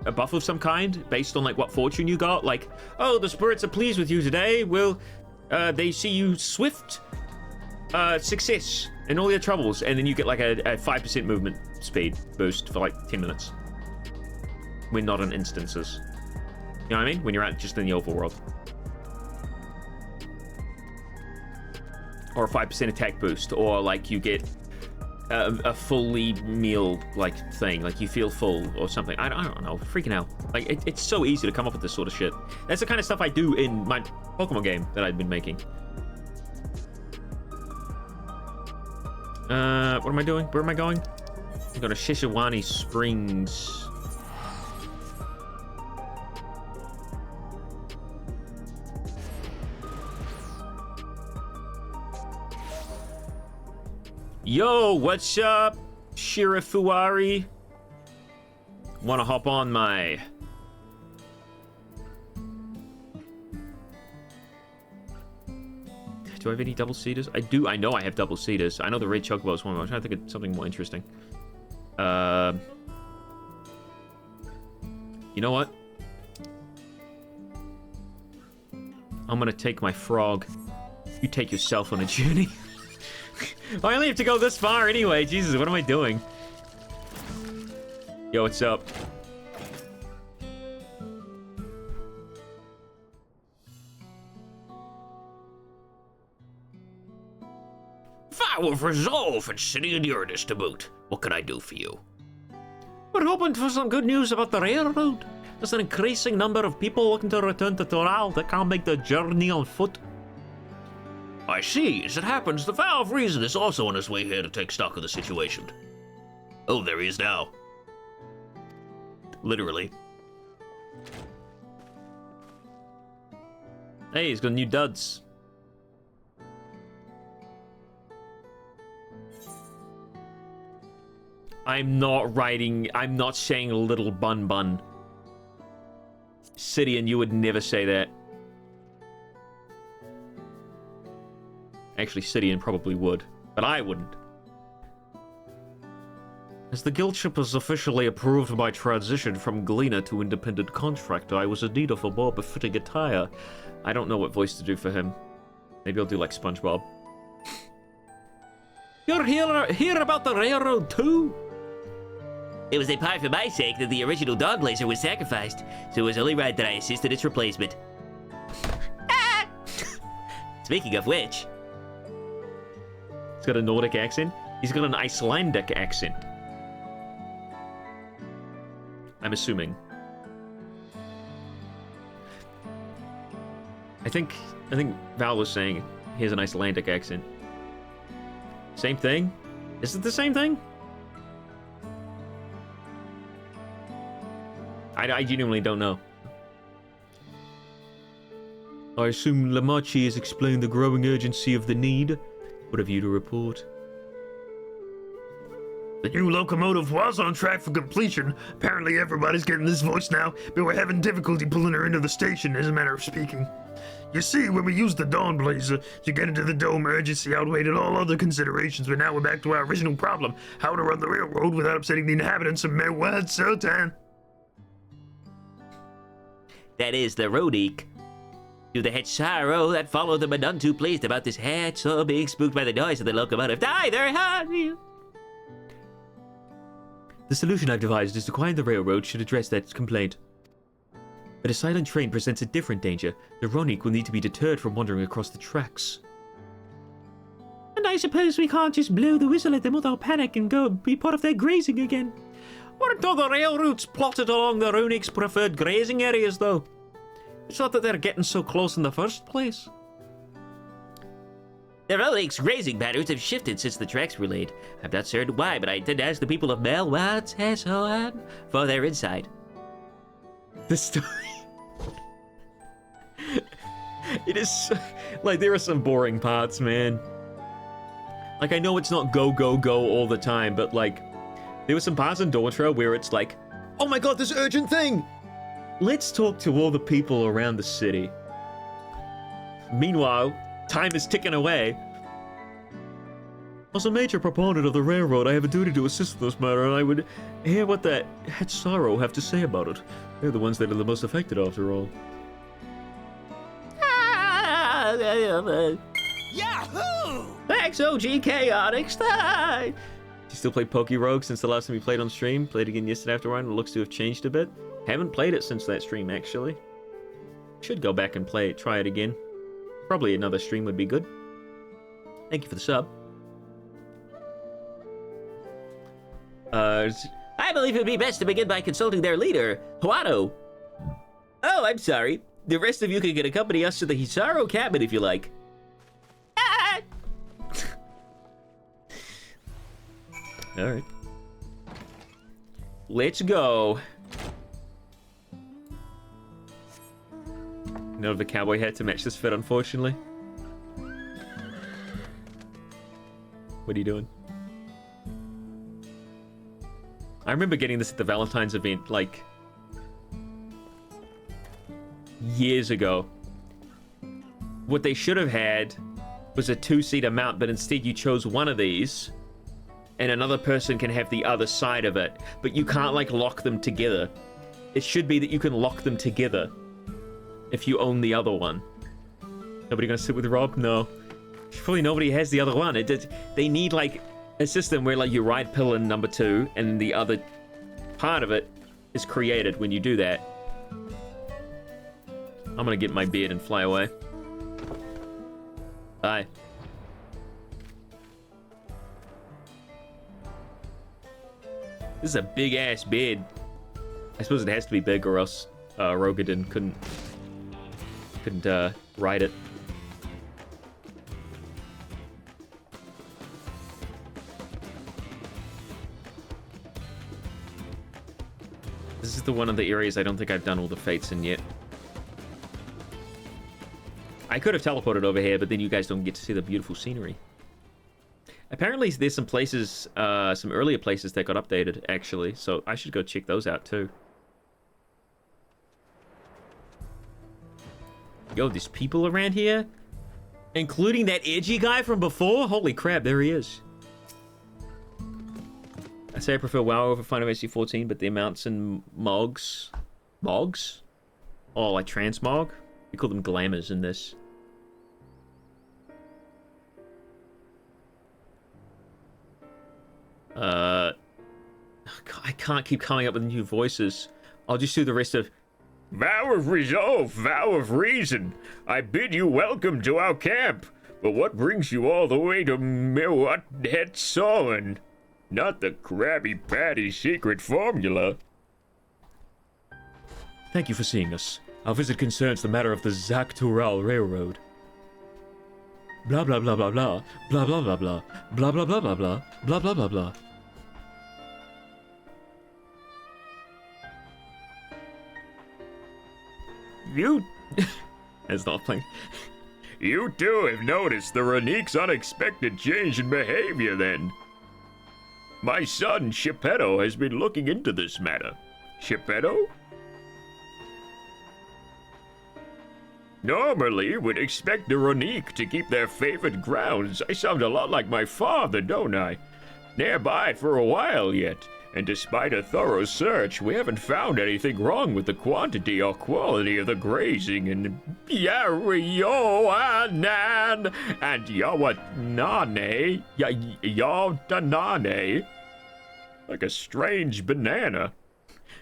Speaker 1: a buff of some kind based on like what fortune you got. Like, oh, the spirits are pleased with you today. Well, they see you swift success in all your troubles, and then you get like a 5% movement speed boost for like 10 minutes. When not in instances. You know what I mean? When you're out just in the overworld. Or a 5% attack boost, or like you get a fully meal like thing, like you feel full or something. I don't know, freaking hell. Like it's so easy to come up with this sort of shit. That's the kind of stuff I do in my Pokemon game that I've been making. What am I doing? Where am I going? I'm going to Shishawani Springs. Yo, what's up, Shirafuari? Wanna hop on my Do I have any double-seaters? I do. I know I have double-seaters. I know the Red Chocobo is one, but I'm trying to think of something more interesting. You know what? I'm gonna take my frog. You take yourself on a journey. I only have to go this far anyway. Jesus, what am I doing? Yo, what's up?
Speaker 3: Vow of resolve and city and Uranus to boot. What can I do for you?
Speaker 2: We're hoping for some good news about the railroad. There's an increasing number of people looking to return to Toral that can't make the journey on foot.
Speaker 3: I see. As it happens, the Vow of Reason is also on his way here to take stock of the situation. Oh, there he is now. Literally.
Speaker 1: Hey, he's got new duds. I'm not saying little bun bun. Sidian, you would never say that. Actually, Sidian probably would, but I wouldn't.
Speaker 2: As the guildship is officially approved by transition from gleaner to independent contractor, I was in need of a more befitting attire.
Speaker 1: I don't know what voice to do for him. Maybe I'll do like SpongeBob.
Speaker 2: You're here about the railroad too?
Speaker 5: It was in part for my sake that the original Dawn Blazer was sacrificed, so it was only right that I assisted its replacement. Speaking of which...
Speaker 1: He's got a Nordic accent. He's got an Icelandic accent. I'm assuming. I think Val was saying he has an Icelandic accent. Same thing? Is it the same thing? I genuinely don't know.
Speaker 2: I assume Lamachi has explained the growing urgency of the need. What have you to report?
Speaker 3: The new locomotive was on track for completion. Apparently everybody's getting this voice now, but we're having difficulty pulling her into the station, as a matter of speaking. You see, when we used the Dawn Blazer to get into the dome, urgency outweighed all other considerations, but now we're back to our original problem, how to run the railroad without upsetting the inhabitants of Merwad Sultan.
Speaker 5: That is the Rodik. To the Hetsaro that followed them are none too pleased about this Hetso being spooked by the noise of the locomotive. Die there, honey!
Speaker 1: The solution I've devised is to quiet the railroad should address that complaint. But a silent train presents a different danger. The Ronik will need to be deterred from wandering across the tracks.
Speaker 2: And I suppose we can't just blow the whistle at them without panic and go be part of their grazing again. Weren't all the railroads plotted along the Ronik's preferred grazing areas, though? It's not that they're getting so close in the first place.
Speaker 5: The Ronik's grazing patterns have shifted since the tracks were laid. I'm not certain why, but I intend to ask the people of Merwad Sultan for their insight.
Speaker 1: The story... It is... Like, there are some boring parts, man. Like, I know it's not go, go, go all the time, but, like... There were some parts in Dawntra where it's like, oh my god, this urgent thing! Let's talk to all the people around the city. Meanwhile, time is ticking away.
Speaker 2: As a major proponent of the railroad, I have a duty to assist in this matter, and I would hear what the Hetsaro have to say about it. They're the ones that are the most affected, after all.
Speaker 12: Yahoo!
Speaker 1: Thanks, OG Chaotic Style! Do you still play Pokerogue since the last time you played on stream? Played again yesterday after one. It looks to have changed a bit. Haven't played it since that stream, actually. Should go back and play it, try it again. Probably another stream would be good. Thank you for the sub.
Speaker 5: I believe it would be best to begin by consulting their leader, Huano. Oh, I'm sorry. The rest of you can accompany us to the Hisaro cabin if you like.
Speaker 1: Alright. Let's go. No of the cowboy hat to match this fit, unfortunately. What are you doing? I remember getting this at the Valentine's event, like, years ago. What they should have had was a 2-seater mount, but instead you chose one of these, and another person can have the other side of it, but you can't like lock them together. It should be that you can lock them together if you own the other one. Nobody gonna sit with Rob? No. Probably nobody has the other one. They need like a system where like you ride pill in number 2 and the other part of it is created when you do that. I'm gonna get my beard and fly away. Bye. This is a big ass beard. I suppose it has to be big or else Rogadin couldn't ride it. This is the one of the areas I don't think I've done all the fates in yet. I could have teleported over here, but then you guys don't get to see the beautiful scenery. Apparently there's some places, some earlier places that got updated, actually, so I should go check those out, too. Yo, there's people around here? Including that edgy guy from before? Holy crap, there he is. I say I prefer WoW over Final Fantasy 14, but the amounts in Mogs... Mogs? Oh, like transmog? We call them glamours in this. I can't keep coming up with new voices. I'll just do the rest of...
Speaker 3: Vow of resolve, vow of reason, I bid you welcome to our camp. But what brings you all the way to Mewat Hetsoen? Not the Krabby Patty secret formula.
Speaker 2: Thank you for seeing us. Our visit concerns the matter of the Zaktural Railroad. Blah blah blah blah blah. Blah blah blah blah. Blah blah blah blah blah. Blah blah blah blah.
Speaker 3: You...
Speaker 1: It's not playing.
Speaker 3: You too have noticed the Ranique's unexpected change in behavior then. My son, Shepetto, has been looking into this matter. Shepetto? Normally, we'd expect the Ranique to keep their favorite grounds. I sound a lot like my father, don't I? Nearby for a while yet, and despite a thorough search, we haven't found anything wrong with the quantity or quality of the grazing in Yarioanan and Yawanane, Yawanane, like a strange banana.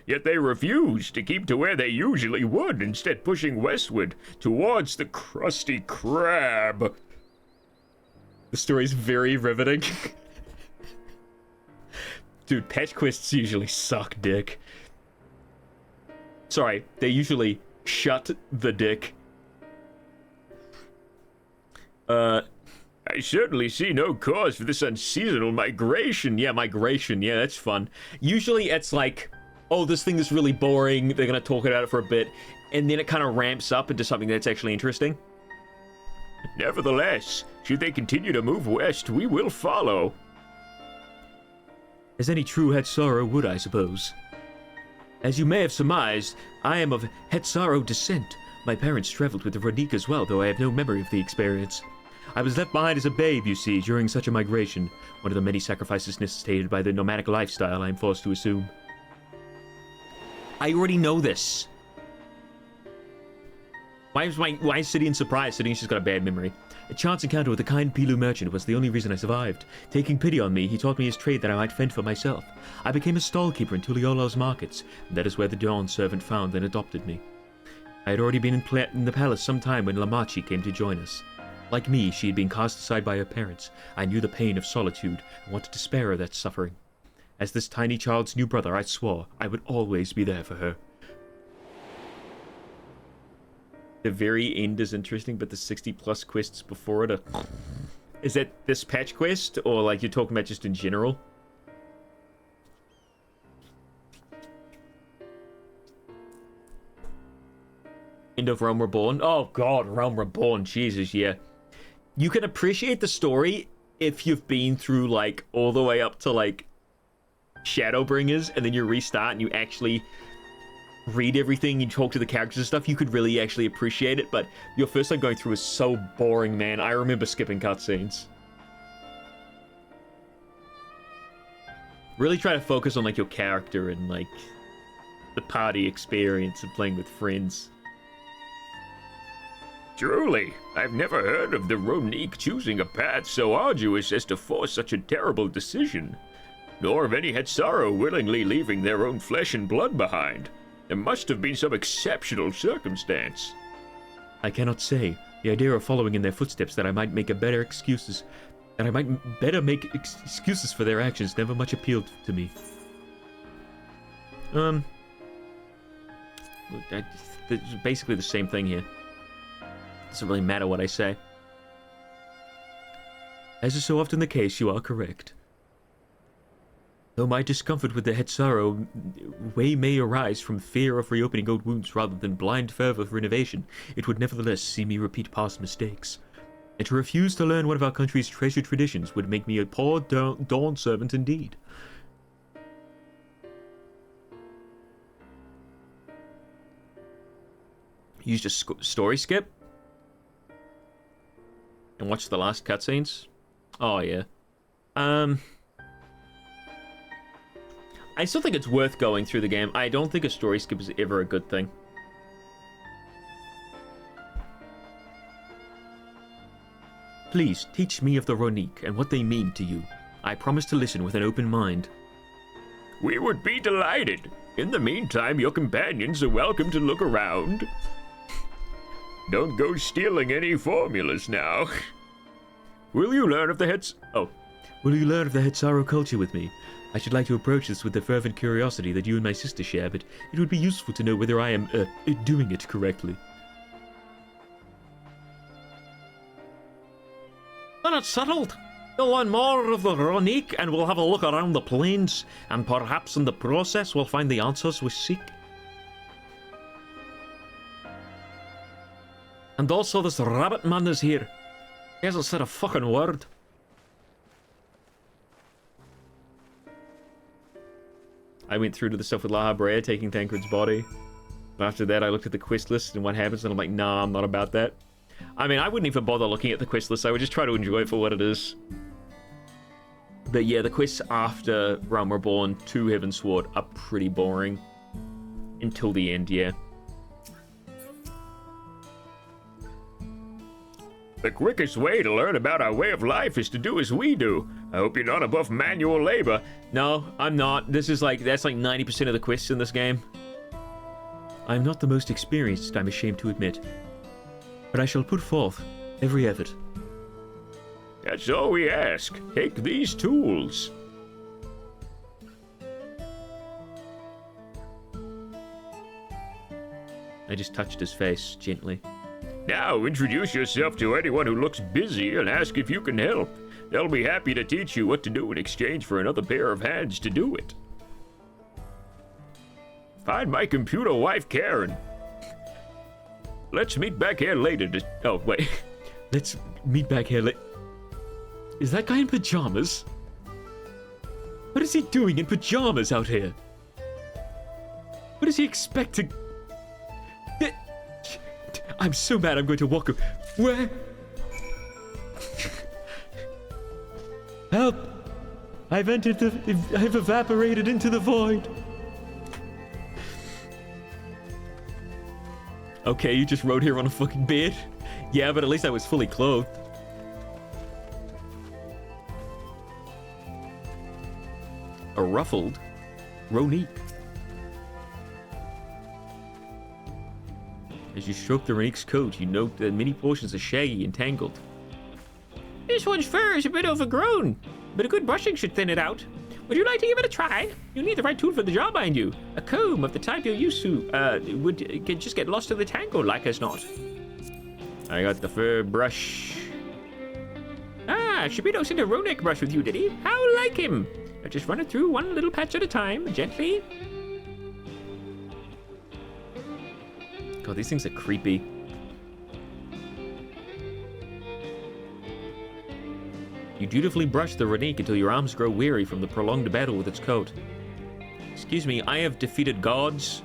Speaker 3: Yet they refuse to keep to where they usually would, instead pushing westward towards the Krusty Krab.
Speaker 1: The story's very riveting. Dude, patch quests usually suck dick. Sorry, they usually shut the dick.
Speaker 3: I certainly see no cause for this unseasonal migration.
Speaker 1: Yeah, migration. Yeah, that's fun. Usually it's like, oh, this thing is really boring. They're going to talk about it for a bit. And then it kind of ramps up into something that's actually interesting.
Speaker 3: Nevertheless, should they continue to move west, we will follow.
Speaker 2: As any true Hetsaro would, I suppose. As you may have surmised, I am of Hetsaro descent. My parents traveled with the Ranique as well, though I have no memory of the experience. I was left behind as a babe, you see, during such a migration, one of the many sacrifices necessitated by the nomadic lifestyle I am forced to assume.
Speaker 1: I already know this. Why is Sidian surprised? Sidian's just got a bad memory.
Speaker 2: A chance encounter with a kind Pilu merchant was the only reason I survived. Taking pity on me, he taught me his trade that I might fend for myself. I became a stallkeeper in Tuliolo's markets, and that is where the Dawn servant found and adopted me. I had already been in the palace some time when Lamachi came to join us. Like me, she had been cast aside by her parents. I knew the pain of solitude and wanted to spare her that suffering. As this tiny child's new brother, I swore I would always be there for her.
Speaker 1: The very end is interesting, but the 60+ quests before it are... Is that this patch quest, or like you're talking about just in general? End of Realm Reborn? Oh god, Realm Reborn, Jesus, yeah. You can appreciate the story if you've been through, like, all the way up to, like, Shadowbringers, and then you restart and you actually read everything, you talk to the characters and stuff, you could really actually appreciate it, but your first time going through is so boring, man. I remember skipping cutscenes. Really try to focus on, like, your character and, like, the party experience and playing with friends.
Speaker 2: Truly, I've never heard of the Ronique choosing a path so arduous as to force such a terrible decision, nor of any Hetzaro willingly leaving their own flesh and blood behind. There must have been some exceptional circumstance.
Speaker 1: I cannot say. The idea of following in their footsteps that I might make excuses for their actions never much appealed to me. It's basically the same thing here. Doesn't really matter what I say. As is so often the case, you are correct. Though my discomfort with the Hetzaro way may arise from fear of reopening old wounds rather than blind fervor for innovation, it would nevertheless see me repeat past mistakes. And to refuse to learn one of our country's treasured traditions would make me a poor dawn servant indeed. You just story skip? And watch the last cutscenes? Oh, yeah. I still think it's worth going through the game. I don't think a story skip is ever a good thing. Please, teach me of the Ronique and what they mean to you. I promise to listen with an open mind.
Speaker 2: We would be delighted. In the meantime, your companions are welcome to look around. Don't go stealing any formulas now. Will you learn of the
Speaker 1: Will you learn of the Hetzaro culture with me? I should like to approach this with the fervent curiosity that you and my sister share, but it would be useful to know whether I am, doing it correctly.
Speaker 3: Then it's settled. You'll learn more of the Ronique, and we'll have a look around the plains, and perhaps in the process we'll find the answers we seek. And also this rabbit man is here. He hasn't said a fucking word.
Speaker 1: I went through to the stuff with La Habrea taking Thancred's body. After that, I looked at the quest list and what happens, and I'm like, nah, I'm not about that. I mean, I wouldn't even bother looking at the quest list. I would just try to enjoy it for what it is. But yeah, the quests after Realm Reborn to Heavensward are pretty boring. Until the end, yeah.
Speaker 2: The quickest way to learn about our way of life is to do as we do. I hope you're not above manual labor.
Speaker 1: No, I'm not. That's like 90% of the quests in this game. I'm not the most experienced, I'm ashamed to admit. But I shall put forth every effort.
Speaker 2: That's all we ask. Take these tools.
Speaker 1: I just touched his face gently.
Speaker 2: Now introduce yourself to anyone who looks busy and ask if you can help. They'll be happy to teach you what to do in exchange for another pair of hands to do it. Find my computer wife, Karen. Let's meet back here later to...
Speaker 1: Oh, wait. Let's meet back here later. Is that guy in pajamas? What is he doing in pajamas out here? What does he expect to... I'm so mad I'm going to walk... Where? Help! I've evaporated into the void. Okay, you just rode here on a fucking bed? Yeah, but at least I was fully clothed. A ruffled Ronique. As you stroke the Ronique's coat, you note that many portions are shaggy and tangled.
Speaker 13: This one's fur is a bit overgrown, but a good brushing should thin it out. Would you like to give it a try? You need the right tool for the job, mind you. A comb of the type you're used to could just get lost in the tangle like as not.
Speaker 1: I got the fur brush.
Speaker 13: Ah, Shabito sent a Ronique brush with you, did he? How like him? I'll just run it through one little patch at a time, gently.
Speaker 1: God, these things are creepy. You dutifully brush the Ronique until your arms grow weary from the prolonged battle with its coat. Excuse me, I have defeated gods.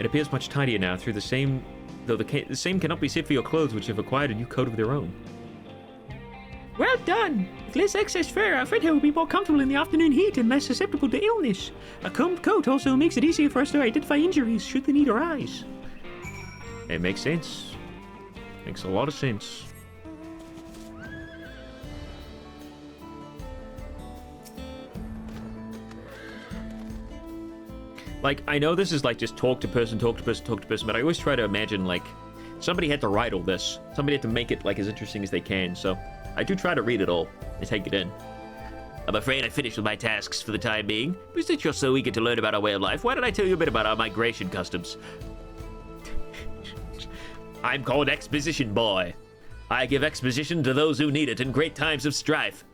Speaker 1: It appears much tidier now through the same... Though the same cannot be said for your clothes, which have acquired a new coat of their own.
Speaker 13: Well done! With less excess fur, our friend here will be more comfortable in the afternoon heat and less susceptible to illness. A combed coat also makes it easier for us to identify injuries should the need arise.
Speaker 1: It makes sense. Makes a lot of sense. Like, I know this is like just talk to person, but I always try to imagine, like, somebody had to write all this. Somebody had to make it, like, as interesting as they can, so I do try to read it all and take it in.
Speaker 5: I'm afraid I finished with my tasks for the time being. But since you're so eager to learn about our way of life, why don't I tell you a bit about our migration customs? I'm called Exposition Boy. I give exposition to those who need it in great times of strife.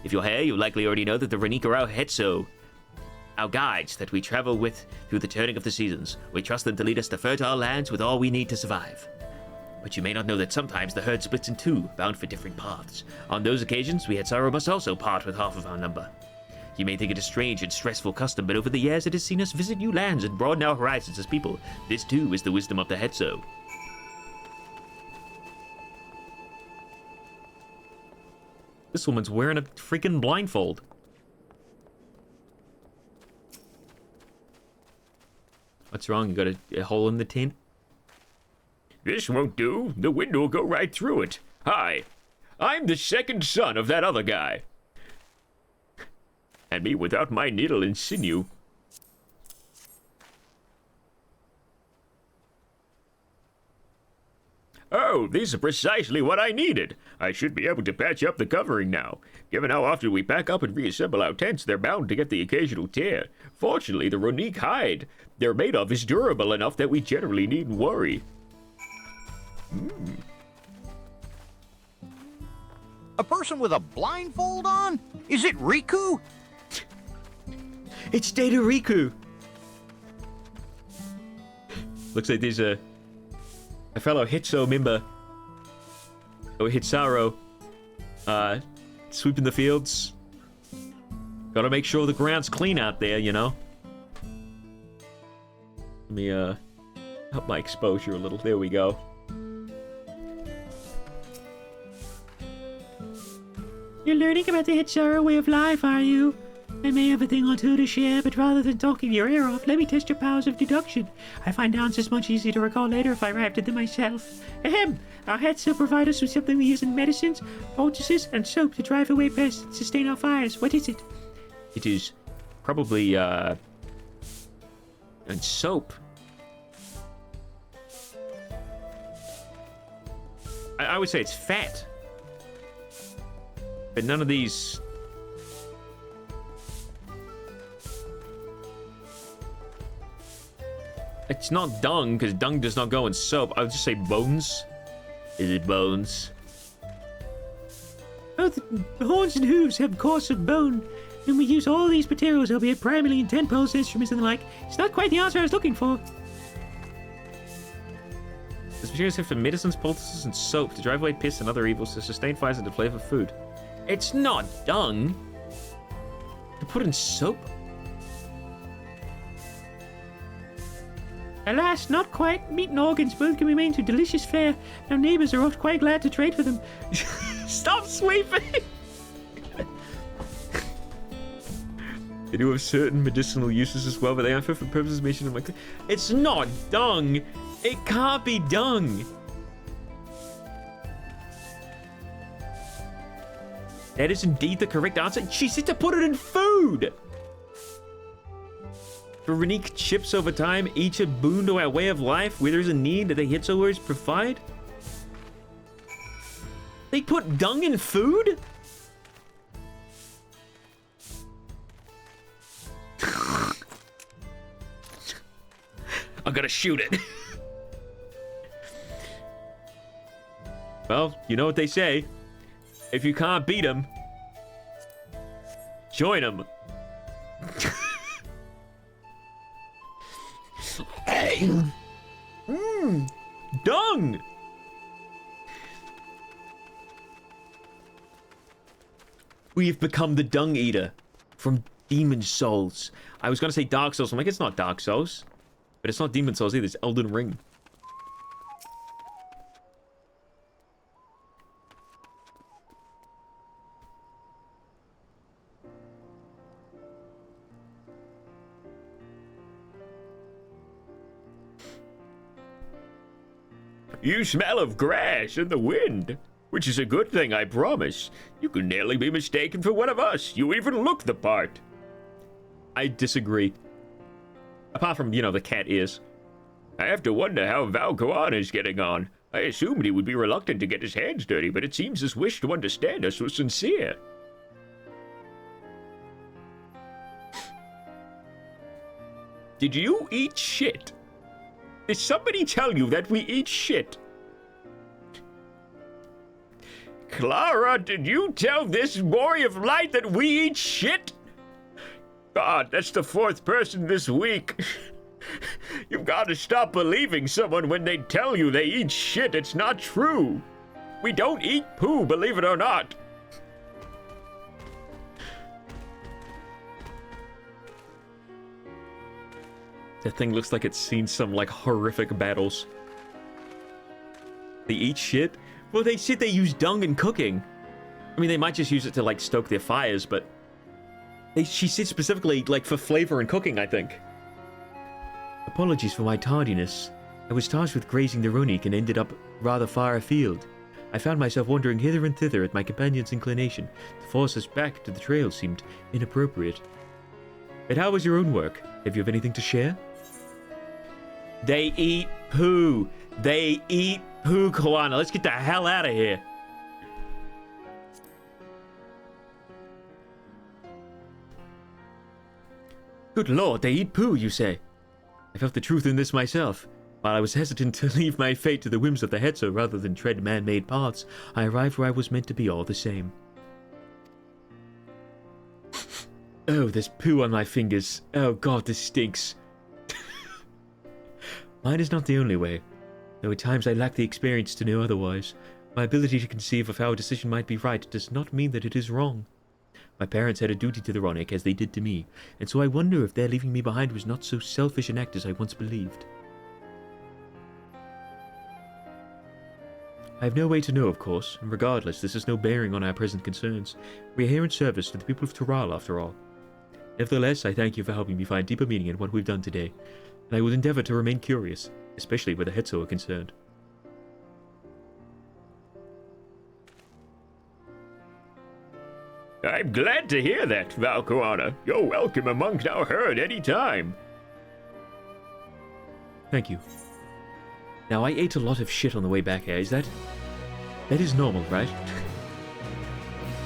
Speaker 5: If you're here, you likely already know that the Renique are our Hetso, our guides that we travel with through the turning of the seasons. We trust them to lead us to fertile lands with all we need to survive. But you may not know that sometimes the herd splits in two, bound for different paths. On those occasions, we Hetsaro must also part with half of our number. You may think it a strange and stressful custom, but over the years it has seen us visit new lands and broaden our horizons as people. This too is the wisdom of the Hetso.
Speaker 1: This woman's wearing a freaking blindfold. What's wrong? You got a hole in the tent?
Speaker 3: This won't do. The wind will go right through it. Hi, I'm the second son of that other guy. And me without my needle and sinew. Oh, these are precisely what I needed. I should be able to patch up the covering now. Given how often we pack up and reassemble our tents, they're bound to get the occasional tear. Fortunately, the Renique hide they're made of is durable enough that we generally needn't worry.
Speaker 14: A person with a blindfold on? Is it Riku?
Speaker 1: It's Data Riku! Looks like there's a fellow Hetso member, or Hetsaro, sweeping the fields. Gotta make sure the ground's clean out there, you know? Let me, up my exposure a little. There we go.
Speaker 13: You're learning about the Hetsaro way of life, are you? I may have a thing or two to share, but rather than talking your ear off, let me test your powers of deduction. I find answers much easier to recall later if I arrived at them myself. Ahem! Our Hetso provide us with something we use in medicines, poultices, and soap to drive away pests and sustain our fires. What is it?
Speaker 1: It is probably, and soap. I would say it's fat. But none of these... It's not dung, because dung does not go in soap. I would just say bones. Is it bones?
Speaker 13: Both the horns and hooves have course of bone, and we use all these materials, albeit primarily in tentpoles, instruments, and the like. It's not quite the answer I was looking for.
Speaker 1: This material is used for medicines, poultices, and soap to drive away pests and other evils, to sustain fires and to flavor food. It's not dung. To put in soap?
Speaker 13: Alas, not quite. Meat and organs both can be made into delicious fare. Our neighbors are oft quite glad to trade for them.
Speaker 1: Stop sweeping! They do have certain medicinal uses as well, but they aren't fit for purposes mentioned in my... It's not dung! It can't be dung! That is indeed the correct answer. She said to put it in food! For Renique chips over time, each a boon to our way of life, where there's a need that the Hetsoers provide? They put dung in food? I'm gonna shoot it. Well, you know what they say. If you can't beat them, join them. Dung! We have become the Dung Eater from Demon Souls. I was gonna say Dark Souls. I'm like, it's not Dark Souls. But it's not Demon Souls either, it's Elden Ring.
Speaker 2: You smell of grass and the wind, which is a good thing, I promise. You can nearly be mistaken for one of us. You even look the part.
Speaker 1: I disagree. Apart from, you know, the cat ears.
Speaker 2: I have to wonder how Valkoan is getting on. I assumed he would be reluctant to get his hands dirty, but it seems his wish to understand us was sincere.
Speaker 1: Did you eat shit? Did somebody tell you that we eat shit?
Speaker 2: Clara, did you tell this boy of light that we eat shit? God, that's the 4th person this week. You've got to stop believing someone when they tell you they eat shit. It's not true. We don't eat poo, believe it or not.
Speaker 1: That thing looks like it's seen some, like, horrific battles. They eat shit? Well, they said they use dung in cooking. I mean, they might just use it to, like, stoke their fires, but... She said specifically, like, for flavor and cooking, I think. Apologies for my tardiness. I was tasked with grazing the Ronique and ended up rather far afield. I found myself wandering hither and thither at my companion's inclination. To force us back to the trail seemed inappropriate. But how was your own work? Have you have anything to share? They eat poo. They eat poo, Koana. Let's get the hell out of here. Good lord, they eat poo, you say? I felt the truth in this myself. While I was hesitant to leave my fate to the whims of the Hetzo rather than tread man-made paths, I arrived where I was meant to be all the same. Oh, there's poo on my fingers. Oh god, this stinks. Mine is not the only way. Though at times I lack the experience to know otherwise, my ability to conceive of how a decision might be right does not mean that it is wrong. My parents had a duty to the Ronick as they did to me, and so I wonder if their leaving me behind was not so selfish an act as I once believed. I have no way to know, of course, and regardless, this has no bearing on our present concerns. We are here in service to the people of Tural, after all. Nevertheless, I thank you for helping me find deeper meaning in what we've done today, and I will endeavor to remain curious, especially where the Hetzo are concerned.
Speaker 2: I'm glad to hear that, Valkoana. You're welcome amongst our herd any time.
Speaker 1: Thank you. Now, I ate a lot of shit on the way back here. Is that is normal, right?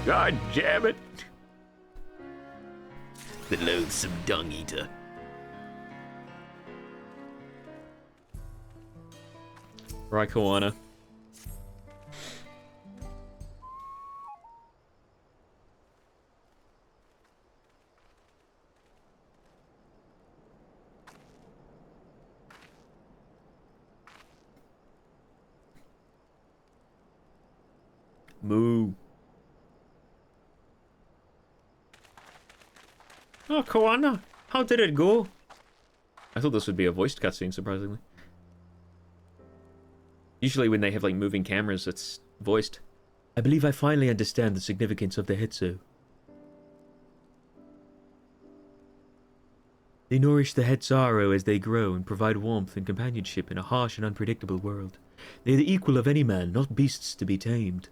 Speaker 2: God damn it.
Speaker 5: The loathsome dung eater.
Speaker 1: Right, Koana. Moo. Oh, Koana, how did it go? I thought this would be a voiced cutscene, surprisingly. Usually when they have, like, moving cameras, it's voiced. I believe I finally understand the significance of the Hetzo. They nourish the Hetzaro as they grow and provide warmth and companionship in a harsh and unpredictable world. They are the equal of any man, not beasts to be tamed.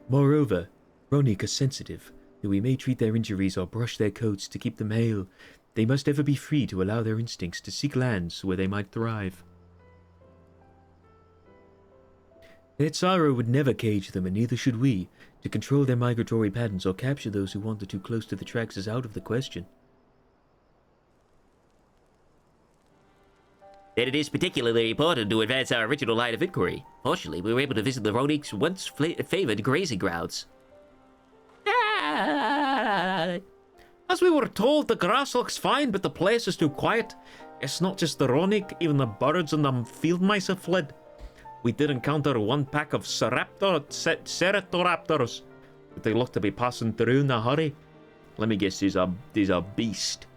Speaker 1: Moreover, Ronick are sensitive. Though we may treat their injuries or brush their coats to keep them hale, they must ever be free to allow their instincts to seek lands where they might thrive. The Hetzaro would never cage them, and neither should we. To control their migratory patterns or capture those who wander too close to the tracks is out of the question.
Speaker 5: That it is particularly important to advance our original line of inquiry. Fortunately, we were able to visit the Ronick's once favored grazing grounds.
Speaker 3: As we were told, the grass looks fine, but the place is too quiet. It's not just the Ronick, even the birds and the field mice have fled. We did encounter one pack of Ceratoraptors, but they look to be passing through in a hurry. Let me guess, these are beasts.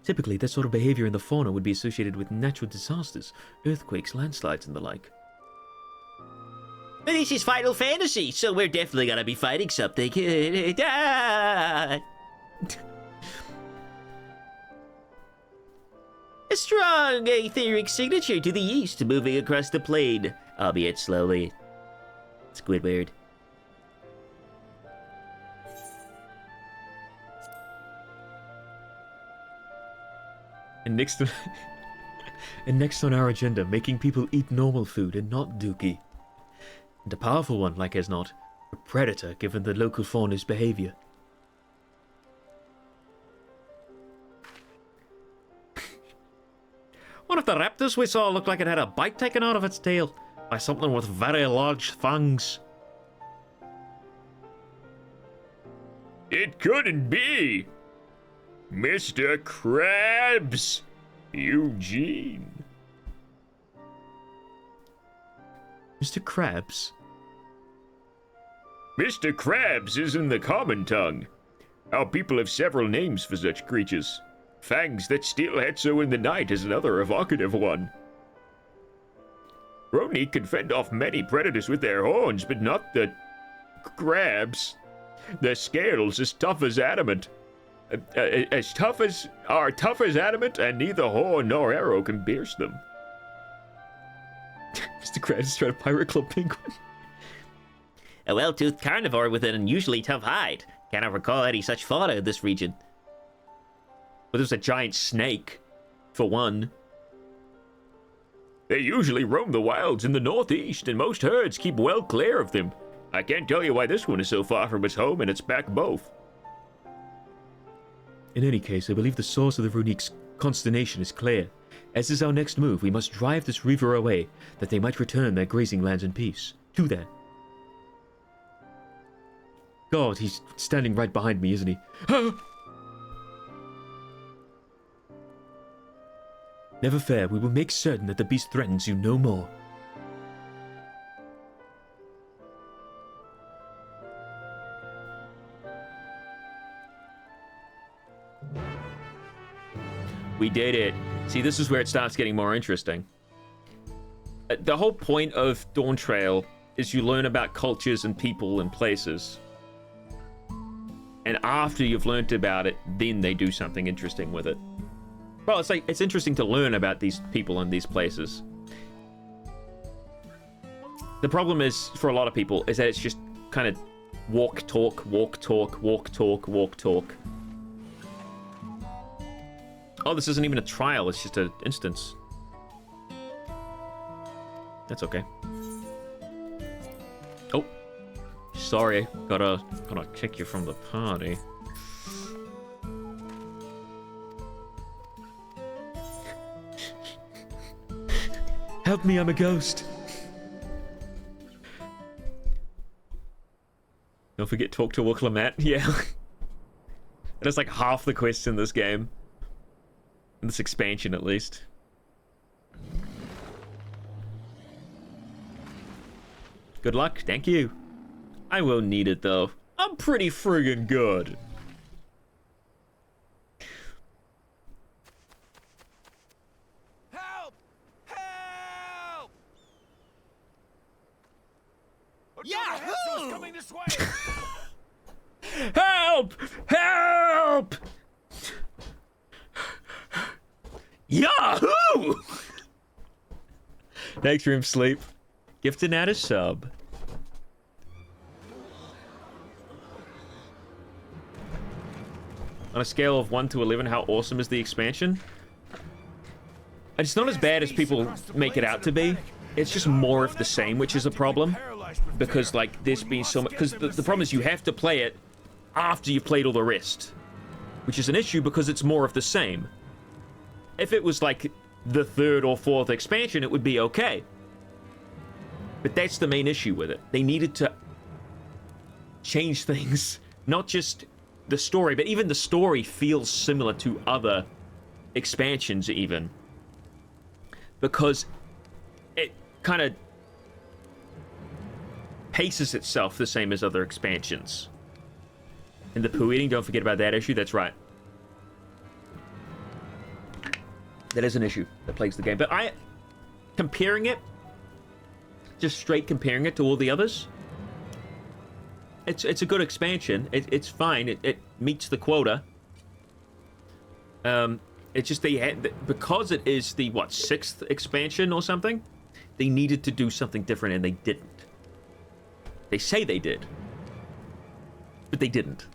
Speaker 2: Typically, that sort of behavior in the fauna would be associated with natural disasters, earthquakes, landslides, and the like.
Speaker 5: But this is Final Fantasy, so we're definitely gonna be fighting something. A strong etheric signature to the east, moving across the plain, albeit slowly. Squidward.
Speaker 2: And next, and next on our agenda, making people eat normal food and not dookie. And a powerful one, like as not, a predator given the local fauna's behavior.
Speaker 3: One of the raptors we saw looked like it had a bite taken out of its tail by something with very large fangs.
Speaker 15: It couldn't be. Mr. Krabs. Eugene.
Speaker 2: Mr. Krabs?
Speaker 15: Mr. Krabs is in the common tongue. Our people have several names for such creatures. Fangs that steal Hetzo in the night is another evocative one. Roni can fend off many predators with their horns, but not the crabs. Their scales as tough as adamant. Tough as adamant, and neither horn nor arrow can pierce them.
Speaker 2: Mr. Krabs is trying to pirate club penguin.
Speaker 5: A well-toothed carnivore with an unusually tough hide. Cannot recall any such fauna in this region.
Speaker 1: But there's a giant snake, for one.
Speaker 15: They usually roam the wilds in the northeast, and most herds keep well clear of them. I can't tell you why this one is so far from its home and its back both.
Speaker 2: In any case, I believe the source of the Runique's consternation is clear. As is our next move, we must drive this reaver away, that they might return their grazing lands in peace. To there. God, he's standing right behind me, isn't he? Never fear, we will make certain that the beast threatens you no more.
Speaker 1: We did it. See, this is where it starts getting more interesting. The whole point of Dawntrail is you learn about cultures and people and places. And after you've learned about it, then they do something interesting with it. Well, it's interesting to learn about these people and these places. The problem is, for a lot of people, is that it's just kind of walk, talk, walk, talk, walk, talk, walk, talk. Oh, this isn't even a trial, it's just an instance. That's okay. Oh. Sorry, gotta kick you from the party.
Speaker 2: Help me, I'm a ghost.
Speaker 1: Don't forget, talk to Wooklamat. Yeah. That's like half the quests in this game. In this expansion, at least. Good luck, thank you. I won't need it, though. I'm pretty friggin' good.
Speaker 10: Help! Help!
Speaker 15: Yahoo! Coming this way!
Speaker 1: Help! Help! Yahoo! Thanks, Room Sleep. Gifted out a sub. On a scale of 1 to 11, how awesome is the expansion? It's not as bad as people make it out to be. It's just more of the same, which is a problem. Because, like, there's been so much... Because the problem is you have to play it after you've played all the rest. Which is an issue because it's more of the same. If it was, like, the 3rd or 4th expansion, it would be okay. But that's the main issue with it. They needed to change things. Not just the story, but even the story feels similar to other expansions, even. Because it kind of paces itself the same as other expansions. And the poo eating, don't forget about that issue, that's right. That is an issue that plagues the game. But comparing it, just straight comparing it to all the others, it's a good expansion. It's fine. It meets the quota. It's just they had, because it is the, what, 6th expansion or something, they needed to do something different and they didn't. They say they did, but they didn't.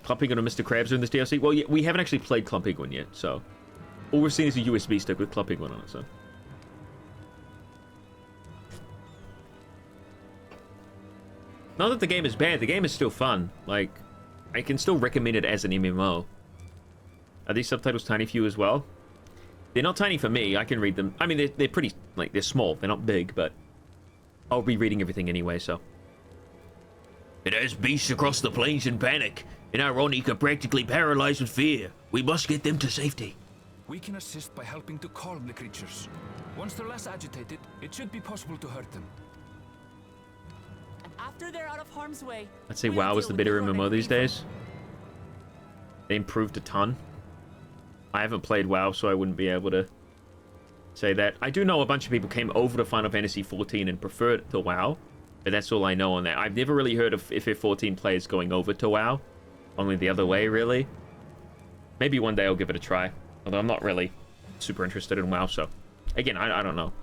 Speaker 1: Club Penguin and Mr. Krabs are in this DLC? Well, yeah, we haven't actually played Club Penguin yet, so all we've seen is a USB stick with Club Penguin on it, so. Not that the game is bad, the game is still fun. Like, I can still recommend it as an MMO. Are these subtitles tiny for you as well? They're not tiny for me, I can read them. I mean, they're pretty, like, they're small, they're not big, but I'll be reading everything anyway, so.
Speaker 2: And as beasts across the plains in panic, and our Ronik are practically paralyzed with fear, we must get them to safety.
Speaker 16: We can assist by helping to calm the creatures. Once they're less agitated, it should be possible to hurt them.
Speaker 8: And after they're out of harm's way,
Speaker 1: I'd say WoW is the better MMO these days. They improved a ton. I haven't played WoW, so I wouldn't be able to say that. I do know a bunch of people came over to Final Fantasy XIV and preferred it to WoW, but that's all I know on that. I've never really heard of FF14 players going over to WoW. Only the other way, really. Maybe one day I'll give it a try. Although I'm not really super interested in WoW, so... Again, I don't know.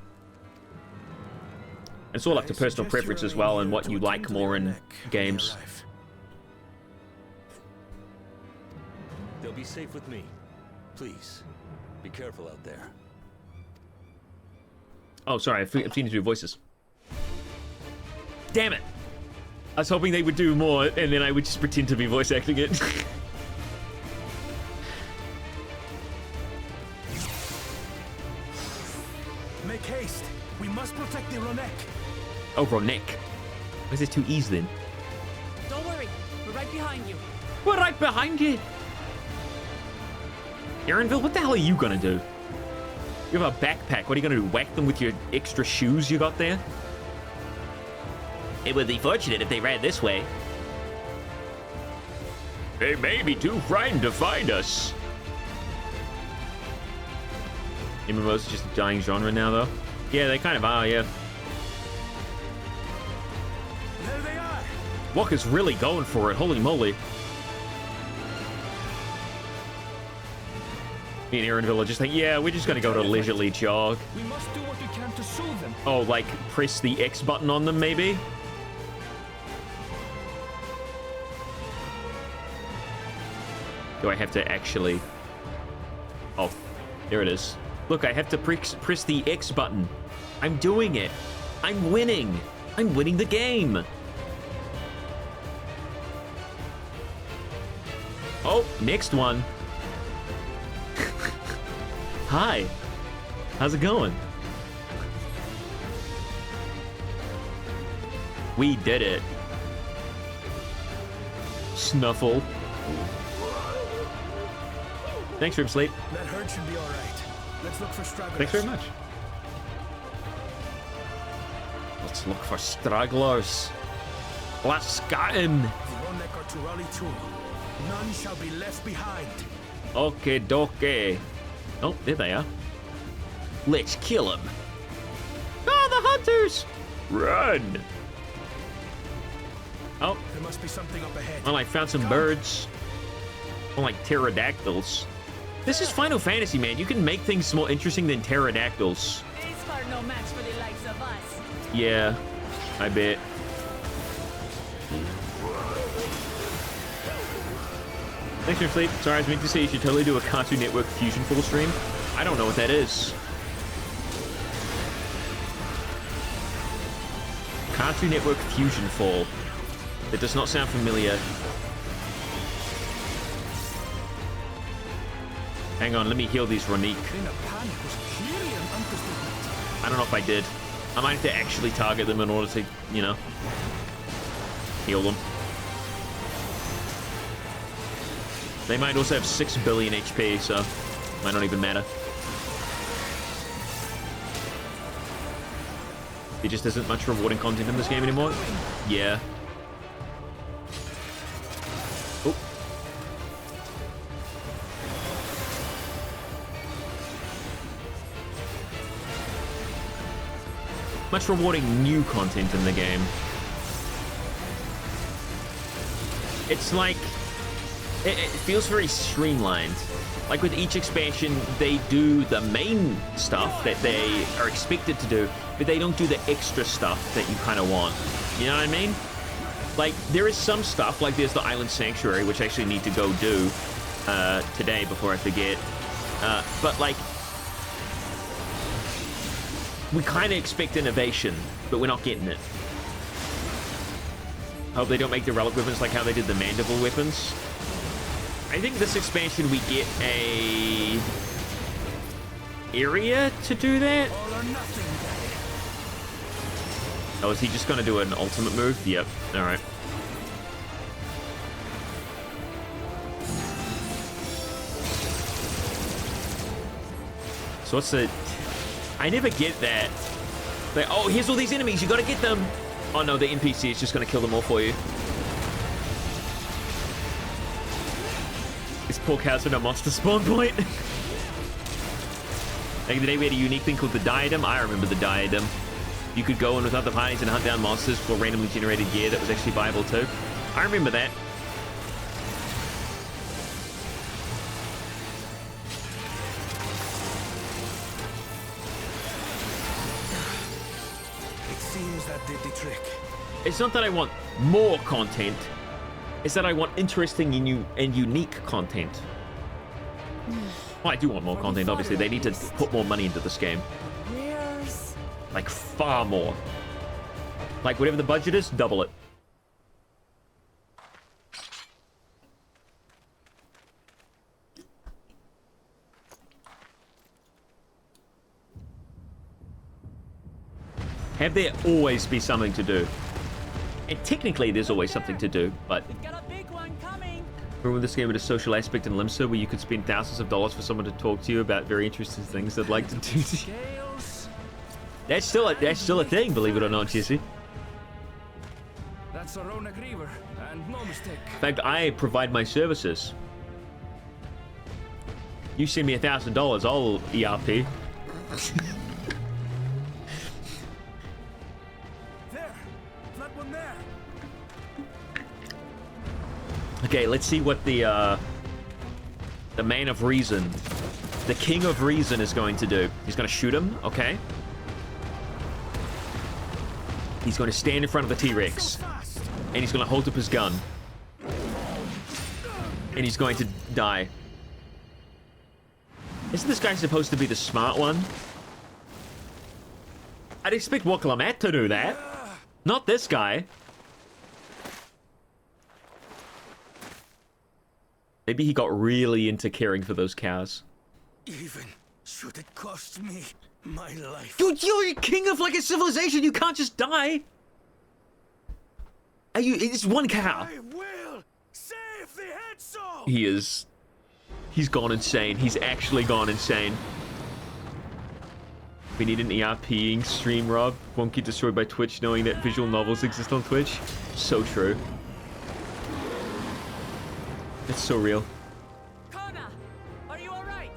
Speaker 1: It's all up to personal preference as well and what you like more in games.
Speaker 11: They'll be safe with me. Please, be careful out there.
Speaker 1: Oh, sorry, I've seen to do voices. Damn it! I was hoping they would do more, and then I would just pretend to be voice acting it.
Speaker 10: Make haste. We must protect the Ronek.
Speaker 1: Oh, Ronek. Why is there 2 E's then?
Speaker 8: don't worry, we're right behind you.
Speaker 1: We're right behind you! Aaronville, what the hell are you gonna do? You have a backpack. What are you gonna do? Whack them with your extra shoes you got there?
Speaker 5: It would be fortunate if they ran this way.
Speaker 15: They may be too frightened to find us.
Speaker 1: MMOs are just a dying genre now, though. Yeah, they kind of are, yeah.
Speaker 10: There they are.
Speaker 1: Walker's really going for it. Holy moly. Me and Aaronville are just like, yeah, we're just gonna go to leisurely jog.
Speaker 16: We must do what we can to soothe them.
Speaker 1: Oh, like press the X button on them, maybe? Do I have to actually... Oh, there it is. Look, I have to press the X button. I'm doing it. I'm winning. I'm winning the game. Oh, next one. Hi. How's it going? We did it. Snuffle. Thanks, Rib Sleep.
Speaker 10: That herd should be all right. Let's look for stragglers.
Speaker 1: Thanks very much. Let's look for stragglers. Let's get him.
Speaker 10: The Ronek are to rally too. None shall be left behind.
Speaker 1: Okay, dokie. Oh, there they are.
Speaker 5: Let's kill them.
Speaker 1: Oh, the hunters!
Speaker 15: Run!
Speaker 1: Oh.
Speaker 10: There must be something up ahead.
Speaker 1: Well, I found some birds. More like pterodactyls. This is Final Fantasy, man. You can make things more interesting than pterodactyls.
Speaker 8: These are no match for the likes of us.
Speaker 1: Yeah, I bet. Thanks for your sleep. Sorry, I was meant to say you should totally do a Cartoon Network Fusion full stream. I don't know what that is. Cartoon Network Fusion Fall. That does not sound familiar. Hang on, let me heal these Ronik. I don't know if I did. I might have to actually target them in order to, you know, heal them. They might also have 6 billion HP, so might not even matter. There just isn't much rewarding content in this game anymore. Yeah. Oh. much rewarding new content in the game. It's like, it feels very streamlined. Like with each expansion, they do the main stuff that they are expected to do, but they don't do the extra stuff that you kind of want. You know what I mean? Like, there is some stuff, like there's the Island Sanctuary, which I actually need to go do today before I forget. But like, we kind of expect innovation, but we're not getting it. I hope they don't make the relic weapons like how they did the mandible weapons. I think this expansion we get a area to do that. Oh, is he just gonna do an ultimate move? Yep. All right. So what's the? I never get that. Like, oh, here's all these enemies. You gotta get them. Oh no, the NPC is just gonna kill them all for you. This poor cow's at a monster spawn point. Like the day we had a unique thing called the Diadem. I remember the Diadem. You could go in with other parties and hunt down monsters for randomly generated gear that was actually viable too. I remember that.
Speaker 10: It seems that did the trick.
Speaker 1: It's not that I want more content. It's that I want interesting and unique content. Well, I do want more content, obviously. They need to put more money into this game. Like, far more. Like, whatever the budget is, double it. Have there always be something to do? And technically, there's always something to do, but... Remember this game with a social aspect in Limsa where you could spend thousands of dollars for someone to talk to you about very interesting things they'd like to do to you? That's still a thing, believe it or not, Jesse.
Speaker 16: That's a Ronak Reaver, and no mistake.
Speaker 1: In fact, I provide my services. You send me $1,000, I'll ERP.
Speaker 10: There, flat one there.
Speaker 1: Okay, let's see what the Man of Reason, the King of Reason is going to do. He's going to shoot him, okay. He's going to stand in front of the T-Rex. And he's going to hold up his gun. And he's going to die. Isn't this guy supposed to be the smart one? I'd expect Wakalamat to do that. Not this guy. Maybe he got really into caring for those cows.
Speaker 10: Even should it cost me my life.
Speaker 1: Dude, you're king of like a civilization. You can't just die. Are you? It's one cow.
Speaker 10: I will save the head soul.
Speaker 1: He is. He's gone insane. He's actually gone insane. We need an ERPing stream, Rob. Won't get destroyed by Twitch knowing that visual novels exist on Twitch. So true. It's so real.
Speaker 8: Kona, are you all right?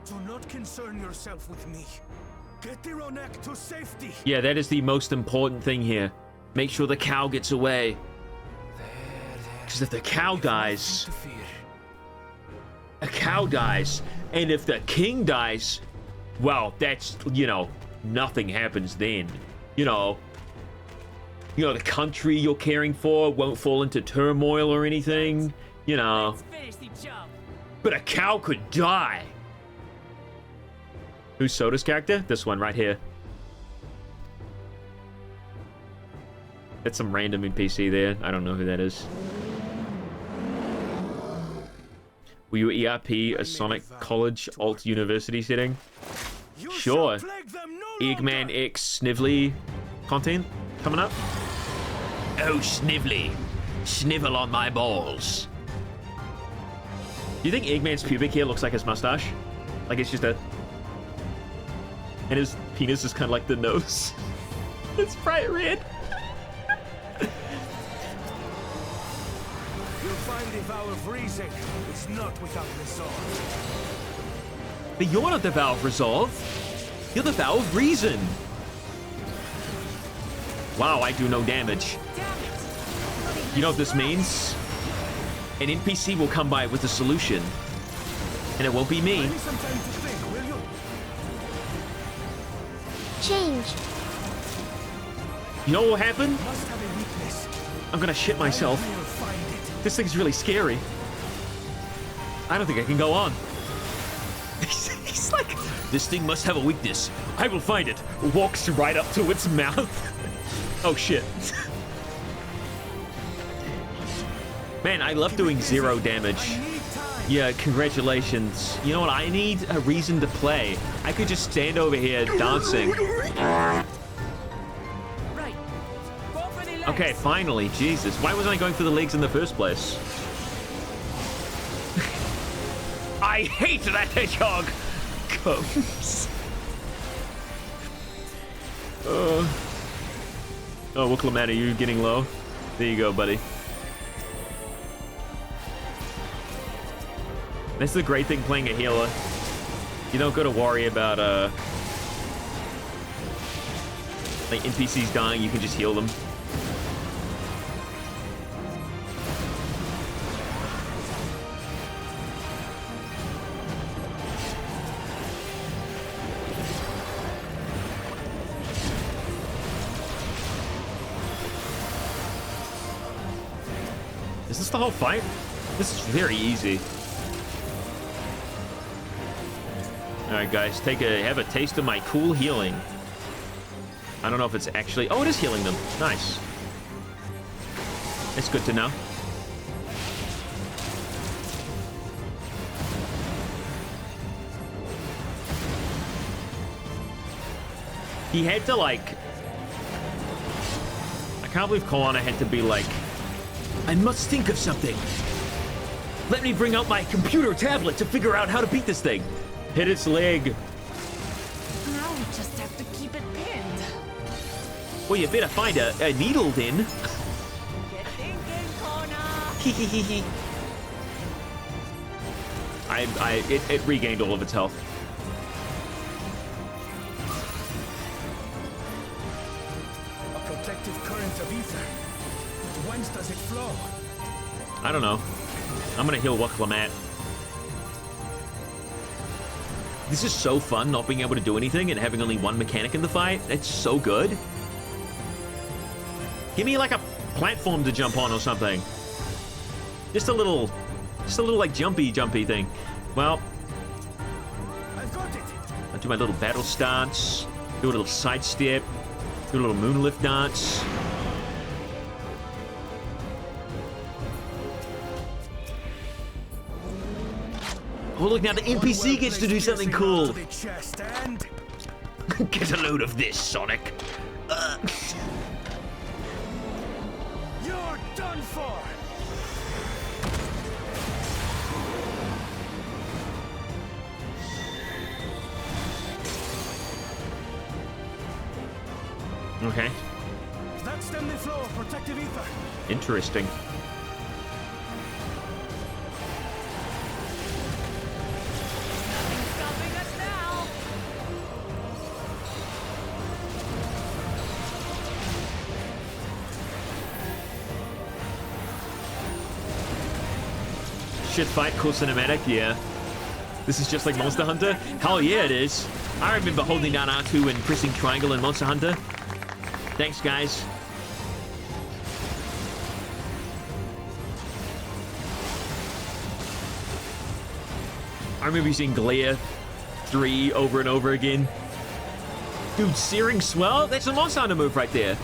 Speaker 10: Do not concern yourself with me. Get the Ronak to safety.
Speaker 1: Yeah, that is the most important thing here. Make sure the cow gets away. Because if the cow dies... A cow dies. And if the king dies... Well, that's, you know, nothing happens then. You know, the country you're caring for won't fall into turmoil or anything. You know. But a cow could die. Who's Soda's character? This one right here. That's some random NPC there. I don't know who that is. Will you ERP a Sonic College Alt University setting? Sure. Eggman X Snively content coming up.
Speaker 5: Oh, Snively. Snivel on my balls.
Speaker 1: Do you think Eggman's pubic hair looks like his mustache? Like it's just a... And his penis is kind of like the nose. It's bright red.
Speaker 10: You'll find the vow of reason is not without resort.
Speaker 1: But you're not the Vow of Resolve. You're the Vow of Reason. Wow, I do no damage. You know what this means? An NPC will come by with a solution. And it won't be me.
Speaker 17: Change.
Speaker 1: You know what will happen? I'm gonna shit myself. This thing's really scary. I don't think I can go on. He's like, this thing must have a weakness. I will find it. Walks right up to its mouth. Oh shit. Man, I love doing 0 damage. Yeah, congratulations. You know what? I need a reason to play. I could just stand over here dancing. Okay, finally. Jesus. Why wasn't I going for the legs in the first place? I hate that hedgehog comes. Oh, Wooklamat, are you getting low? There you go, buddy. That's the great thing playing a healer. You don't got to worry about like NPCs dying. You can just heal them. Is this the whole fight? This is very easy. All right, guys, have a taste of my cool healing. I don't know if it's actually... Oh, it is healing them. Nice. It's good to know. He had to, like... I can't believe Koana had to be like, I must think of something. Let me bring out my computer tablet to figure out how to beat this thing. Hit its leg.
Speaker 8: Now we just have to keep it pinned.
Speaker 1: Well, you better find a needle then.
Speaker 8: Get thinking, Kona.
Speaker 1: It regained all of its health.
Speaker 10: A protective current of ether. But whence does it flow?
Speaker 1: I don't know. I'm gonna heal Wooklamat. This is so fun, not being able to do anything and having only one mechanic in the fight. It's so good. Give me like a platform to jump on or something. Just a little like jumpy thing. Well,
Speaker 10: I've got it.
Speaker 1: I'll do my little battle stance, do a little sidestep, do a little moonlift dance. Oh look, now the NPC gets to do something cool. Get a load of this, Sonic.
Speaker 10: You're done for.
Speaker 1: Okay.
Speaker 10: That stem the flow of protective ether.
Speaker 1: Interesting.
Speaker 8: Stopping us now.
Speaker 1: Shit fight, cool cinematic, yeah. This is just like Monster Hunter? Hell yeah, it is. I remember holding down R2 and pressing triangle in Monster Hunter. Thanks, guys. I remember using Glare 3 over and over again. Dude, Searing Swell? That's a Monster Hunter move right there.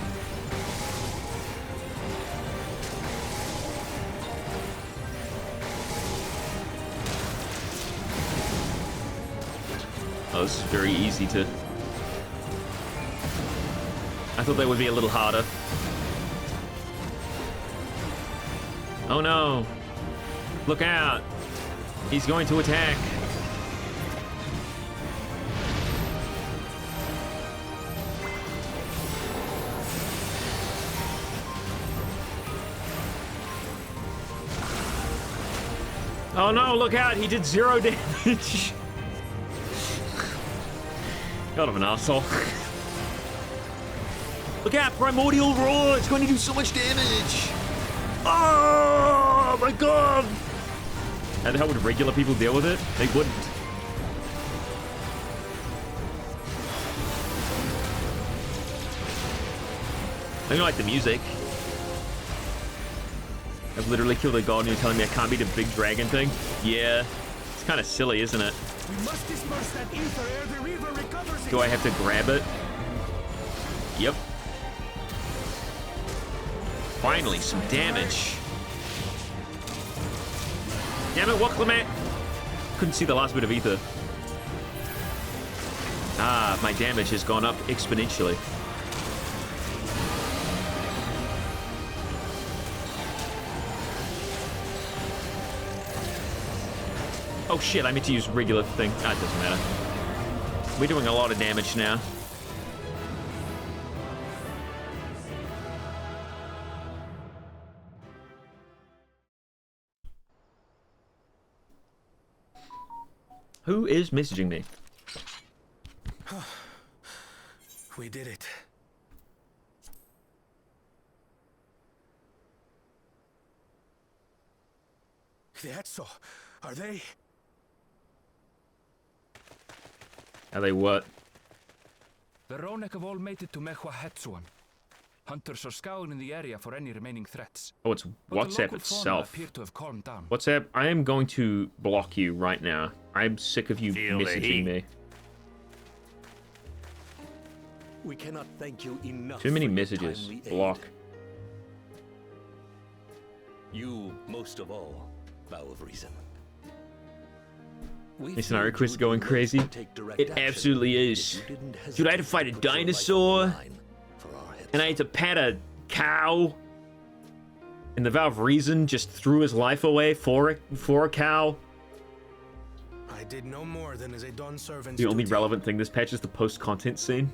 Speaker 1: Oh, this is very easy to... I thought that would be a little harder. Oh no! Look out! He's going to attack. Oh no, look out! He did 0 damage! God of an asshole. Look out, Primordial Roar! It's going to do so much damage! Oh my god! How the hell would regular people deal with it? They wouldn't. I don't like the music. I've literally killed a god and you're telling me I can't beat a big dragon thing? Yeah. It's kind of silly, isn't it?
Speaker 10: We must disperse that ether ere the reaver recovers it.
Speaker 1: Do I have to grab it? Yep. Finally, some damage. Damn it, what, Clement? Couldn't see the last bit of ether. Ah, my damage has gone up exponentially. Oh shit, I meant to use regular thing. Ah, it doesn't matter. We're doing a lot of damage now. Who is messaging me?
Speaker 10: We did it. The Etso, are they?
Speaker 1: Are they what?
Speaker 16: The Ronek have all made it to Mehua Hetsuan. Hunters are scouring the area for any remaining threats.
Speaker 1: Oh, it's WhatsApp itself. WhatsApp, I am going to block you right now. I'm sick of you messaging me.
Speaker 11: We cannot thank you enough.
Speaker 1: Too many messages. Block.
Speaker 11: You, most of all, Bow of Reason.
Speaker 1: My scenario quest is going crazy. It absolutely is. Dude, I had to fight a dinosaur. And I had to pat a cow. And the Vow of Reason just threw his life away for a cow.
Speaker 10: I did no more than as a Dawn servant.
Speaker 1: The only relevant thing this patch is the post-content scene.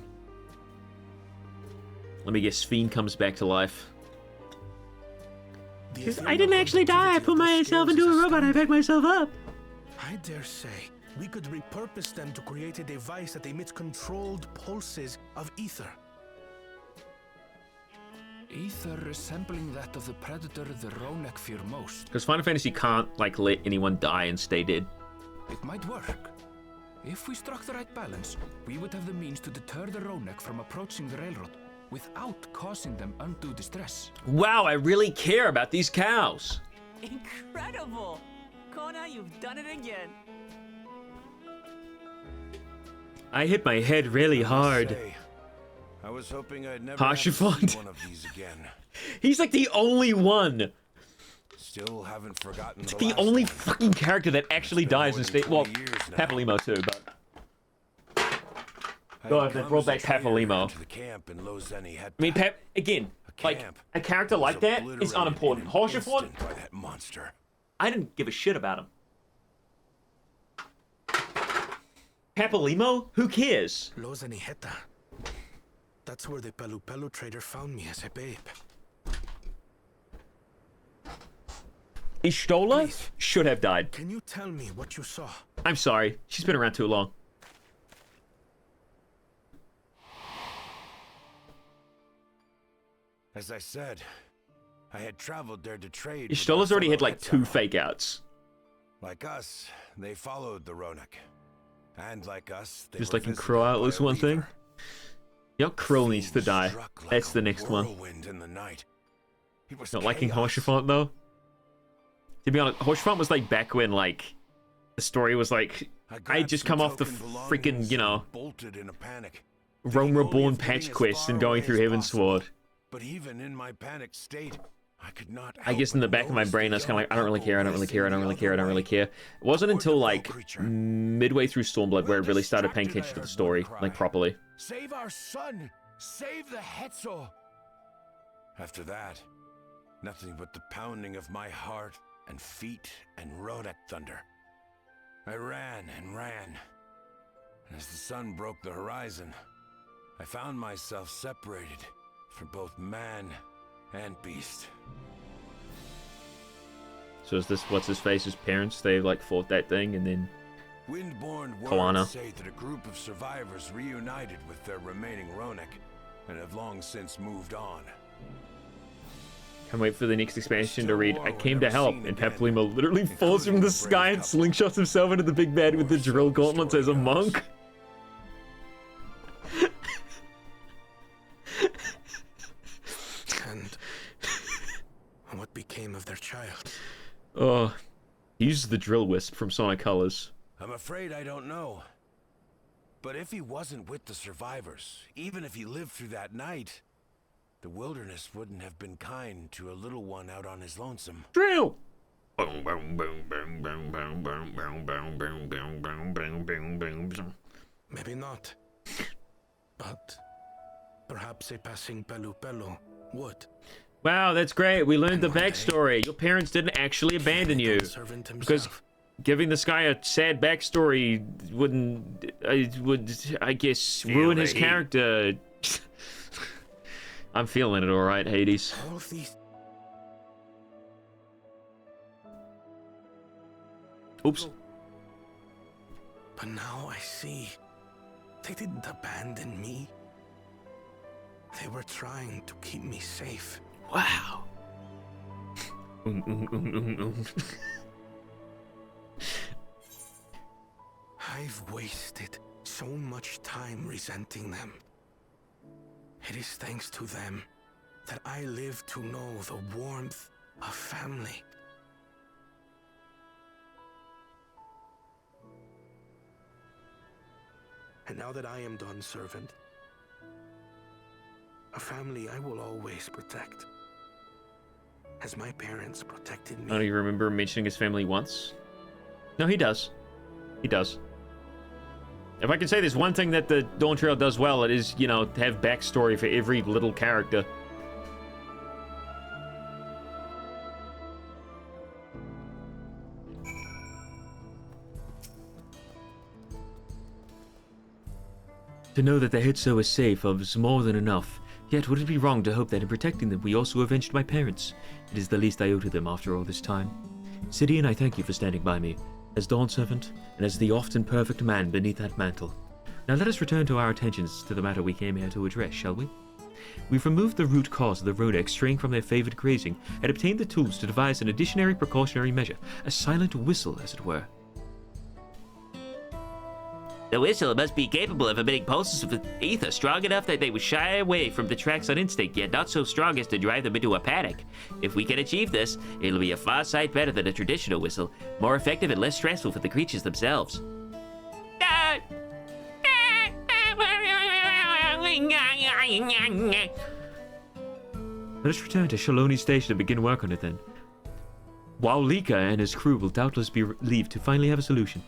Speaker 1: Let me guess, Fiend comes back to life.
Speaker 13: I didn't actually die. I put myself into a robot. I backed myself up.
Speaker 10: I dare say we could repurpose them to create a device that emits controlled pulses of ether.
Speaker 16: Ether resembling that of the predator the Ronek fear most.
Speaker 1: Because Final Fantasy can't, like, let anyone die and stay dead.
Speaker 16: It might work. If we struck the right balance, we would have the means to deter the Ronek from approaching the railroad without causing them undue distress.
Speaker 1: Wow, I really care about these cows.
Speaker 17: Incredible! Kona, you've done it again.
Speaker 1: I hit my head really hard.
Speaker 18: I was hoping I'd never
Speaker 1: Haurchefant.
Speaker 18: see one of these again.
Speaker 1: He's like the only one.
Speaker 18: Still haven't forgotten.
Speaker 1: It's the only fucking character that actually dies in state. Well, Papalymo too, but. God, they brought back Papalymo. I mean, again, like a character like that is unimportant. Haurchefant, I didn't give a shit about him. Papalymo, who cares?
Speaker 10: Lozaniheta. That's where the Pelu Pelu trader found me as a babe.
Speaker 1: Y'shtola should have died.
Speaker 10: Can you tell me what you saw?
Speaker 1: I'm sorry. She's been around too long.
Speaker 18: As I said, I had traveled there to trade.
Speaker 1: Y'shtola's already had like 2 fake outs.
Speaker 18: Like us, they followed the Ronek. And like us, they
Speaker 1: just
Speaker 18: were
Speaker 1: like in Crow Atlas one thing. Yo, Krill needs to die. That's the next one. Not liking Haurchefant though. To be honest, Haurchefant was like back when like the story was like I had just come off the freaking, you know, Rome Reborn patch quest and going through Heavensward.
Speaker 18: But even in my panicked state, I could not.
Speaker 1: I guess in the back of my brain I was kind of like, I don't really care, I don't really care, I don't really care, I don't really care. It wasn't until like midway through Stormblood where I really started paying attention to the story, like properly.
Speaker 10: Save our son! Save the Hetso!
Speaker 18: After that, nothing but the pounding of my heart and feet and Ronek thunder. I ran and ran. And as the sun broke the horizon, I found myself separated from both man and beast.
Speaker 1: So is this what's his face's parents? They like fought that thing and then
Speaker 18: Windborn
Speaker 1: Koana.
Speaker 18: words say that a group of survivors reunited with their remaining Ronek and have long since moved on.
Speaker 1: Can't wait for the next expansion to read, I came to help, and Paplimo literally falls from the sky and slingshots himself into the big bad with the drill gauntlets as a monk.
Speaker 10: And what became of their child?
Speaker 1: Oh, he uses the drill wisp from Sonic Colors.
Speaker 18: I'm afraid I don't know. But if he wasn't with the survivors, even if he lived through that night, the wilderness wouldn't have been kind to a little one out on his lonesome.
Speaker 1: Drill!
Speaker 10: Maybe not. But perhaps a passing Pelu Pelu would.
Speaker 1: Wow, that's great. We learned the backstory. Your parents didn't actually abandon you. Because giving this guy a sad backstory would, I guess, ruin his character. I'm feeling it all right, Hades.
Speaker 10: All of these...
Speaker 1: Oops.
Speaker 10: But now I see. They didn't abandon me. They were trying to keep me safe.
Speaker 1: Wow.
Speaker 10: I've wasted so much time resenting them. It is thanks to them that I live to know the warmth of family. And now that I am done, servant, a family I will always protect. As my parents protected me.
Speaker 1: Oh, do you remember mentioning his family once? No, he does. He does. If I can say there's one thing that the Dawn Trail does well, it is, you know, have backstory for every little character.
Speaker 2: To know that the Hetso is safe is more than enough. Yet would it be wrong to hope that in protecting them we also avenged my parents? It is the least I owe to them after all this time. Sidian, I thank you for standing by me, as Dawn Servant, and as the often perfect man beneath that mantle. Now let us return to our attentions to the matter we came here to address, shall we? We've removed the root cause of the Ronek straying from their favored grazing, and obtained the tools to devise an additionary precautionary measure, a silent whistle, as it were.
Speaker 5: The whistle must be capable of emitting pulses of ether strong enough that they would shy away from the tracks on instinct, yet not so strong as to drive them into a panic. If we can achieve this, it'll be a far sight better than a traditional whistle, more effective and less stressful for the creatures themselves.
Speaker 2: Let us return to Shaloni Station and begin work on it then. While Lika and his crew will doubtless be relieved to finally have a solution.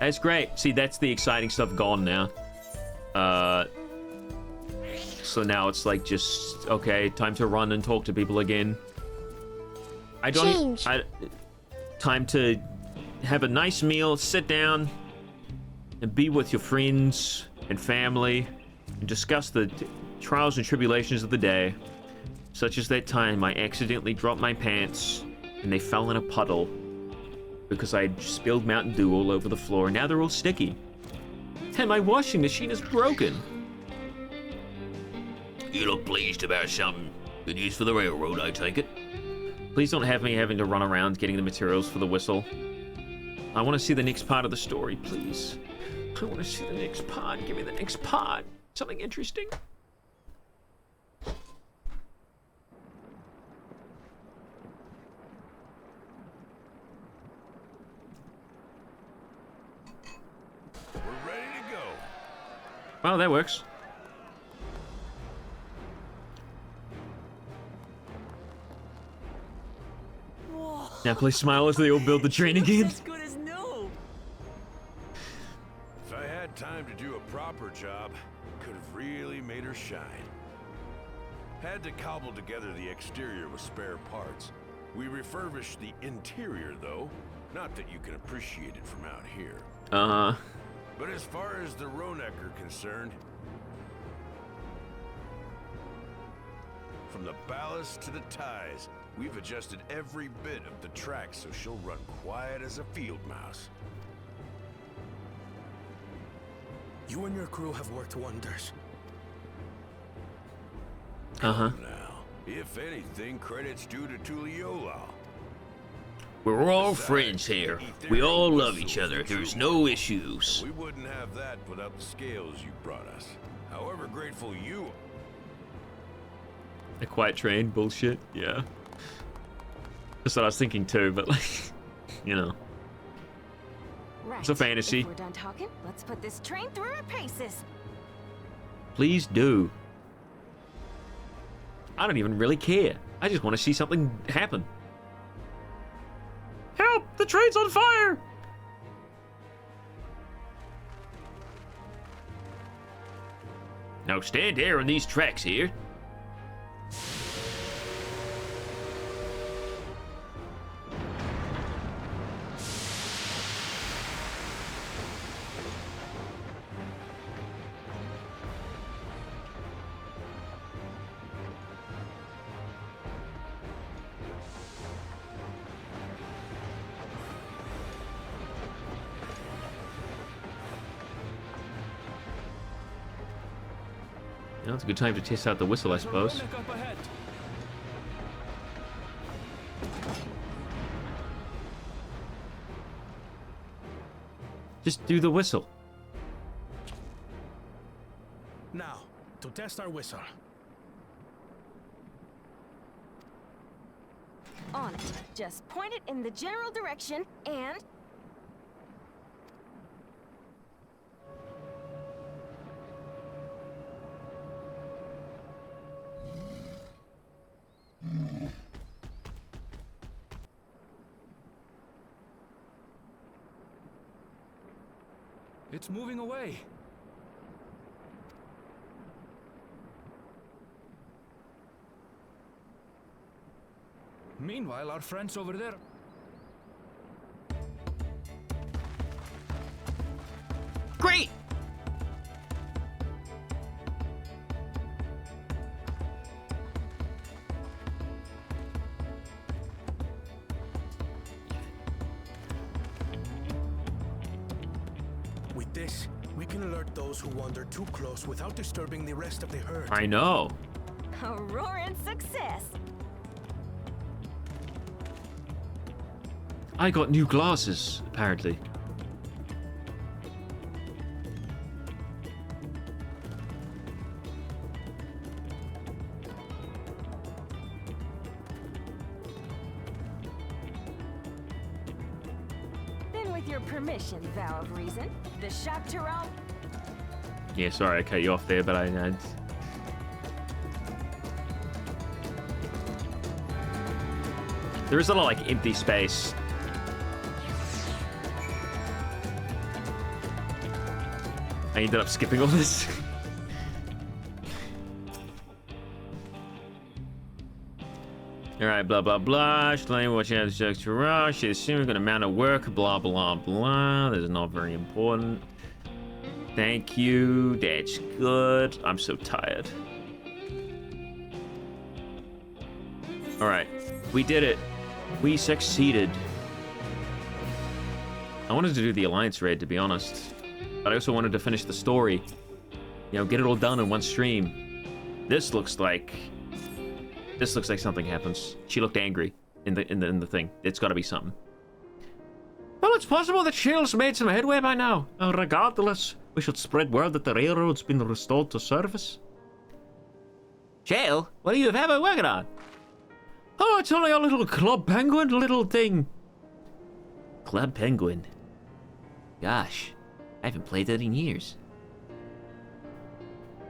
Speaker 1: That's great. See, that's the exciting stuff gone now. So now it's like just, okay, time to run and talk to people again. Time to have a nice meal, sit down, and be with your friends and family, and discuss the trials and tribulations of the day. Such as that time I accidentally dropped my pants, and they fell in a puddle. Because I spilled Mountain Dew all over the floor, and now they're all sticky. Hey, my washing machine is broken.
Speaker 5: You look pleased about something. Good news for the railroad, I take it.
Speaker 1: Please don't have me having to run around getting the materials for the whistle. I want to see the next part of the story, please. I want to see the next part. Give me the next part. Something interesting. Oh, that works.
Speaker 17: Whoa.
Speaker 1: Now please smile as they all build the train again.
Speaker 17: As good as new.
Speaker 18: If I had time to do a proper job, could have really made her shine. Had to cobble together the exterior with spare parts. We refurbished the interior, though. Not that you can appreciate it from out here. But as far as the Ronek are concerned, from the ballast to the ties, We've adjusted every bit of the track so she'll run quiet as a field mouse.
Speaker 10: You and your crew have worked wonders.
Speaker 18: Now, if anything, credit's due to Tuliyola.
Speaker 2: We're all friends here. We all love each other. There's no issues.
Speaker 18: We wouldn't have that without the scales you brought us. However grateful you are.
Speaker 1: A quiet train bullshit, yeah. That's what I was thinking too, but like, you know.
Speaker 19: Right.
Speaker 1: It's a fantasy.
Speaker 19: If we're done talking, let's put this train through our paces.
Speaker 1: Please do. I don't even really care. I just want to see something happen. Help! The train's on fire!
Speaker 2: Now stand there on these tracks here.
Speaker 1: You know, it's a good time to test out the whistle, I suppose. Just do the whistle.
Speaker 10: Now, to test our whistle.
Speaker 19: On it. Just point it in the general direction and...
Speaker 16: It's moving away. Meanwhile, our friends over there...
Speaker 2: Great!
Speaker 10: With this, we can alert those who wander too close without disturbing the rest of the herd.
Speaker 1: I know.
Speaker 19: A roaring success!
Speaker 1: I got new glasses, apparently.
Speaker 19: Then with your permission, Vow of Reason, the Chateau...
Speaker 1: Yeah, sorry I cut you off there, but I... There is a lot of like empty space. I ended up skipping all this. Alright, blah blah blah. Explain what you have to rush. She's assuming good amount of work, blah blah blah. This is not very important. Thank you. That's good. I'm so tired. Alright. We did it. We succeeded. I wanted to do the Alliance raid, to be honest. But I also wanted to finish the story. You know, get it all done in one stream. This looks like something happens. She looked angry in the thing. It's got to be something.
Speaker 3: Well, it's possible that Shale's made some headway by now. Regardless, we should spread word that the railroad's been restored to service.
Speaker 13: Shale, what do you have working on?
Speaker 3: Oh, it's only a little Club Penguin little thing.
Speaker 13: Club Penguin? Gosh, I haven't played that in years.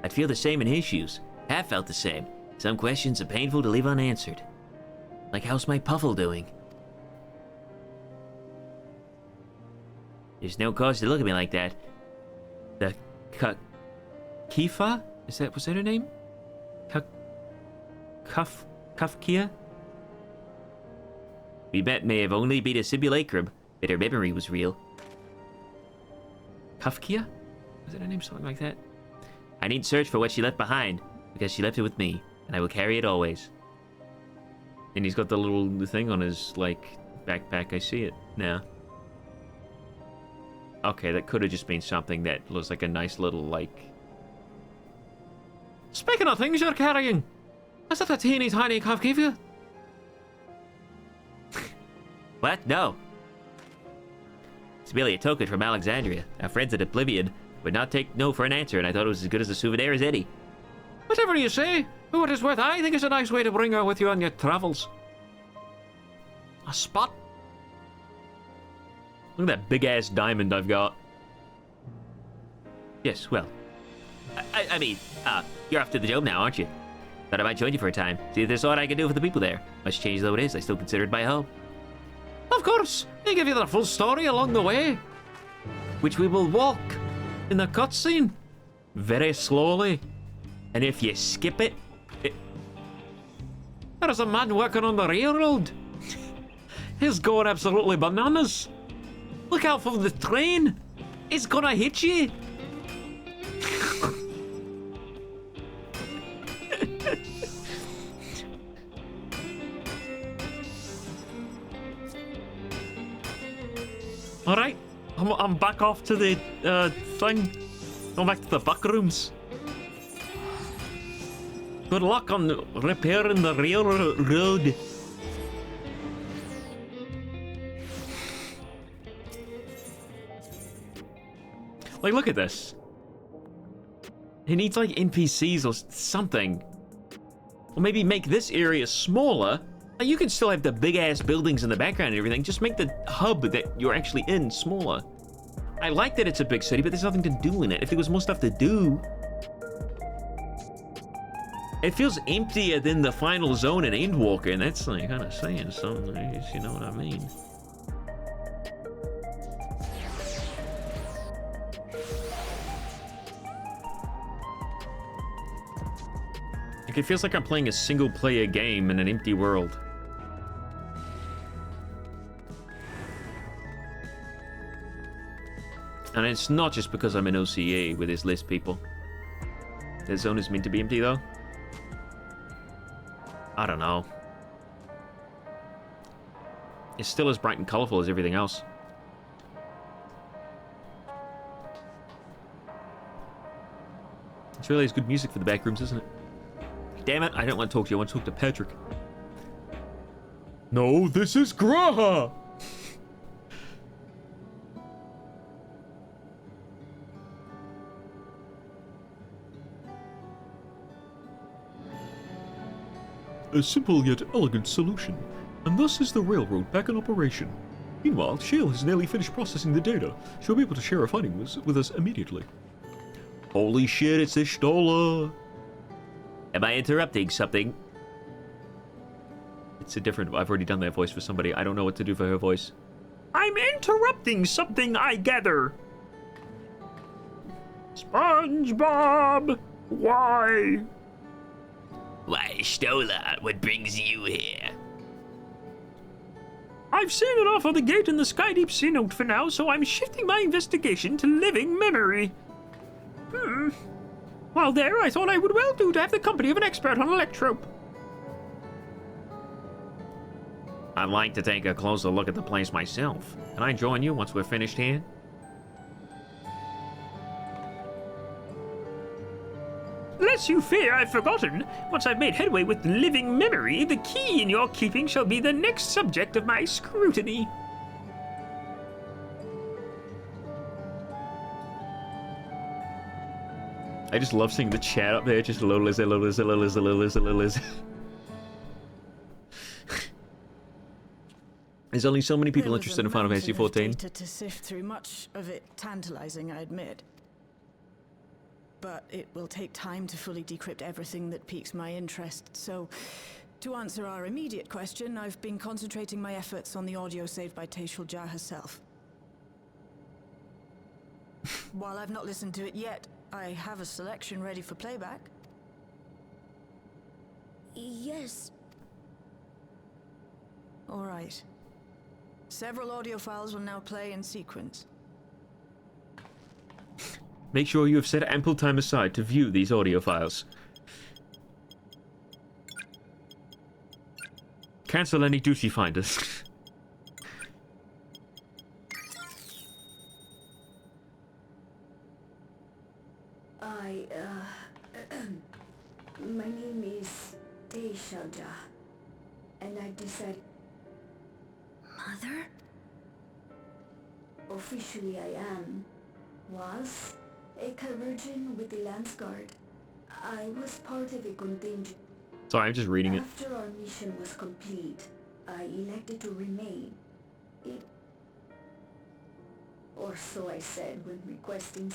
Speaker 13: I'd feel the same in his shoes. Have felt the same. Some questions are painful to leave unanswered. Like, how's my Puffle doing? There's no cause to look at me like that. The
Speaker 1: Kifa? Was that her name? Kafkia?
Speaker 13: We bet may have only been a simulacrum, but her memory was real.
Speaker 1: Kafkia? Was that her name? Something like that?
Speaker 13: I need search for what she left behind, because she left it with me, and I will carry it always.
Speaker 1: And he's got the little thing on his, like, backpack. I see it now. Okay, that could have just been something that looks like a nice little, like...
Speaker 13: Speaking of things you're carrying, is that a teeny tiny cup give you?
Speaker 5: What? No. It's merely a token from Alexandria. Our friends at Oblivion would not take no for an answer, and I thought it was as good as a souvenir as any.
Speaker 13: Whatever you say. For what it's worth, I think it's a nice way to bring her with you on your travels. A spot.
Speaker 1: Look at that big-ass diamond I've got.
Speaker 5: Yes, well. I mean, you're off to the dome now, aren't you? Thought I might join you for a time. See if there's what I can do for the people there. Much change though it is, I still consider it my home.
Speaker 13: Of course. They give you the full story along the way. Which we will walk in the cutscene. Very slowly.
Speaker 1: And if you skip it...
Speaker 13: There's a man working on the railroad. He's going absolutely bananas. Look out for the train. It's gonna hit you. Alright, I'm back off to the thing. Going back to the back rooms. Good luck on repairing the railroad.
Speaker 1: Like, look at this. He needs, like, NPCs or something. Or maybe make this area smaller. Like, you can still have the big-ass buildings in the background and everything. Just make the hub that you're actually in smaller. I like that it's a big city, but there's nothing to do in it. If there was more stuff to do... It feels emptier than the final zone in Endwalker, and that's, like, kind of saying something, if you know what I mean. Like, it feels like I'm playing a single-player game in an empty world. And it's not just because I'm in OCA where there's less people. The zone is meant to be empty, though. I don't know. It's still as bright and colorful as everything else. It's really is good music for the back rooms, isn't it? Damn it, I don't want to talk to you. I want to talk to Patrick.
Speaker 15: No, this is Graha!
Speaker 2: A simple yet elegant solution, and thus is the railroad back in operation. Meanwhile, Shale has nearly finished processing the data. She'll be able to share her findings with us immediately.
Speaker 1: Holy shit, it's Ishtola!
Speaker 5: Am I interrupting something?
Speaker 1: It's a different... I've already done that voice for somebody. I don't know what to do for her voice.
Speaker 3: I'm interrupting something, I gather. SpongeBob! Why?
Speaker 5: Why, Stola, what brings you here?
Speaker 3: I've seen enough of the gate in the Skydeep Sea Note for now, so I'm shifting my investigation to living memory. While there, I thought I would well do to have the company of an expert on electrope.
Speaker 1: I'd like to take a closer look at the place myself. Can I join you once we're finished here?
Speaker 3: Lest you fear I've forgotten, once I've made headway with living memory, the key in your keeping shall be the next subject of my scrutiny.
Speaker 1: I just love seeing the chat up there, just low lizard, low lizard, low lizard, low lizard, low lizard. There's only so many people interested in Final Fantasy XIV.
Speaker 20: Data to sift through, much of it tantalizing, I admit. But it will take time to fully decrypt everything that piques my interest, so to answer our immediate question, I've been concentrating my efforts on the audio saved by Tashul Jah herself. While I've not listened to it yet, I have a selection ready for playback.
Speaker 9: Yes.
Speaker 20: All right. Several audio files will now play in sequence.
Speaker 1: Make sure you have set ample time aside to view these audio files. Cancel any duty finders.
Speaker 9: My name is Teishalja, and I decided... Mother? Officially I was a Virgin with the Lance Guard. I was part of a contingent.
Speaker 1: Sorry, I'm just reading it.
Speaker 9: After our mission was complete, I elected to remain. Or so I said when requesting...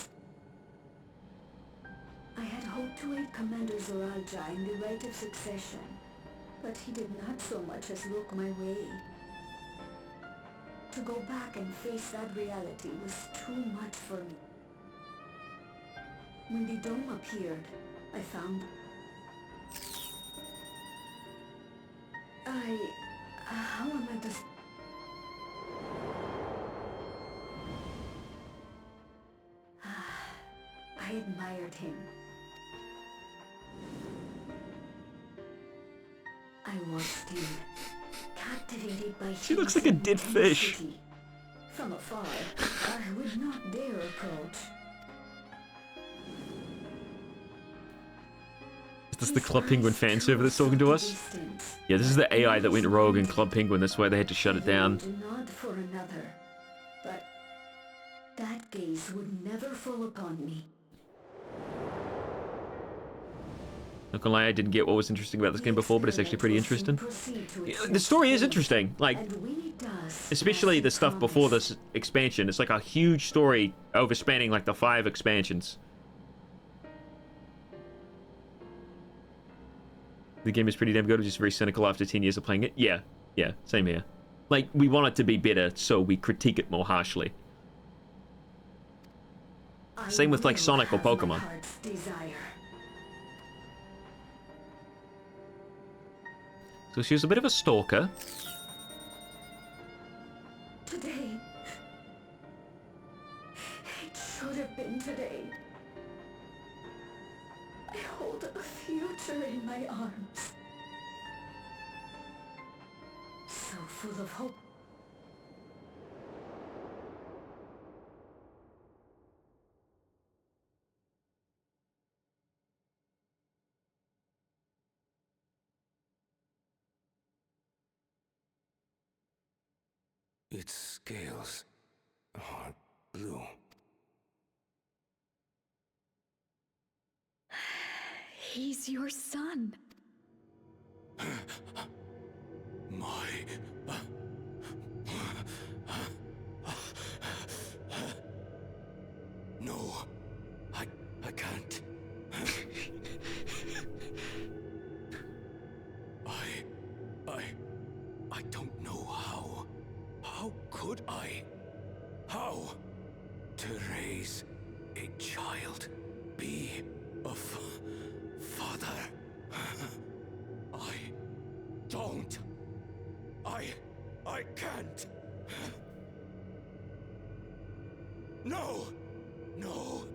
Speaker 9: I had hoped to aid Commander Zoralja in the right of succession, but he did not so much as look my way. To go back and face that reality was too much for me. When the dome appeared, I found... how am I to... I admired him. I was still captivated by...
Speaker 1: She looks like a dead fish.
Speaker 9: From afar, I would not dare approach.
Speaker 1: Is this the Club Penguin fan server that's talking to us? Yeah, this is the AI that went rogue in Club Penguin. That's why they had to shut it down.
Speaker 9: Not for another, but that gaze would never fall upon me.
Speaker 1: Not gonna lie, I didn't get what was interesting about this game before, but it's actually pretty interesting. Yeah, the story is interesting, like, especially the stuff before this expansion. It's like a huge story overspanning like the 5 expansions. The game is pretty damn good. I'm just very cynical after 10 years of playing it. Yeah, same here. Like, we want it to be better, so we critique it more harshly. Same with like Sonic or Pokemon. So she was a bit of a stalker.
Speaker 9: Today. It should have been today. I hold a future in my arms. So full of hope.
Speaker 11: Its scales are blue.
Speaker 9: He's your son.
Speaker 11: My... No, I can't. I don't know how. How could I? How? To raise a child, be a father. I don't. I can't. No! No!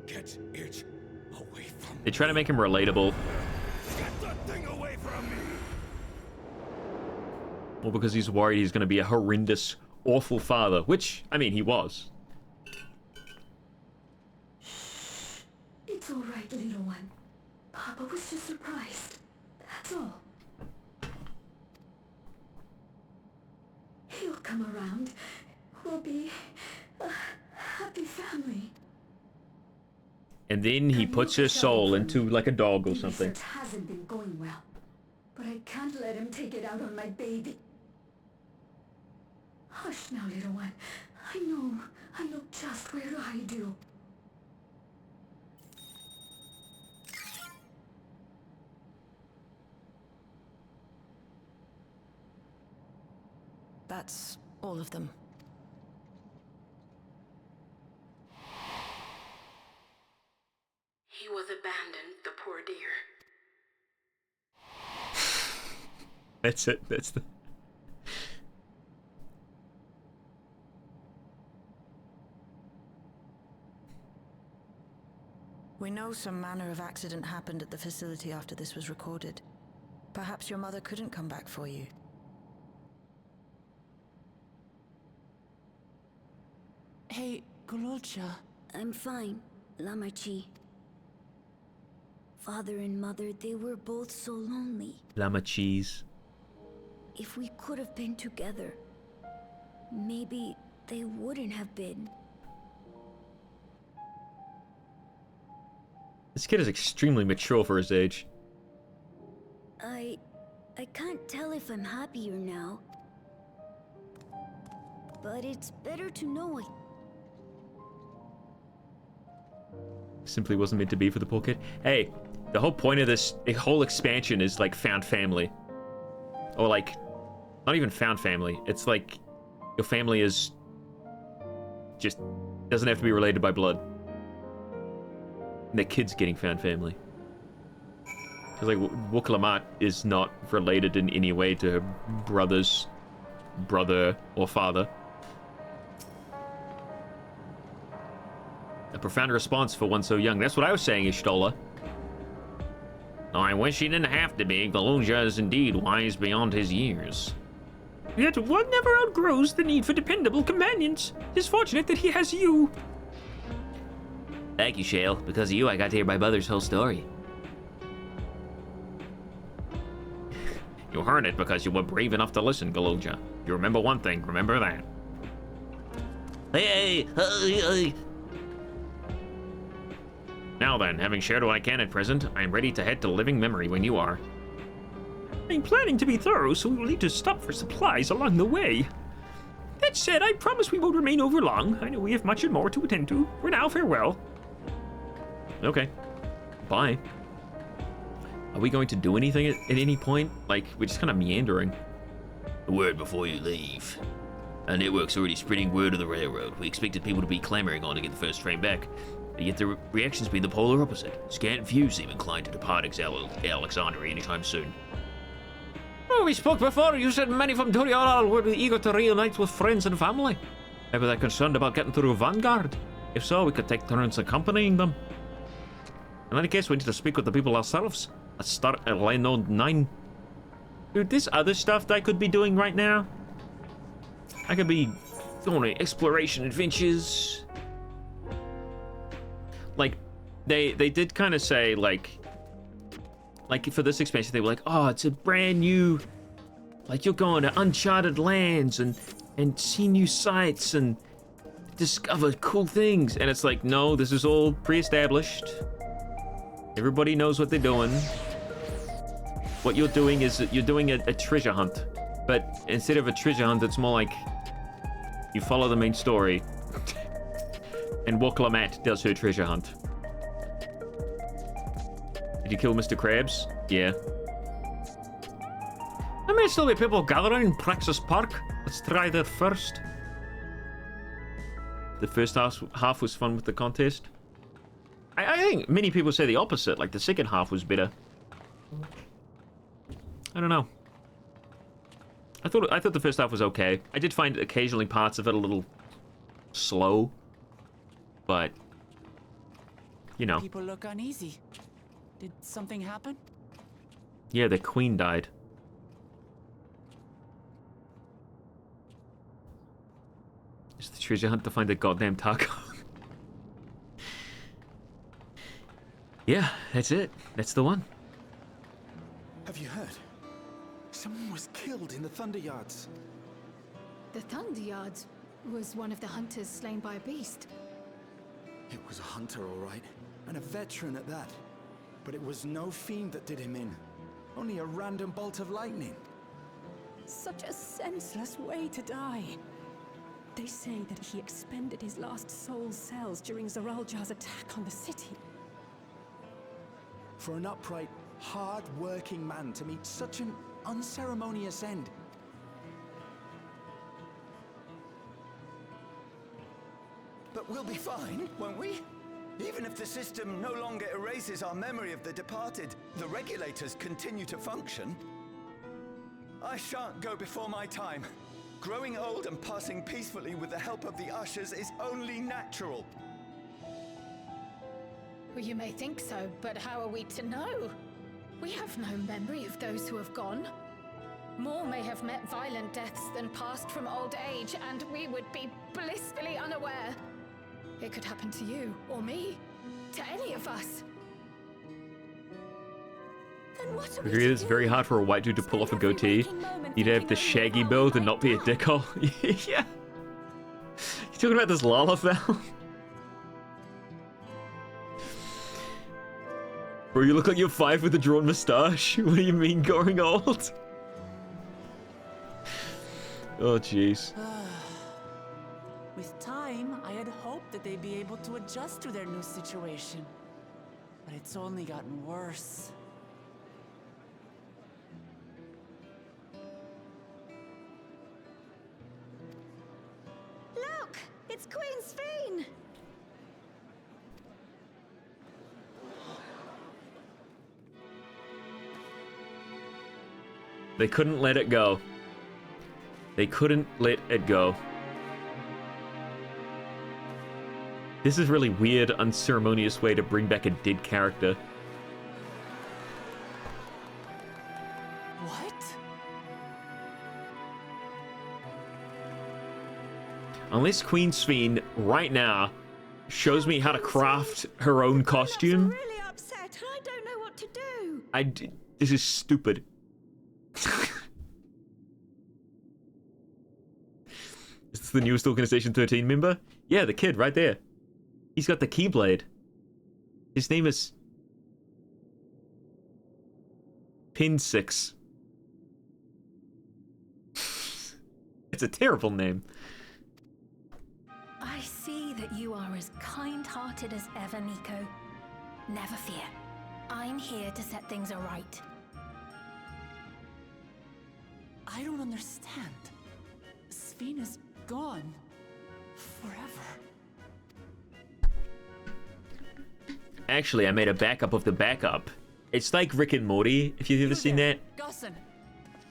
Speaker 11: Get it away from me.
Speaker 1: They try to make him relatable.
Speaker 11: Get that thing away from me!
Speaker 1: Well, because he's worried he's going to be a horrendous, awful father, which, I mean, he was.
Speaker 9: It's all right, little one. Papa was just surprised. That's all. He'll come around. We'll be a happy family.
Speaker 1: And then he puts his soul into like a dog or something.
Speaker 9: Research hasn't been going well, but I can't let him take it out on my baby. Hush now, little one. I know just where to hide you.
Speaker 20: That's all of them.
Speaker 7: He was abandoned, the poor dear.
Speaker 1: That's it. That's the...
Speaker 20: We know some manner of accident happened at the facility after this was recorded. Perhaps your mother couldn't come back for you.
Speaker 8: Hey, Gololcha.
Speaker 9: I'm fine, Lamachi. Father and mother, they were both so lonely.
Speaker 1: Llama cheese.
Speaker 9: If we could have been together, maybe they wouldn't have been.
Speaker 1: This kid is extremely mature for his age.
Speaker 9: I can't tell if I'm happier now. But it's better to know
Speaker 1: Simply wasn't meant to be for the poor kid. Hey, the whole point of this whole expansion is like found family. Or like, not even found family. It's like your family is just doesn't have to be related by blood. And the kid's getting found family. Because like Wukalamat is not related in any way to her brother's brother or father. A profound response for one so young. That's what I was saying, Ishtola. I wish he didn't have to be. Gololcha is indeed wise beyond his years.
Speaker 13: Yet one never outgrows the need for dependable companions. It's fortunate that he has you.
Speaker 5: Thank you, Shale. Because of you, I got to hear my mother's whole story.
Speaker 1: You heard it because you were brave enough to listen, Gololcha. You remember one thing, remember that.
Speaker 5: Hey.
Speaker 1: Now then, having shared what I can at present, I am ready to head to Living Memory when you are.
Speaker 13: I'm planning to be thorough, so we will need to stop for supplies along the way. That said, I promise we won't remain over long. I know we have much and more to attend to. For now, farewell.
Speaker 1: Okay. Bye. Are we going to do anything at any point? Like, we're just kind of meandering.
Speaker 5: A word before you leave. Our network's already spreading word of the railroad. We expected people to be clamoring on to get the first train back. But yet the reaction's been the polar opposite. Scant and few seem inclined to depart Alexandria anytime soon.
Speaker 13: Oh, we spoke before. You said many from Turial would be eager to reunite with friends and family. Maybe they're concerned about getting through Vanguard. If so, we could take turns accompanying them. In any case, we need to speak with the people ourselves. Let's start at line 9. Dude, this other stuff that I could be doing right now. I could be going on exploration adventures. Like, they did kind of say, like for this expansion, they were like, oh, it's a brand new, like, you're going to uncharted lands and see new sights and discover cool things. And it's like, no, this is all pre-established. Everybody knows what they're doing. What you're doing is that you're doing a treasure hunt. But instead of a treasure hunt, it's more like you follow the main story. And Wukalamat does her treasure hunt. Did you kill Mr. Krabs? Yeah. There may still be people gathering in Praxis Park. Let's try there first.
Speaker 1: The first half was fun with the contest. I think many people say the opposite. Like, the second half was better. I don't know. I thought the first half was okay. I did find occasionally parts of it a little slow. But, you know.
Speaker 8: People look uneasy. Did something happen?
Speaker 1: Yeah, the queen died. It's the treasure hunt to find the goddamn taco. Yeah, that's it. That's the one.
Speaker 6: Have you heard? Someone was killed in the Thunder Yards.
Speaker 4: The Thunder Yards was one of the hunters slain by a beast.
Speaker 6: It was a hunter, all right, and a veteran at that. But it was no fiend that did him in. Only a random bolt of lightning.
Speaker 21: Such a senseless way to die. They say that he expended his last soul cells during Zoraljar's attack on the city.
Speaker 6: For an upright, hard-working man to meet such an unceremonious end.
Speaker 22: But we'll be fine, won't we? Even if the system no longer erases our memory of the departed, the regulators continue to function. I shan't go before my time. Growing old and passing peacefully with the help of the ushers is only natural.
Speaker 4: Well, you may think so, but how are we to know? We have no memory of those who have gone. More may have met violent deaths than passed from old age, and we would be blissfully unaware. It could happen to you, or me, to any of us.
Speaker 7: Then what are
Speaker 1: I agree, it's very hard for a white dude to pull off a goatee. You'd have the shaggy build and not be a dickhole. Yeah. You talking about this Lalafell? Bro, you look like you're 5 with a drawn moustache. What do you mean growing old? Oh, jeez.
Speaker 8: With time, I had hoped that they'd be able to adjust to their new situation. But it's only gotten worse.
Speaker 7: Look! It's Queen Sphene!
Speaker 1: They couldn't let it go. They couldn't let it go. This is a really weird, unceremonious way to bring back a dead character.
Speaker 8: What?
Speaker 1: Unless Queen Sphene, right now, shows me how to craft her own costume.
Speaker 7: Really upset, and I don't know what to do.
Speaker 1: This is stupid. Is this the newest Organization 13 member? Yeah, the kid right there. He's got the Keyblade. His name is Pin 6. It's a terrible name.
Speaker 7: I see that you are as kind-hearted as ever, Nico. Never fear. I'm here to set things aright.
Speaker 8: I don't understand. Sphene is gone. Forever.
Speaker 1: Actually, I made a backup of the backup. It's like Rick and Morty, if you've ever seen that.
Speaker 8: Gussin,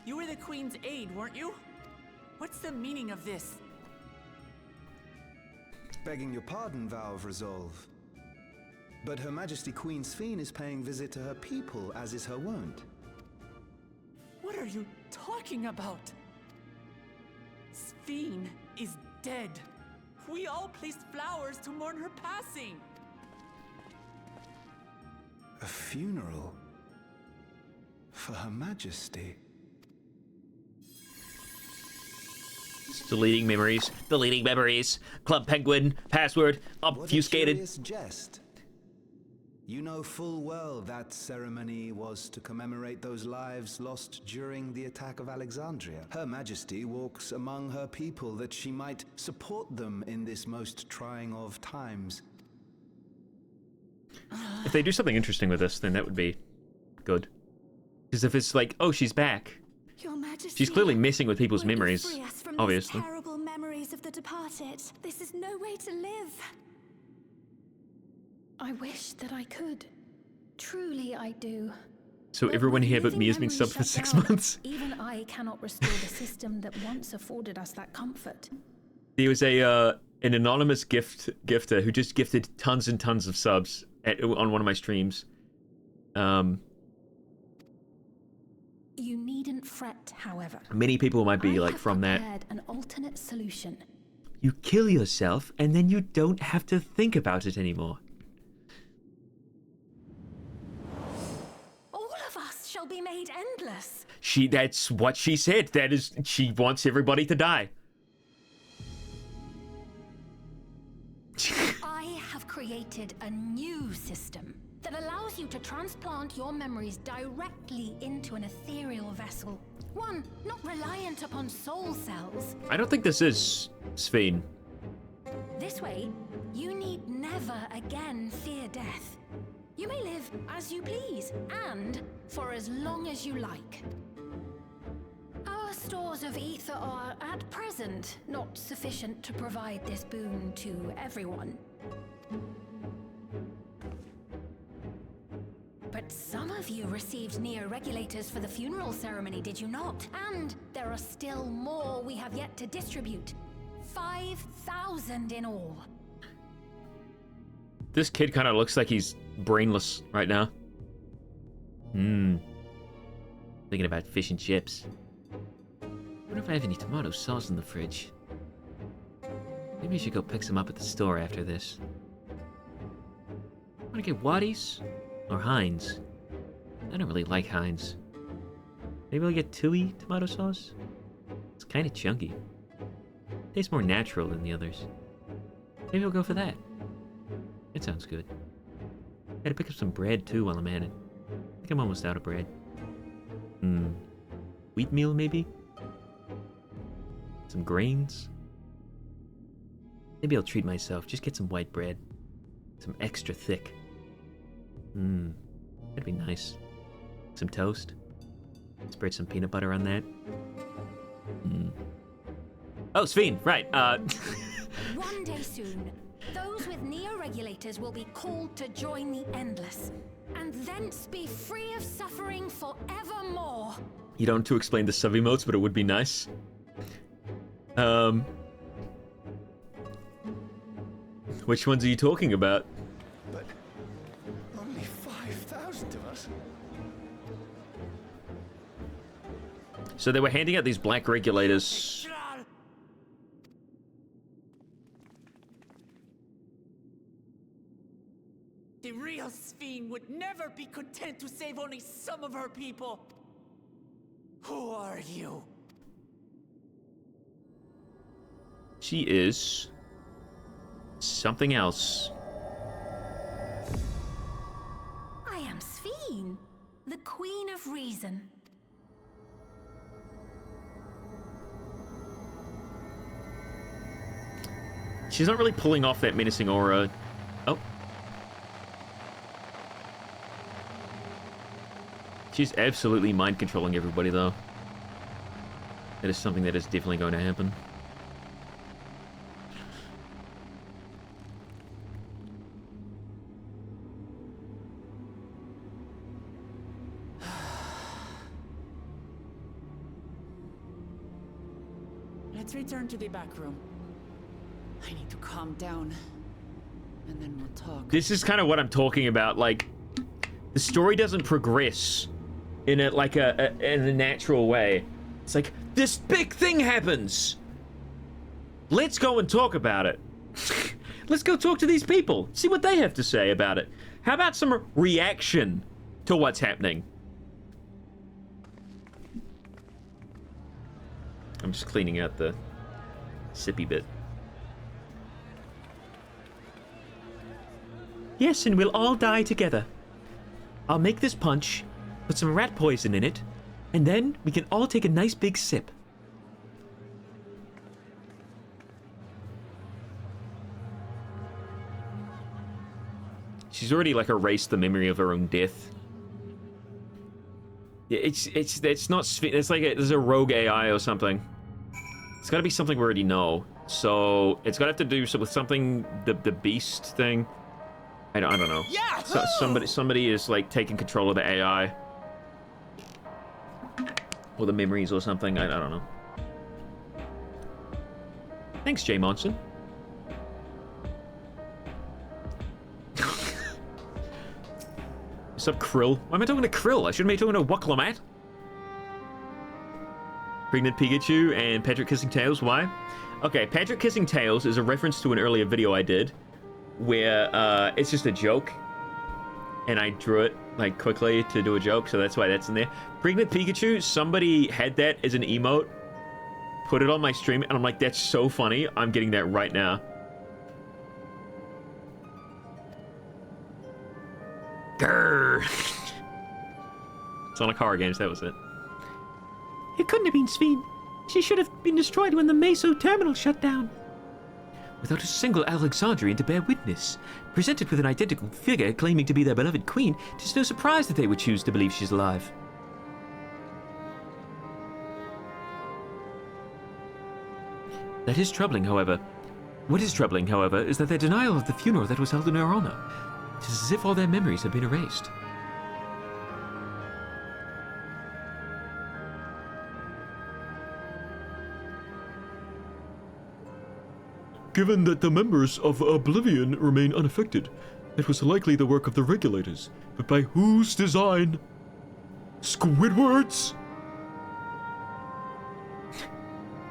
Speaker 8: you were the Queen's aide, weren't you? What's the meaning of this?
Speaker 6: Begging your pardon, Vow of Resolve. But Her Majesty Queen Sphene is paying visit to her people, as is her wont.
Speaker 8: What are you talking about? Sphene is dead. We all placed flowers to mourn her passing.
Speaker 6: A funeral? For Her Majesty?
Speaker 1: It's deleting memories. Deleting memories. Club Penguin. Password. Obfuscated.
Speaker 6: What a curious jest. You know full well that ceremony was to commemorate those lives lost during the attack of Alexandria. Her Majesty walks among her people that she might support them in this most trying of times.
Speaker 1: If they do something interesting with this, then that would be good. Because if it's like, oh, she's back.
Speaker 7: Your Majesty,
Speaker 1: She's clearly messing with people's memories,
Speaker 7: free us from
Speaker 1: obviously.
Speaker 7: these terrible memories of the departed. This is no way to live.
Speaker 4: I wish that I could. Truly, I do.
Speaker 1: So everyone here but me has been
Speaker 4: Memories
Speaker 1: subbed for
Speaker 4: shut
Speaker 1: 6
Speaker 4: down.
Speaker 1: months.
Speaker 4: Even I cannot restore the system that once afforded us that comfort.
Speaker 1: There was an anonymous gifter who just gifted tons and tons of subs on one of my streams.
Speaker 4: You needn't fret, however.
Speaker 1: Many people might be like from that.
Speaker 4: Prepared an alternate solution.
Speaker 1: You kill yourself and then you don't have to think about it anymore.
Speaker 7: All of us shall be made endless.
Speaker 1: That's what she said. That is, she wants everybody to die.
Speaker 7: I have created a new system that allows you to transplant your memories directly into an ethereal vessel. One not reliant upon soul cells.
Speaker 1: I don't think this is Sphene.
Speaker 7: This way, you need never again fear death. You may live as you please, and for as long as you like. Our stores of ether are, at present, not sufficient to provide this boon to everyone. But some of you received neo-regulators for the funeral ceremony, did you not? And there are still more we have yet to distribute. 5,000 in all.
Speaker 1: This kid kind of looks like he's brainless right now. Thinking about fish and chips. Wonder if I have any tomato sauce in the fridge. Maybe I should go pick some up at the store after this. Want to get Waddy's or Heinz? I don't really like Heinz. Maybe I'll get Tui tomato sauce? It's kind of chunky. Tastes more natural than the others. Maybe I'll go for that. That sounds good. Gotta pick up some bread too while I'm at it. I think I'm almost out of bread. Wheat meal maybe? Some grains? Maybe I'll treat myself. Just get some white bread. Some extra thick. That'd be nice. Some toast. Spread some peanut butter on that. Oh, Sphene, right.
Speaker 7: One day soon, those with neo-regulators will be called to join the Endless, and thence be free of suffering forevermore.
Speaker 1: You don't want to explain the sub-emotes, but it would be nice. Which ones are you talking about?
Speaker 22: But only 5,000 of us.
Speaker 1: So they were handing out these black regulators.
Speaker 17: The real Sphene would never be content to save only some of her people. Who are you?
Speaker 1: She is something else.
Speaker 7: I am Sphene, the Queen of Reason.
Speaker 1: She's not really pulling off that menacing aura. Oh. She's absolutely mind controlling everybody, though. That is something that is definitely going to happen.
Speaker 8: Let's return to the back room. I need to calm down, and then we'll talk.
Speaker 1: This is kind of what I'm talking about. Like, the story doesn't progress in a in a natural way. It's like, this big thing happens. Let's go and talk about it. Let's go talk to these people. See what they have to say about it. How about some reaction to what's happening? I'm just cleaning out the sippy bit. Yes, and we'll all die together. I'll make this punch, put some rat poison in it, and then we can all take a nice big sip. She's already like erased the memory of her own death. Yeah, it's not. It's like there's a rogue AI or something. It's got to be something we already know. So it's got to have to do with something the beast thing. I don't know. Yeah. So, somebody is like taking control of the AI or the memories or something. I don't know. Thanks, Jay Monson. What's up, Krill? Why am I talking to Krill? I shouldn't be talking to Waklamat. Pregnant Pikachu and Patrick Kissing Tails. Why? Okay, Patrick Kissing Tails is a reference to an earlier video I did where it's just a joke and I drew it like quickly to do a joke, so that's why that's in there. Pregnant Pikachu, somebody had that as an emote, put it on my stream, and I'm like, that's so funny. I'm getting that right now. Grrr. Sonic Horror Games, that was it.
Speaker 13: It couldn't have been Sphene. She should have been destroyed when the Meso terminal shut down.
Speaker 2: Without a single Alexandrian to bear witness, presented with an identical figure claiming to be their beloved queen, 'tis no surprise that they would choose to believe she's alive. That is troubling, however. What is troubling, however, is that their denial of the funeral that was held in her honor. It is as if all their memories have been erased.
Speaker 12: Given that the members of Oblivion remain unaffected, it was likely the work of the regulators, but by whose design? Squidwards?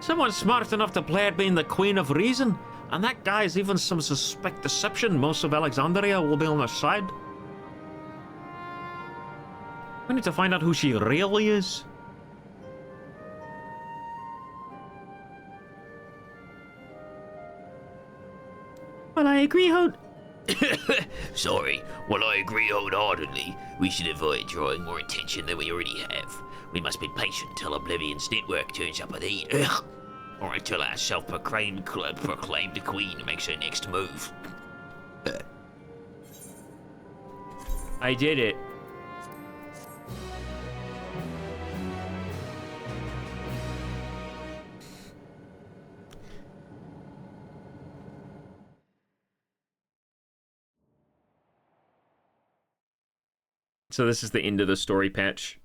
Speaker 3: Someone smart enough to play at being the Queen of Reason, and that guy's even some suspect deception. Most of Alexandria will be on their side. We need to find out who she really is.
Speaker 13: Well, I agree
Speaker 5: Sorry. Well, I agree wholeheartedly. We should avoid drawing more attention than we already have. We must be patient until Oblivion's network turns up with heat. Or until our self-proclaimed queen makes her next move.
Speaker 1: I did it. So this is the end of the story patch.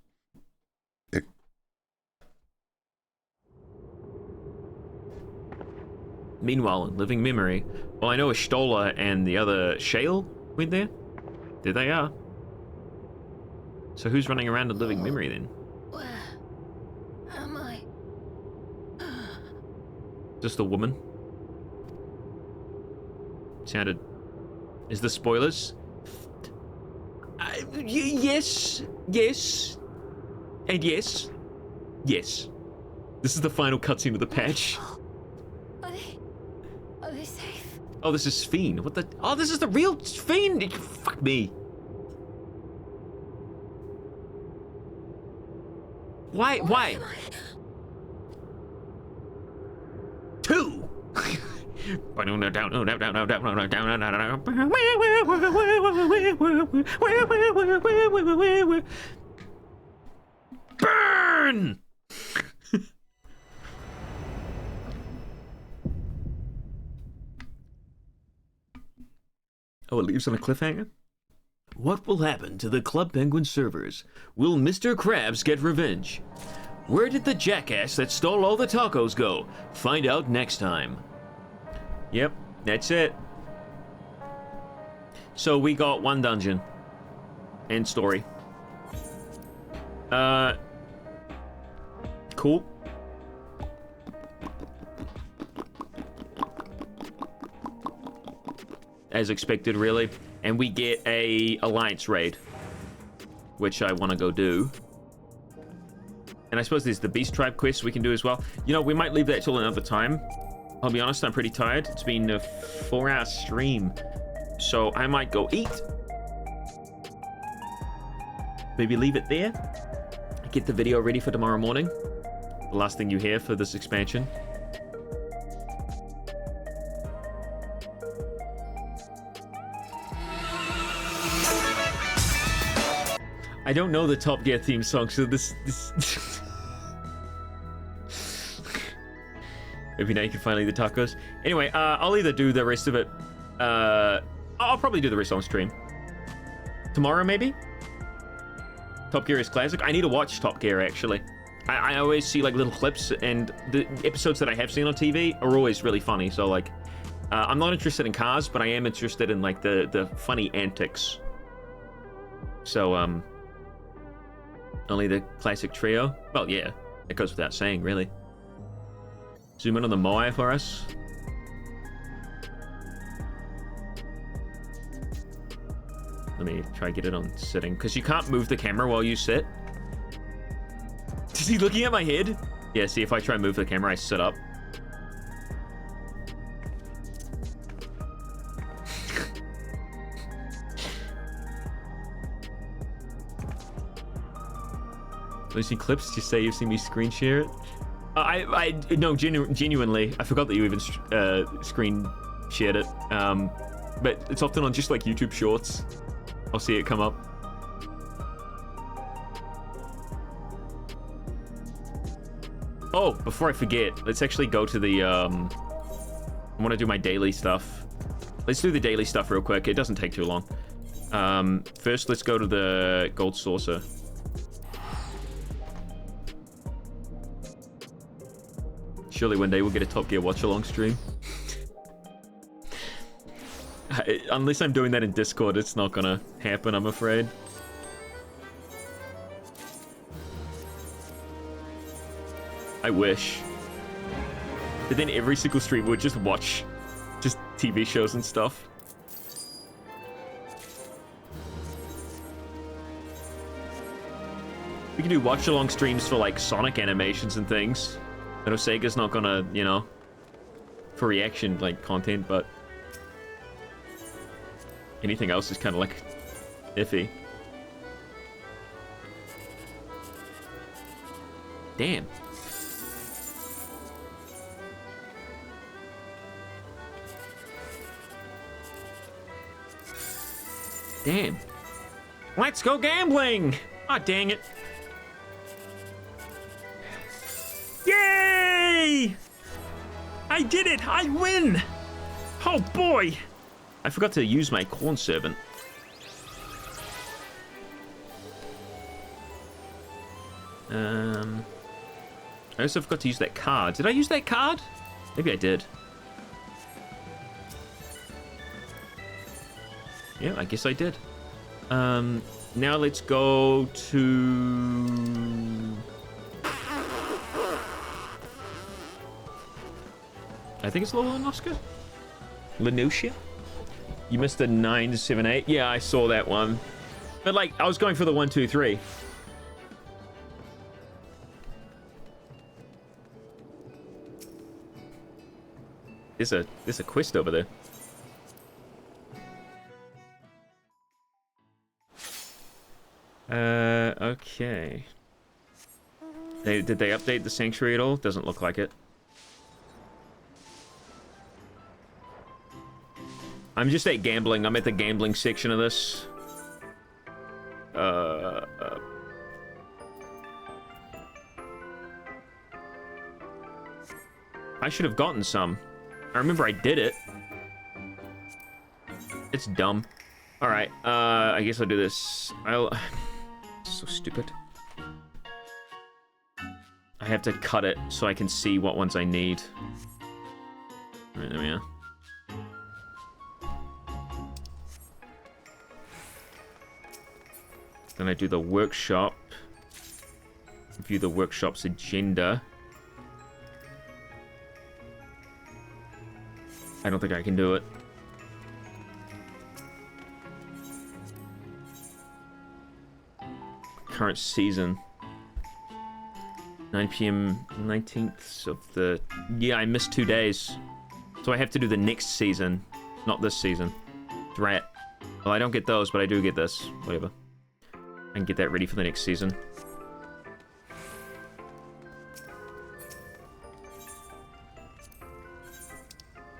Speaker 1: Meanwhile, in Living Memory, well, I know Ashtola and the other Shale went there. There they are. So who's running around in Living Memory then?
Speaker 7: Where am I?
Speaker 1: Just a woman. Sounded. Is this spoilers? Yes, yes, and yes, yes. This is the final cutscene of the patch.
Speaker 7: Are they safe?
Speaker 1: Oh, this is Fiend. What the? Oh, this is the real Fiend. Fuck me. Why? Why? Two. Burn! Oh, it leaves on a cliffhanger?
Speaker 2: What will happen to the Club Penguin servers? Will Mr. Krabs get revenge? Where did the jackass that stole all the tacos go? Find out next time.
Speaker 1: Yep, that's it. So we got one dungeon. End story. Cool. As expected, really. And we get a Alliance raid, which I want to go do. And I suppose there's the Beast Tribe quest we can do as well. You know, we might leave that till another time. I'll be honest, I'm pretty tired. It's been a 4-hour stream. So I might go eat. Maybe leave it there. Get the video ready for tomorrow morning. The last thing you hear for this expansion. I don't know the Top Gear theme song, so this Maybe now you can finally eat the tacos. Anyway, I'll either do the rest of it. I'll probably do the rest on stream. Tomorrow, maybe? Top Gear is classic. I need to watch Top Gear, actually. I always see, like, little clips, and the episodes that I have seen on TV are always really funny. So, like, I'm not interested in cars, but I am interested in, like, the funny antics. So, only the classic trio? Well, yeah. It goes without saying, really. Zoom in on the Moai for us. Let me try get it on sitting, because you can't move the camera while you sit. Is he looking at my head? Yeah, see, if I try and move the camera, I sit up. Lucy clips, just say you've seen me screen share it. No, genuinely, I forgot that you even screen shared it. But it's often on just like YouTube Shorts. I'll see it come up. Oh, before I forget, let's actually go to the, I want to do my daily stuff. Let's do the daily stuff real quick. It doesn't take too long. First, let's go to the Gold Saucer. Surely one day we'll get a Top Gear watch-along stream. Unless I'm doing that in Discord, it's not gonna happen, I'm afraid. I wish. But then every single stream would just watch just TV shows and stuff. We can do watch-along streams for, like, Sonic animations and things. I know Sega's not gonna, you know, for reaction, like, content, but anything else is kind of, like, iffy. Damn. Damn. Let's go gambling! Ah, dang it. Yay! I did it! I win! Oh boy! I forgot to use my corn servant. I also forgot to use that card. Did I use that card? Maybe I did. Yeah, I guess I did. Now let's go to... I think it's Lola and Oscar? Lenucia? You missed the 978? Yeah, I saw that one. But, like, I was going for the 1, 2, 3. There's a quest over there. Okay. Did they update the sanctuary at all? Doesn't look like it. I'm just at gambling. I'm at the gambling section of this. I should have gotten some. I remember I did it. It's dumb. Alright, I guess I'll do this. So stupid. I have to cut it so I can see what ones I need. Alright, there we are. Then I do the workshop. View the workshop's agenda. I don't think I can do it. Current season. 9 p.m. 19th of the... Yeah, I missed 2 days. So I have to do the next season. Not this season. Drat. Well, I don't get those, but I do get this. Whatever. I can get that ready for the next season.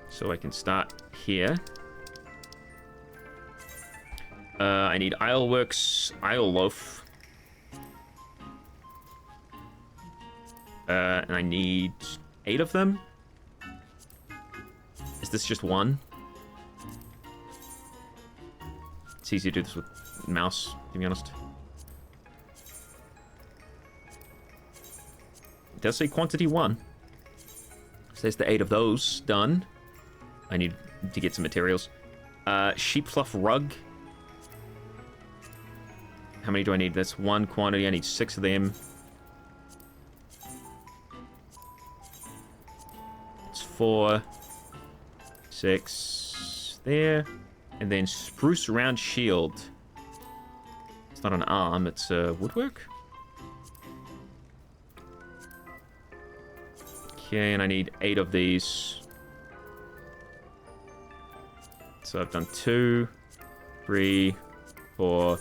Speaker 1: So I can start here. I need Isleworks, Isleloaf. And I need 8 of them. Is this just one? It's easy to do this with mouse, to be honest. It does say quantity 1. So there's the 8 of those done. I need to get some materials. Sheep fluff rug. How many do I need? That's 1 quantity. I need 6 of them. It's 4, 6 there. And then spruce round shield. It's not an arm, it's woodwork. Okay, and I need 8 of these. So I've done 2, 3, 4,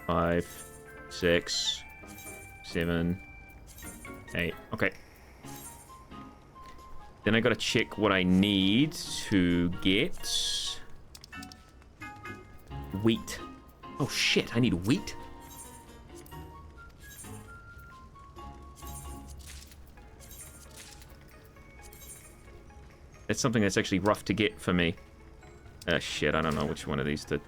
Speaker 1: 5, 6, 7, 8. Okay. Then I gotta check what I need to get wheat. Oh shit, I need wheat? That's something that's actually rough to get for me. Shit, I don't know which one of these to...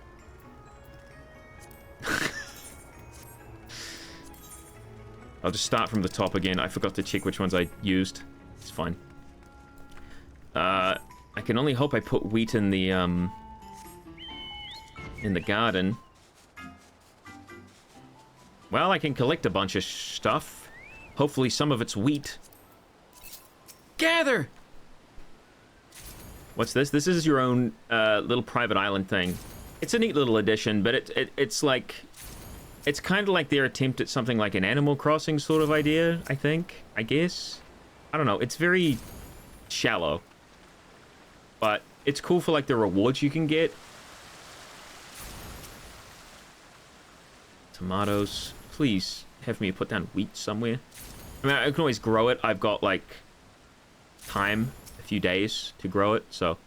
Speaker 1: I'll just start from the top again. I forgot to check which ones I used. It's fine. I can only hope I put wheat in the garden. Well, I can collect a bunch of stuff. Hopefully some of it's wheat. Gather! What's this? This is your own little private island thing. It's a neat little addition, but it's like... It's kind of like their attempt at something like an Animal Crossing sort of idea, I think. I guess? I don't know. It's very shallow. But it's cool for like the rewards you can get. Tomatoes. Please have me put down wheat somewhere. I mean, I can always grow it. I've got like time, a few days to grow it. So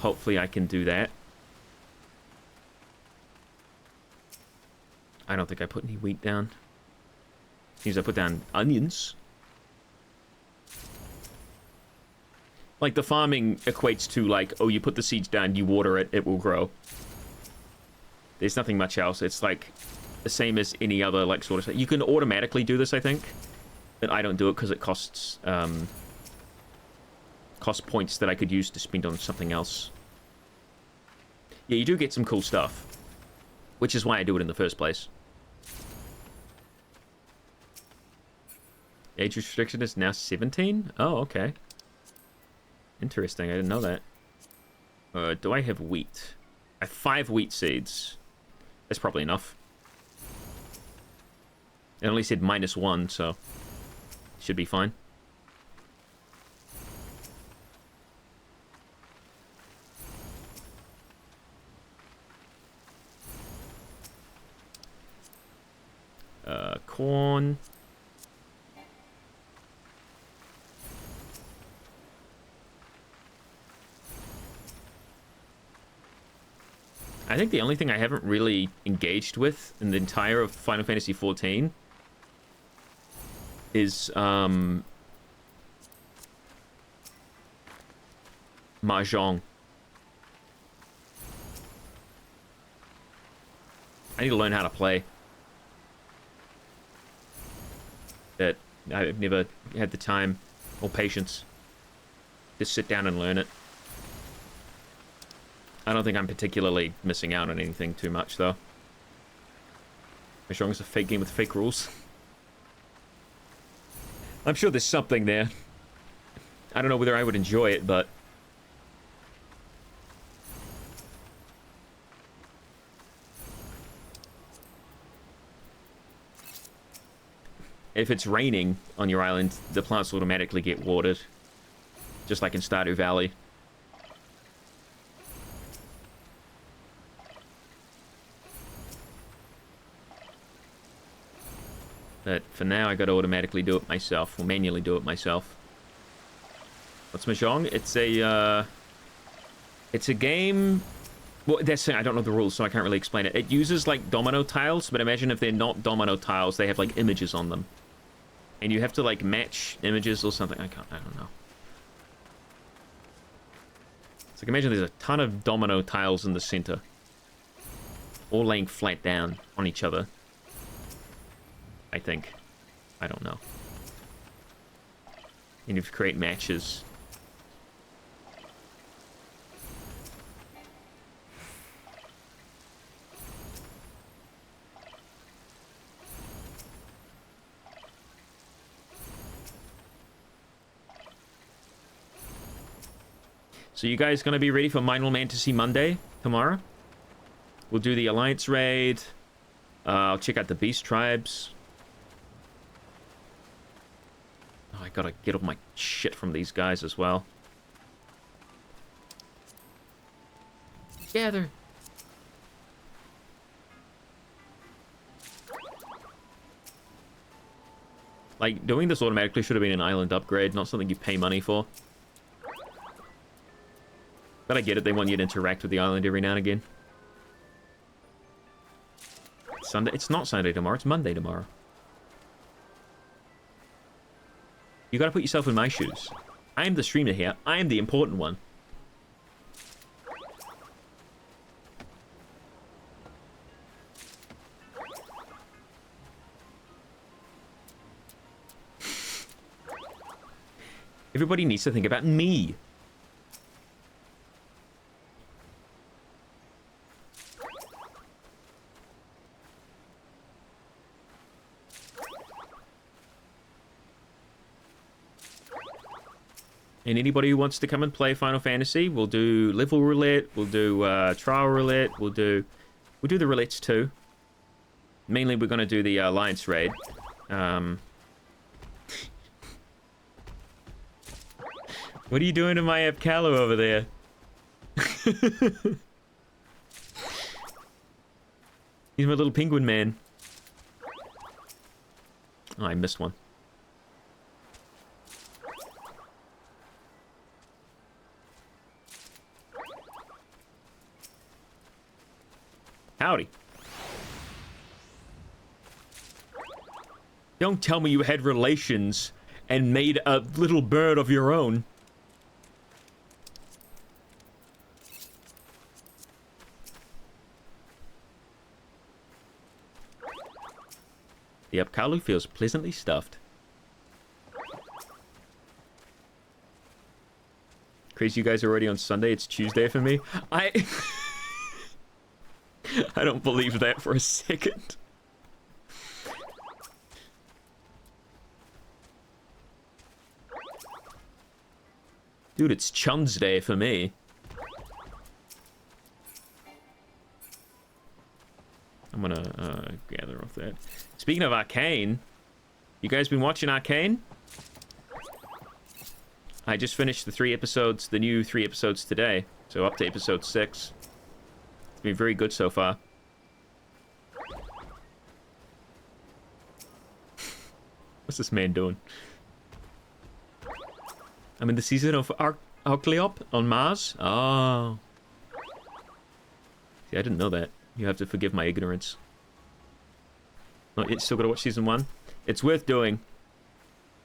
Speaker 1: hopefully I can do that. I don't think I put any wheat down. Seems I put down onions. Like, the farming equates to, like, oh, you put the seeds down, you water it, it will grow. There's nothing much else. It's, like, the same as any other, like, sort of thing. You can automatically do this, I think. But I don't do it because it costs points that I could use to spend on something else. Yeah, you do get some cool stuff. Which is why I do it in the first place. Age restriction is now 17? Oh, okay. Interesting, I didn't know that. Do I have wheat? I have 5 wheat seeds. That's probably enough. It only said -1, so... should be fine. Corn... I think the only thing I haven't really engaged with in the entire of Final Fantasy XIV is Mahjong. I need to learn how to play. But I've never had the time or patience to sit down and learn it. I don't think I'm particularly missing out on anything too much, though. Mahjong is a fake game with fake rules. I'm sure there's something there. I don't know whether I would enjoy it, but... if it's raining on your island, the plants automatically get watered. Just like in Stardew Valley. But for now, I gotta automatically do it myself, or manually do it myself. What's Mahjong? It's a game... well, that's I don't know the rules, so I can't really explain it. It uses, like, domino tiles, but imagine if they're not domino tiles, they have, like, images on them. And you have to, like, match images or something. I don't know. It's like, imagine there's a ton of domino tiles in the center. All laying flat down on each other. I think. I don't know. And you have to create matches. So you guys gonna be ready for Final Fantasy Monday tomorrow? We'll do the Alliance raid. I'll check out the Beast Tribes. Oh, I gotta get all my shit from these guys as well. Gather. Like, doing this automatically should have been an island upgrade, not something you pay money for. But I get it, they want you to interact with the island every now and again. Sunday? It's not Sunday tomorrow, it's Monday tomorrow. You gotta put yourself in my shoes. I am the streamer here. I am the important one. Everybody needs to think about me. And anybody who wants to come and play Final Fantasy, we'll do level roulette, we'll do trial roulette, we'll do the roulettes too. Mainly we're going to do the Alliance raid. What are you doing to my Apkallu over there? He's my little penguin man. Oh, I missed one. Howdy. Don't tell me you had relations and made a little bird of your own. The Apkallu feels pleasantly stuffed. Crazy, you guys are already on Sunday. It's Tuesday for me. I don't believe that for a second. Dude, it's Chun's Day for me. I'm gonna gather off that. Speaking of Arcane, you guys been watching Arcane? I just finished the new 3 episodes today, so up to episode 6. It's been very good so far. What's this man doing? I'm in the season of Arcleop on Mars. Oh. See, I didn't know that. You have to forgive my ignorance. Oh, it's still gotta watch season 1. It's worth doing.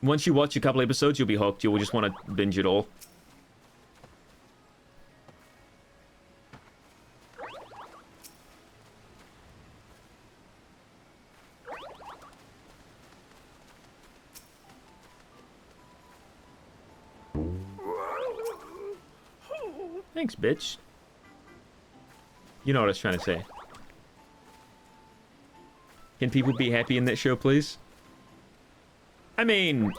Speaker 1: Once you watch a couple episodes, you'll be hooked. You'll just want to binge it all. Thanks, bitch. You know what I was trying to say. Can people be happy in that show, please? I mean...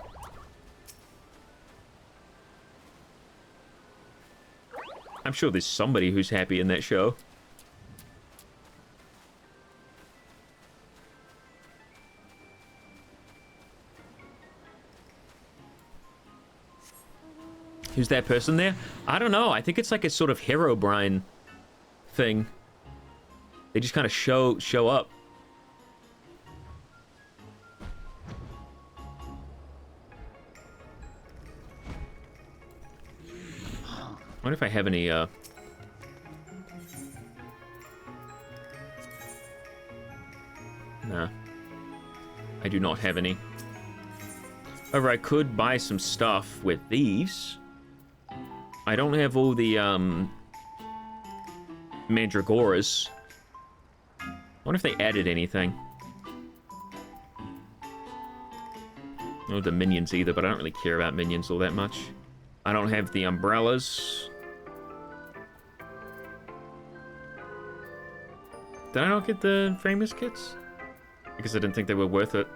Speaker 1: I'm sure there's somebody who's happy in that show. Who's that person there? I don't know. I think it's like a sort of Herobrine thing. They just kind of show up. I wonder if I have any, Nah. I do not have any. However, I could buy some stuff with these. I don't have all the, Mandragoras. I wonder if they added anything. No, the minions either, but I don't really care about minions all that much. I don't have the umbrellas. Did I not get the famous kits? Because I didn't think they were worth it.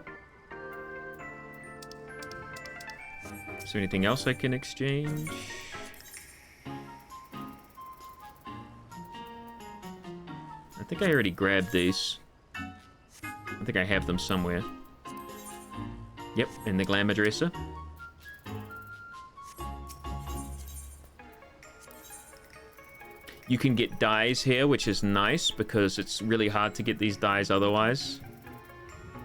Speaker 1: Is there anything else I can exchange? I think I already grabbed these. I think I have them somewhere. Yep, in the Glamour Dresser. You can get dyes here, which is nice, because it's really hard to get these dyes otherwise.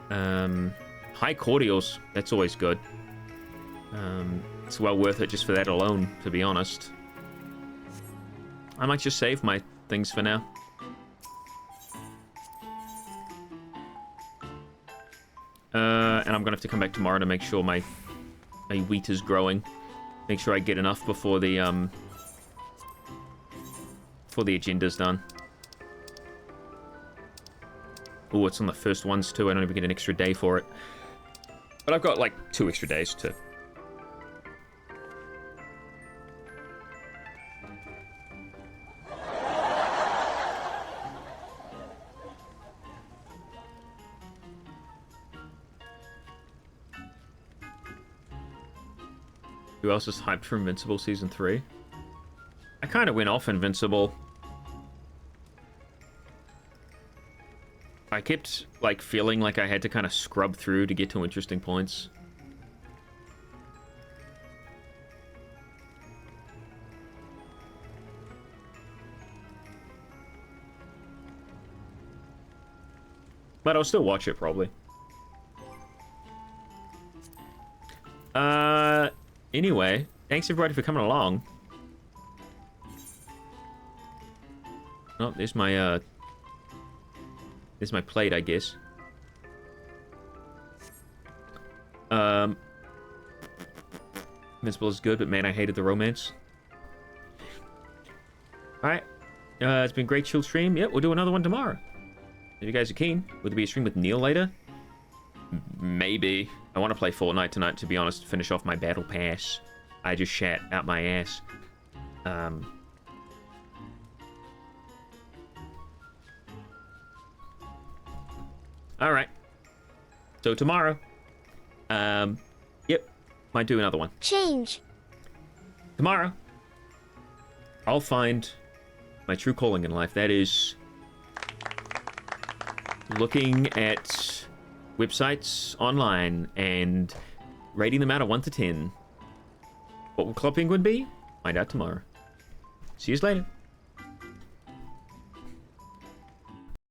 Speaker 1: High cordials, that's always good. It's well worth it just for that alone, to be honest. I might just save my things for now. And I'm gonna have to come back tomorrow to make sure my wheat is growing. Make sure I get enough before the agenda's done. Oh, it's on the first ones too. I don't even get an extra day for it. But I've got like 2 extra days to... Who else is hyped for Invincible Season 3? I kind of went off Invincible. I kept, like, feeling like I had to kind of scrub through to get to interesting points. But I'll still watch it, probably. Anyway, thanks everybody for coming along. Oh, there's my plate, I guess. Invincible is good, but man, I hated the romance. Alright. It's been a great chill stream. Yep, we'll do another one tomorrow. If you guys are keen, will there be a stream with Neil later? Maybe. I want to play Fortnite tonight, to be honest, to finish off my battle pass. I just shat out my ass. Alright. So tomorrow. Yep. Might do another one.
Speaker 14: Change.
Speaker 1: Tomorrow, I'll find my true calling in life. That is looking at websites online and rating them out of 1 to 10. What will Club Penguin be? Find out tomorrow. See you later.